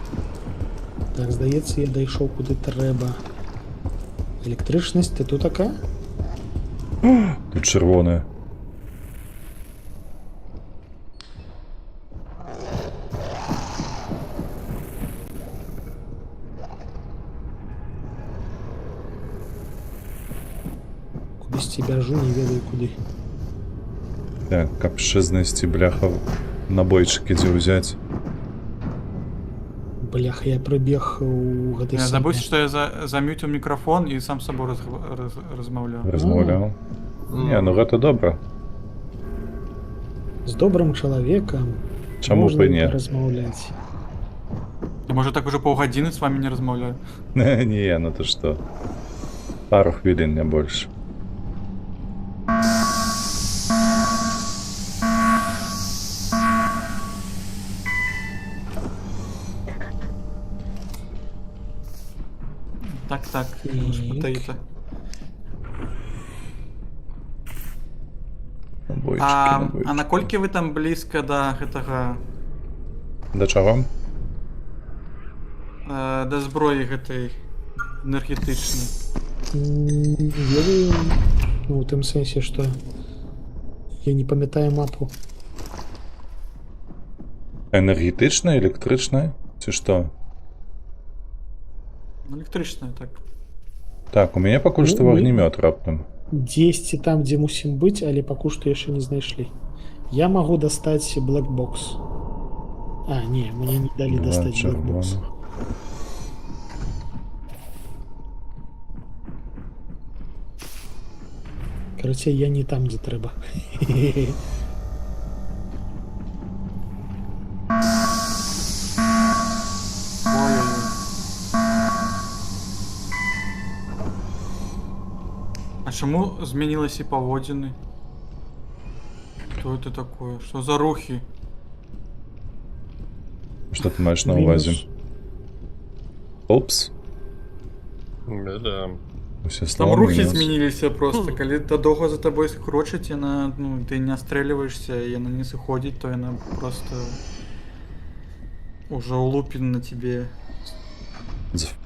Так, здається, я дійшов куди треба. Електричність, ти тут така? Тут чырвоная. Кудись бяжу, не ведаю куди. Так, каб ще знайсці бляха набойчык ідзе ўзяць. Бляха, я прибіг у гэтай Я сцэне. забудь, что я замютил микрофон и сам с собой размовлял. Размаўляў. Не, ну гэта добра. З добрым чалавекам Чаму можна б і не? размаўляць. Я, может, так уже полгодины с вами не размовляю. Не, ну ты што. Пару хвілін, не больш. Так, Так. что-то. Набойчыкі, А набойчыкі. наколькі вы там близко до этого? Да чаго? да зброі гэтай энергетычнай. Ведаю, ну, у тым сэнсе, што я не памятаю мапу. Энергетычная, электрычная? Ці што? Электрычная, так. Так, у мяне пакуль што Ну, агнемёт раптам. Дзесьці там, дзе мусім быць, але пакуль што яшчэ не знайшлі. Я магу дастаць блэкбокс. А, не, мне не далі Два дастаць блэкбокс. чырвоных. Карацей, я не там, дзе трэба. Ой-ой-ой. А чаму змянілася паводзіны? Что это такое? Что за рухи? Што ты маеш на Мінус. увазе? Опс. Да. Усе Там слова рухи мінус. змяніліся просто. Калі та доўга за табой скрочыць, яна, ну, ты не астрэльваешься, яна не сыходзіць, то яна просто уже улупін на тебе.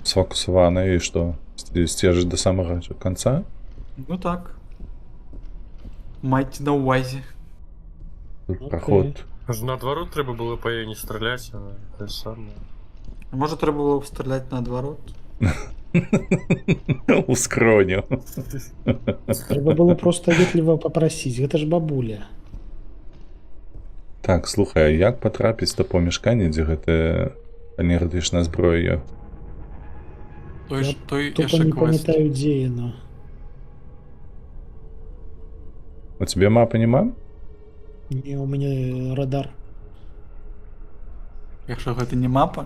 Сфокусавана і што? Сцежыць да самага канца? Ну так. Майце на увазе. Тут Окей. праход. Наадварот, трэба было па ёй не страляць, а те самае. Можа трэба было б страляць наадварот? У скроню. Трэба было проста ветліва папрасіць. Гэта ж бабуля. Так, слухай, а як патрапіць да памяшкання, дзе гэтая энергетычная зброя? Той Тупо яшчэ не квест. памятаю, дзе яно. У цябе мапы няма? Не, у мяне радар. Якщо гэта не мапа,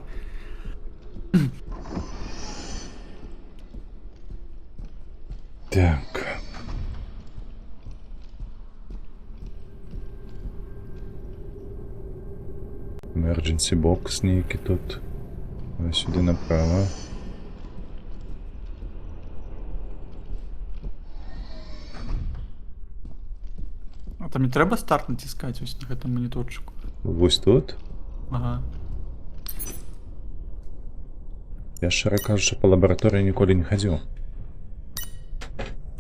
Так. Emergency box нейкі тут. Ось сюди направо. а там не трэба старт націскаць ось на гэтым маніторчыку. Вось тут. Ага. Я шчыра кажучы, па лабараторыі ніколі не хадзіў.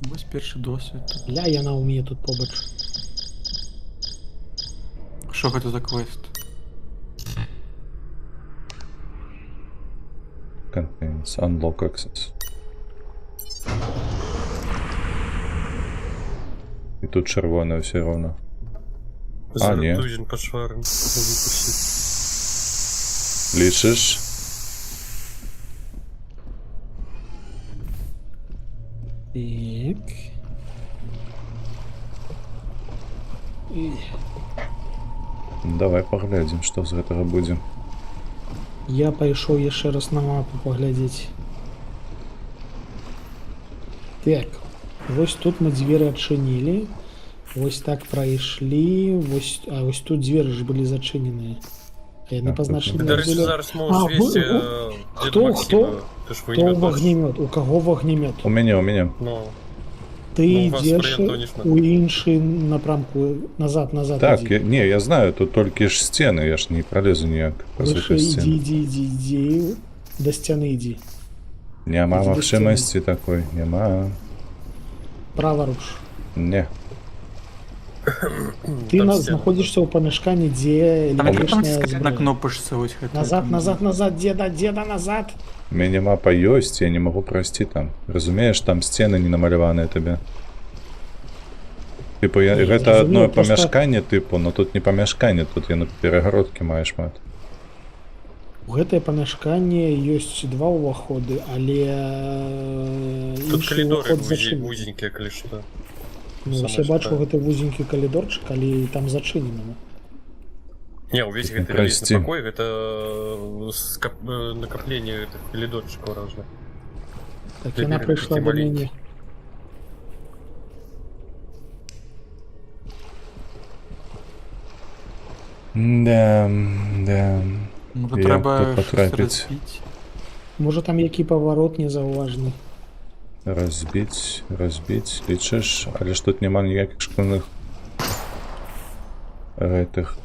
Вось першы досвід. Ля, яна ў мяне тут побач. Що гэта за квест? Contains unlock access. І тут чырвонае ўсё роўна. А, не. Тузін па шварам. Лічыш? Так. І Давай паглядзім, што з гэтага будзе. я пайшоў яшчэ раз на мапу паглядзець. Так, вось тут мы дзверы адчынілі. Вось так прайшлі. Вось тут дзверы ж былі зачыненыя. А яны Так, пазначылі тут- Дарэчы, зелё- зараз можаш А, весці вы- дзеда хто? Максіма. Ты ж Хто вынемет. вагнемёт? У каго вагнемёт? У мяне. Ну, Ты Ну, у вас ідзеш прыемна не шмат. у іншы напрамку назад Так, ідзі. я знаю, тут толькі ж сцены, я ж не пролезу ніяк праз Выше гэтую сцену. ідзі, да сцяны ідзі. Няма Ідзі да магчымасці такой, няма. Праваруч. Не. Ты Там сцены. знаходзішся ў памяшканні, дзе Там як там электрычная ціскаць на зброя. кнопачцы вось гэта. Назад, деда, назад. У мяне мапа ёсць, я не магу прайсці там. Разумееш, там сцены не намаляваныя табе. Тыпу, Не, гэта разумею, адно просто- памяшканне, тыпу, но тут не памяшканне, тут яно перагародкі мае шмат. У гэтае памяшканне ёсць два ўваходы, але тут іншы калідоры ўваход зачынены. вузенькія, калі што. Ну, Самае вось я бачу шукаю. гэты вузенькі калідорчык, але там зачынена. Не, увесь гэты Прайсці. вялізны пакой, гэта накапленне гэтых калідорчыкаў разных. Так Ты яна бери прыйшла такі да маленькі. мяне. Да. Можа Як трэба тут щось потрапіць? разбіць. Можа там які паварот незаўважны. Разбіць, лічыш, але ж тут няма ніякіх шкляных гэтых.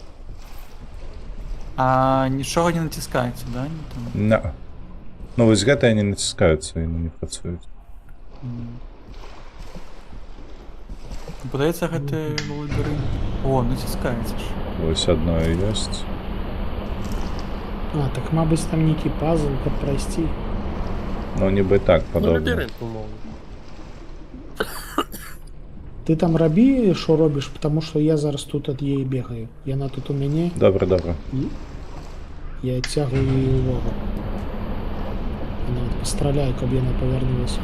А нічога не націскаецца, да? Там? На. Ну вось гэтыя не націскаюцца, яны не працуюць. Падаецца, гэты лабірынт... О, націскаецца ж. Вось адно і ёсць. А, так мабыць там нейкі пазл, каб прайсці. Ну нібы так Ну, падобна. лабіринт, умовно. Ты там рабі, що робіш, потому що я зараз тут ад її бегаю. Яна тут у мяне, Добра, добра. і я адцягваю її увагу. Я нават пастраляю, каб яна павярнулася.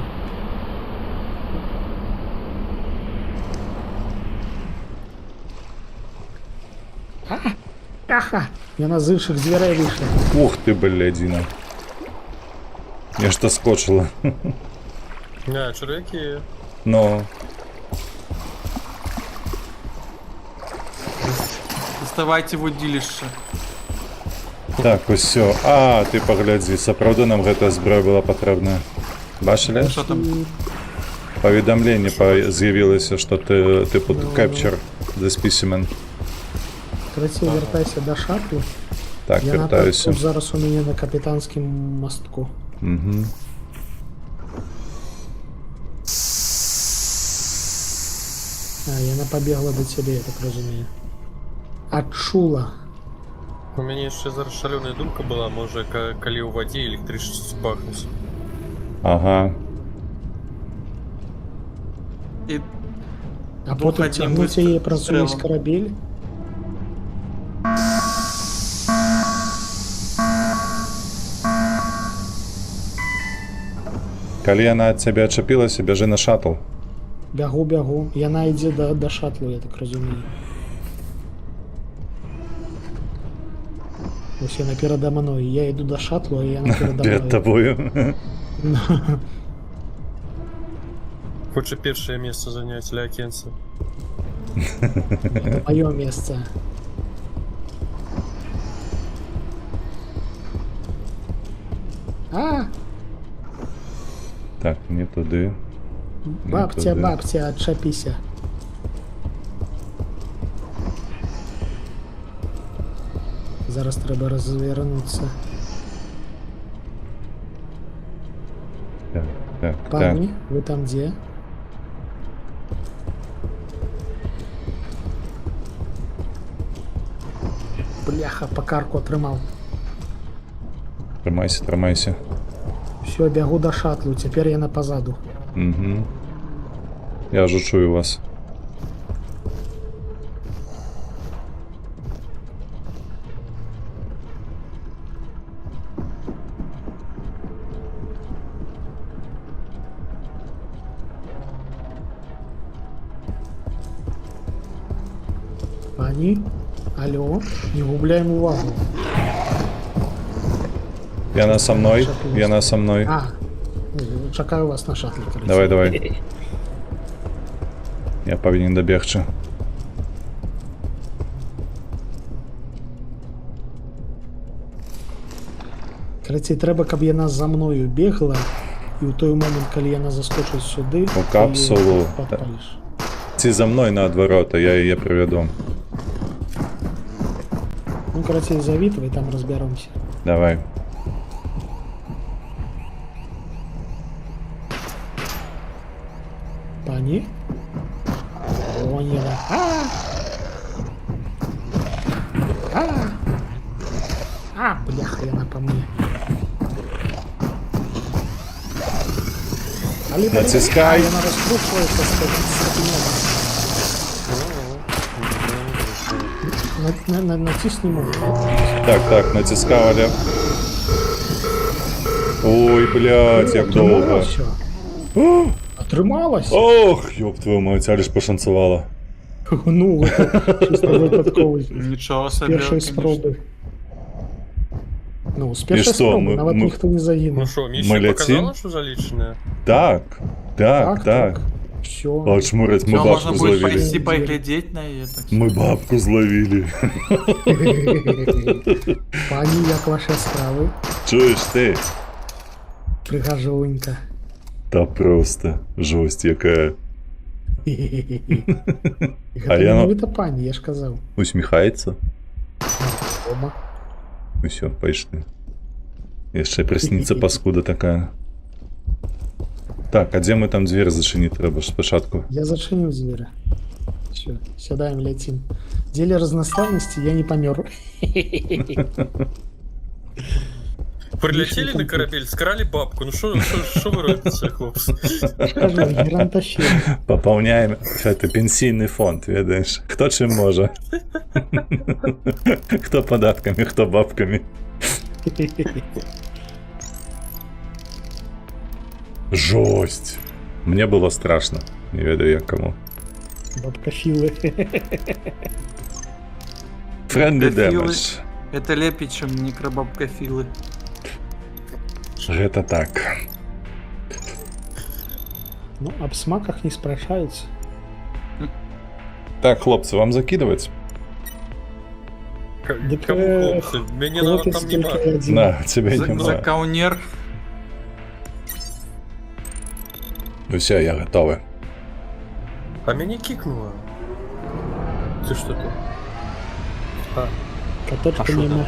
Аха! Яна з іншых дзвярэй выйшла. Ух ты, блядзіна. Нешта скочыла. Не, чоловіки. Ну, Доставайте вудзілішча. так, усё. А, ты паглядзі, сапраўды нам гэтая зброя была патрэбная. Бачылі? Що там? Паведамленне з'явілася, што ты тыпу capture the specimen. Краці, вяртайся да шатлу. Так, Яна вяртаюся. тут зараз у мяне на капітанскім мастку. Угу. А, яна пабегла да цябе, я так разумею. Адчула. У мяне яшчэ зараз шалёная думка была, можа, калі ў вадзе электрычнасць бахнуць. Ага. І А потым адзін цягнуць яе праз стрэлам. увесь карабель. Калі яна ад цябе адчапілася, бяжы на шаттл. Бягу. Яна ідзе да шатлу, я так разумею. Ось яна перада мной. Я іду да шатлу, а яна перада Перад мной. табою. Хоча першае месца заняць ля акенца. Это маё месца. А, Так, не туды. бабця, туди. бабця, адчапіся. Зараз трэба развярнуцца. Так, так, так. Пані, вы там дзе? Бляха, па карку атрымаў. Трымайся, трымайся. Все, бягу да шатлу, цяпер яна пазаду. Угу. Я ўжо чую вас. Пані, алло, не губляем увагу. Яна са мной, яна са мной. А, чакаю вас на шатлі. короче. Давай, давай. Я павінен дабегчы. Карацей, трэба, каб яна за мною бегла, і ў той момант, калі яна заскочыць сюды, У капсулу. ты яе падпаліш. Ці за мной наадварот, а я яе прывяду. Ну, карацей, завітвай, там разбяромся. Давай. Пані? Поняла. Бляха, яна па мне. Але, Націскай. Яна раскручваецца з кабінетом. Націсні мову. Так, так, націскавалі. Ой, блядь, як довго. Атрымалася? Ох, ёб твою мать, але ж пашанцавала. Ну, чисто випадковий. Нічого З собі, першої конечно. спроби. Ну, з першої що, спроби, ми- навіть ми- ніхто не загинув. Ну що, Мы місія летим? показала, що залічене? Так, так, так. Все. О, чмурить, мы Всё, можна бабку буде зловили. пойти поглядеть на її. Так. Мы бабку зловили. Пані, як ваші справи? Чуєш ти? Пригажунька. Та просто жесть якая. Гэта я на- менавіта пані, я ж казав. Усміхається. Оба. Усё, пайшли. Яшчэ прысніцца паскуда такая. Так, а дзе мы там дзвер зачыніць трэба ж спачатку? Я зачинил зверя. Все, сюда летим. В деле разнослойности я не помер. Прилетели на корабель, скрали бабку. Ну что вы робите, хлопцы? Скажу, герантофил. Папаўняем это пенсійны фонд, ведаеш? Хто чым можа? Хто падаткамі, хто бабкамі. Жость. Мне было страшно. Не ведаю як каму. Бабкофилы. Friendly Бабкофилы. damage. Это лепей, чем некробабкофилы. Гэта так. Ну, об смаках не спрашаюсь. Так, хлопцы, вам закидывать? Дык, Кому хлопцы? Меня хлопец там нема. только один. На, тебя За нема. каунер. Ну все, я готовы. А меня кикнуло. Ты что тут? А, Каточка А шо мимо.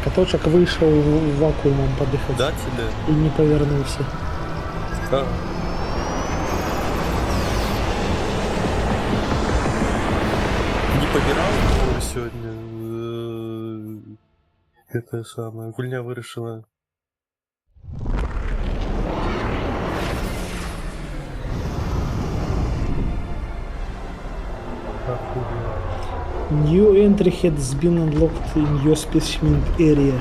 Каточек вышел вакуумом подыхать да тебе? и не повернулся. А. Не побирал его сегодня. Это самое. Гульня вырашила. New entry has been unlocked in your specimen area.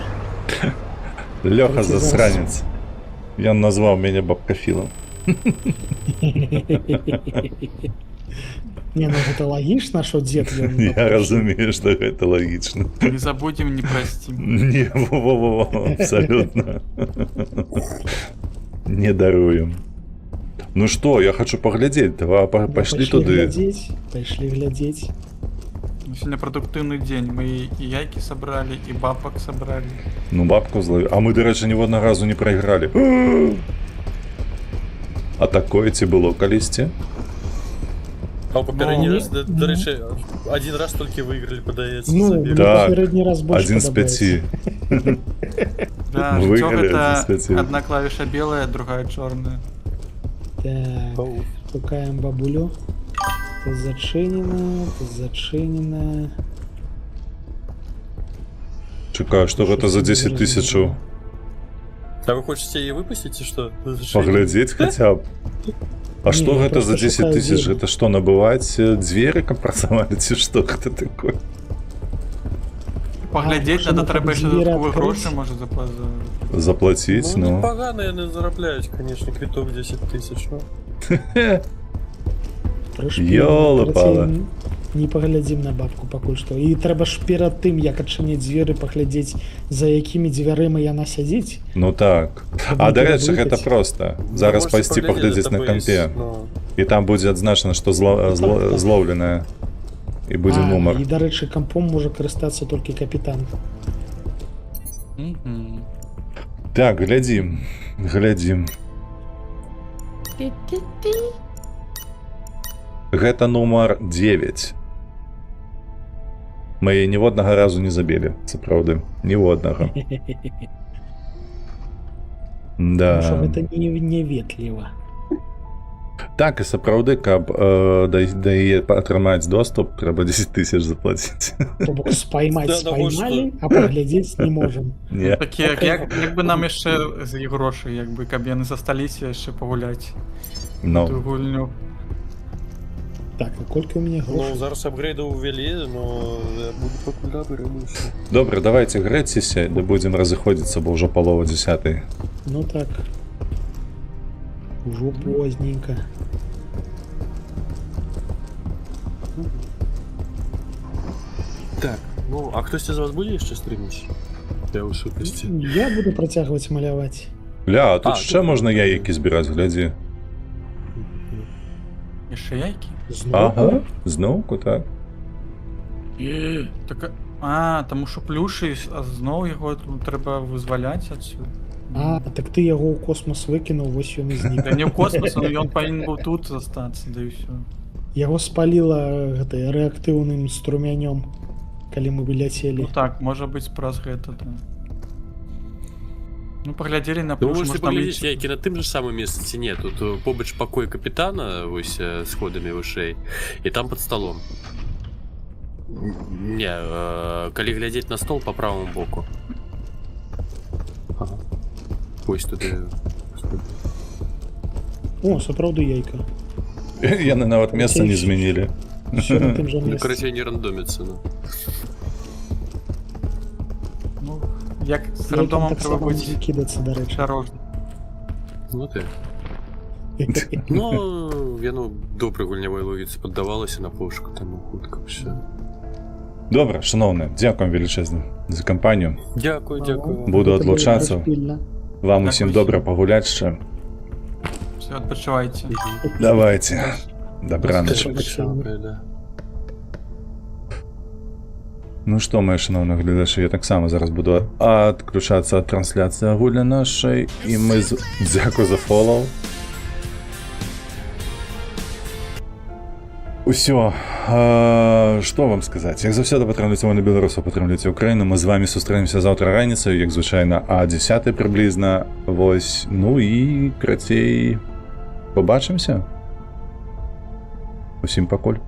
Леха Короче, засранец. Ён назваў мяне бабкафілам. Не, ну это логично, что дед ён Я разумею, што гэта лагічна. Не забудем, не простим. Не, во-во-во, абсолютно. Не даруем. Ну что, я хочу поглядеть. Давай пошли туды. Пошли глядеть. Ну, сегодня продуктивный день. Мы и яйки собрали, и бабок собрали. Ну, бабку зловили. А мы, до речі, ні в одного разу не проіграли. А такое ці було колісті? А попередний Ну, раз, до речі, один раз только выиграли, подається. Ну, забіг. мне Так, последний раз больше Один з подобается. 5. Да, Мы жучок выиграли это 1 из 5. одна клавиша белая, другая черная. Так, Оу. шукаем бабулю. Это зачинено. Чекаю, що гэта за 10 тисяч? А вы хотите ее выпустить, и что? Поглядеть хотя б. А Не, что я гэта просто за 10 шукаю тысяч? двери. Это что, набывать двери, как працавалі, ці что это такое? Поглядеть А, надо, щоб треба ще двері додаткові відкрити? гроші може заплатити. Заплатить, Ну, ну. непогано они заробляют, конечно, квиток 10 тысяч. Ну. Трошки, Ёлы-палы. короче, не поглядзім на бабку пакуль што. І трэба ж перад тым, як адчыніць дзверы, паглядзець, за якімі дзвярыма яна сядзіць. Ну так. А да рэчы, гэта просто. Зараз Вы можете пайсці паглядзець на это кампе. есть, но- І там будзе адзначана, што злоўленае. І будзе нумар. І, дарэчы, кампом можа карыстацца толькі капітан. Мгм. Так, глядзім. Глядзім. Гэта нумар 9. Мы яе ніводнага разу не забілі, сапраўды. Ніводнага. Тому Да. що гэта неветліва. Так, і сапраўды, каб да яе атрымаць доступ, трэба 10 тысяч заплаціць. То бок спаймаць Да, ну, спаймалі, а паглядзець не можам. Не. Так як би нам яшчэ з іх грошай, як бы, каб яны засталіся яшчэ пагуляць ту Ну, гульню. Так, а колькі у мяне Ну, грошай? зараз апгрейды увялі, но я буду популярны раньше. добра, давайте грэцеся, да будзем разыходзіцца, бо ўжо палова 10. Ну так. Ужо поздненько. Так, ну, а хтось з вас буде яшчэ стріміць? Я ў сутнасці. Я буду працягваць маляваць. Ля, а тут А, ще тут- можна яйки збирати, глядзі. Яшчэ яйкі? Зноў? Ага, зноўку, так. Так, а, таму що плюшы, а зноў яго трэба вызваляць адсюль. А, так ты яго ў космос выкінуў, вось ён і знік. Да не ў космос, но ён павінен быў тут застацца, да і ўсё. Яго спаліла гэтай рэактыўным струмянём, калі мы Ну выляцелі. так, можа быць праз гэта, да. Ну, паглядзелі на Ну, плюш, можете можна паглядзець, мыць. які на тым же самым месцы ці не. Тут побач пакой капітана, вось, сходамі вышэй, і там пад сталом. Не, калі глядзець на стол па правому боку. Ага. Вось туды. О, сапраўды яйка. Яны нават месца не змянілі. Все на тым жа Ну, месцы. карацей, не рандоміцца, ну. Ну, як з Яйкам рандомом так трэба само быць не кідацца, дарэчы. асцярожны. Ну так. Ну, яно добрай гульнявой логіцы паддавалася на пошуку, таму хутка ўсё. Добра, шановны, дзякуем велічэзна за кампанію. Дзякую, дзякую. Буду Гэта было адлучацца. прышпільна. Вам усім Дякую. добра пагуляць яшчэ. Все, адпачывайце. Давайте. Добраніч. Дзякую, да. Ну што, мае шановныя гледачы, я таксама зараз буду адключацца ад трансляцыі агульнай нашай, і мы дзякую за фоллоу. Усё, што вам сказаць? Як заўсёды падтрымлівайце вольных беларусаў, падтрымлівайце Украіну. Мы з вамі сустрэнемся заўтра раніцаю, як звычайна, а 10 прыблізна. Вось, ну і крацей, побачымся. Усім пакуль.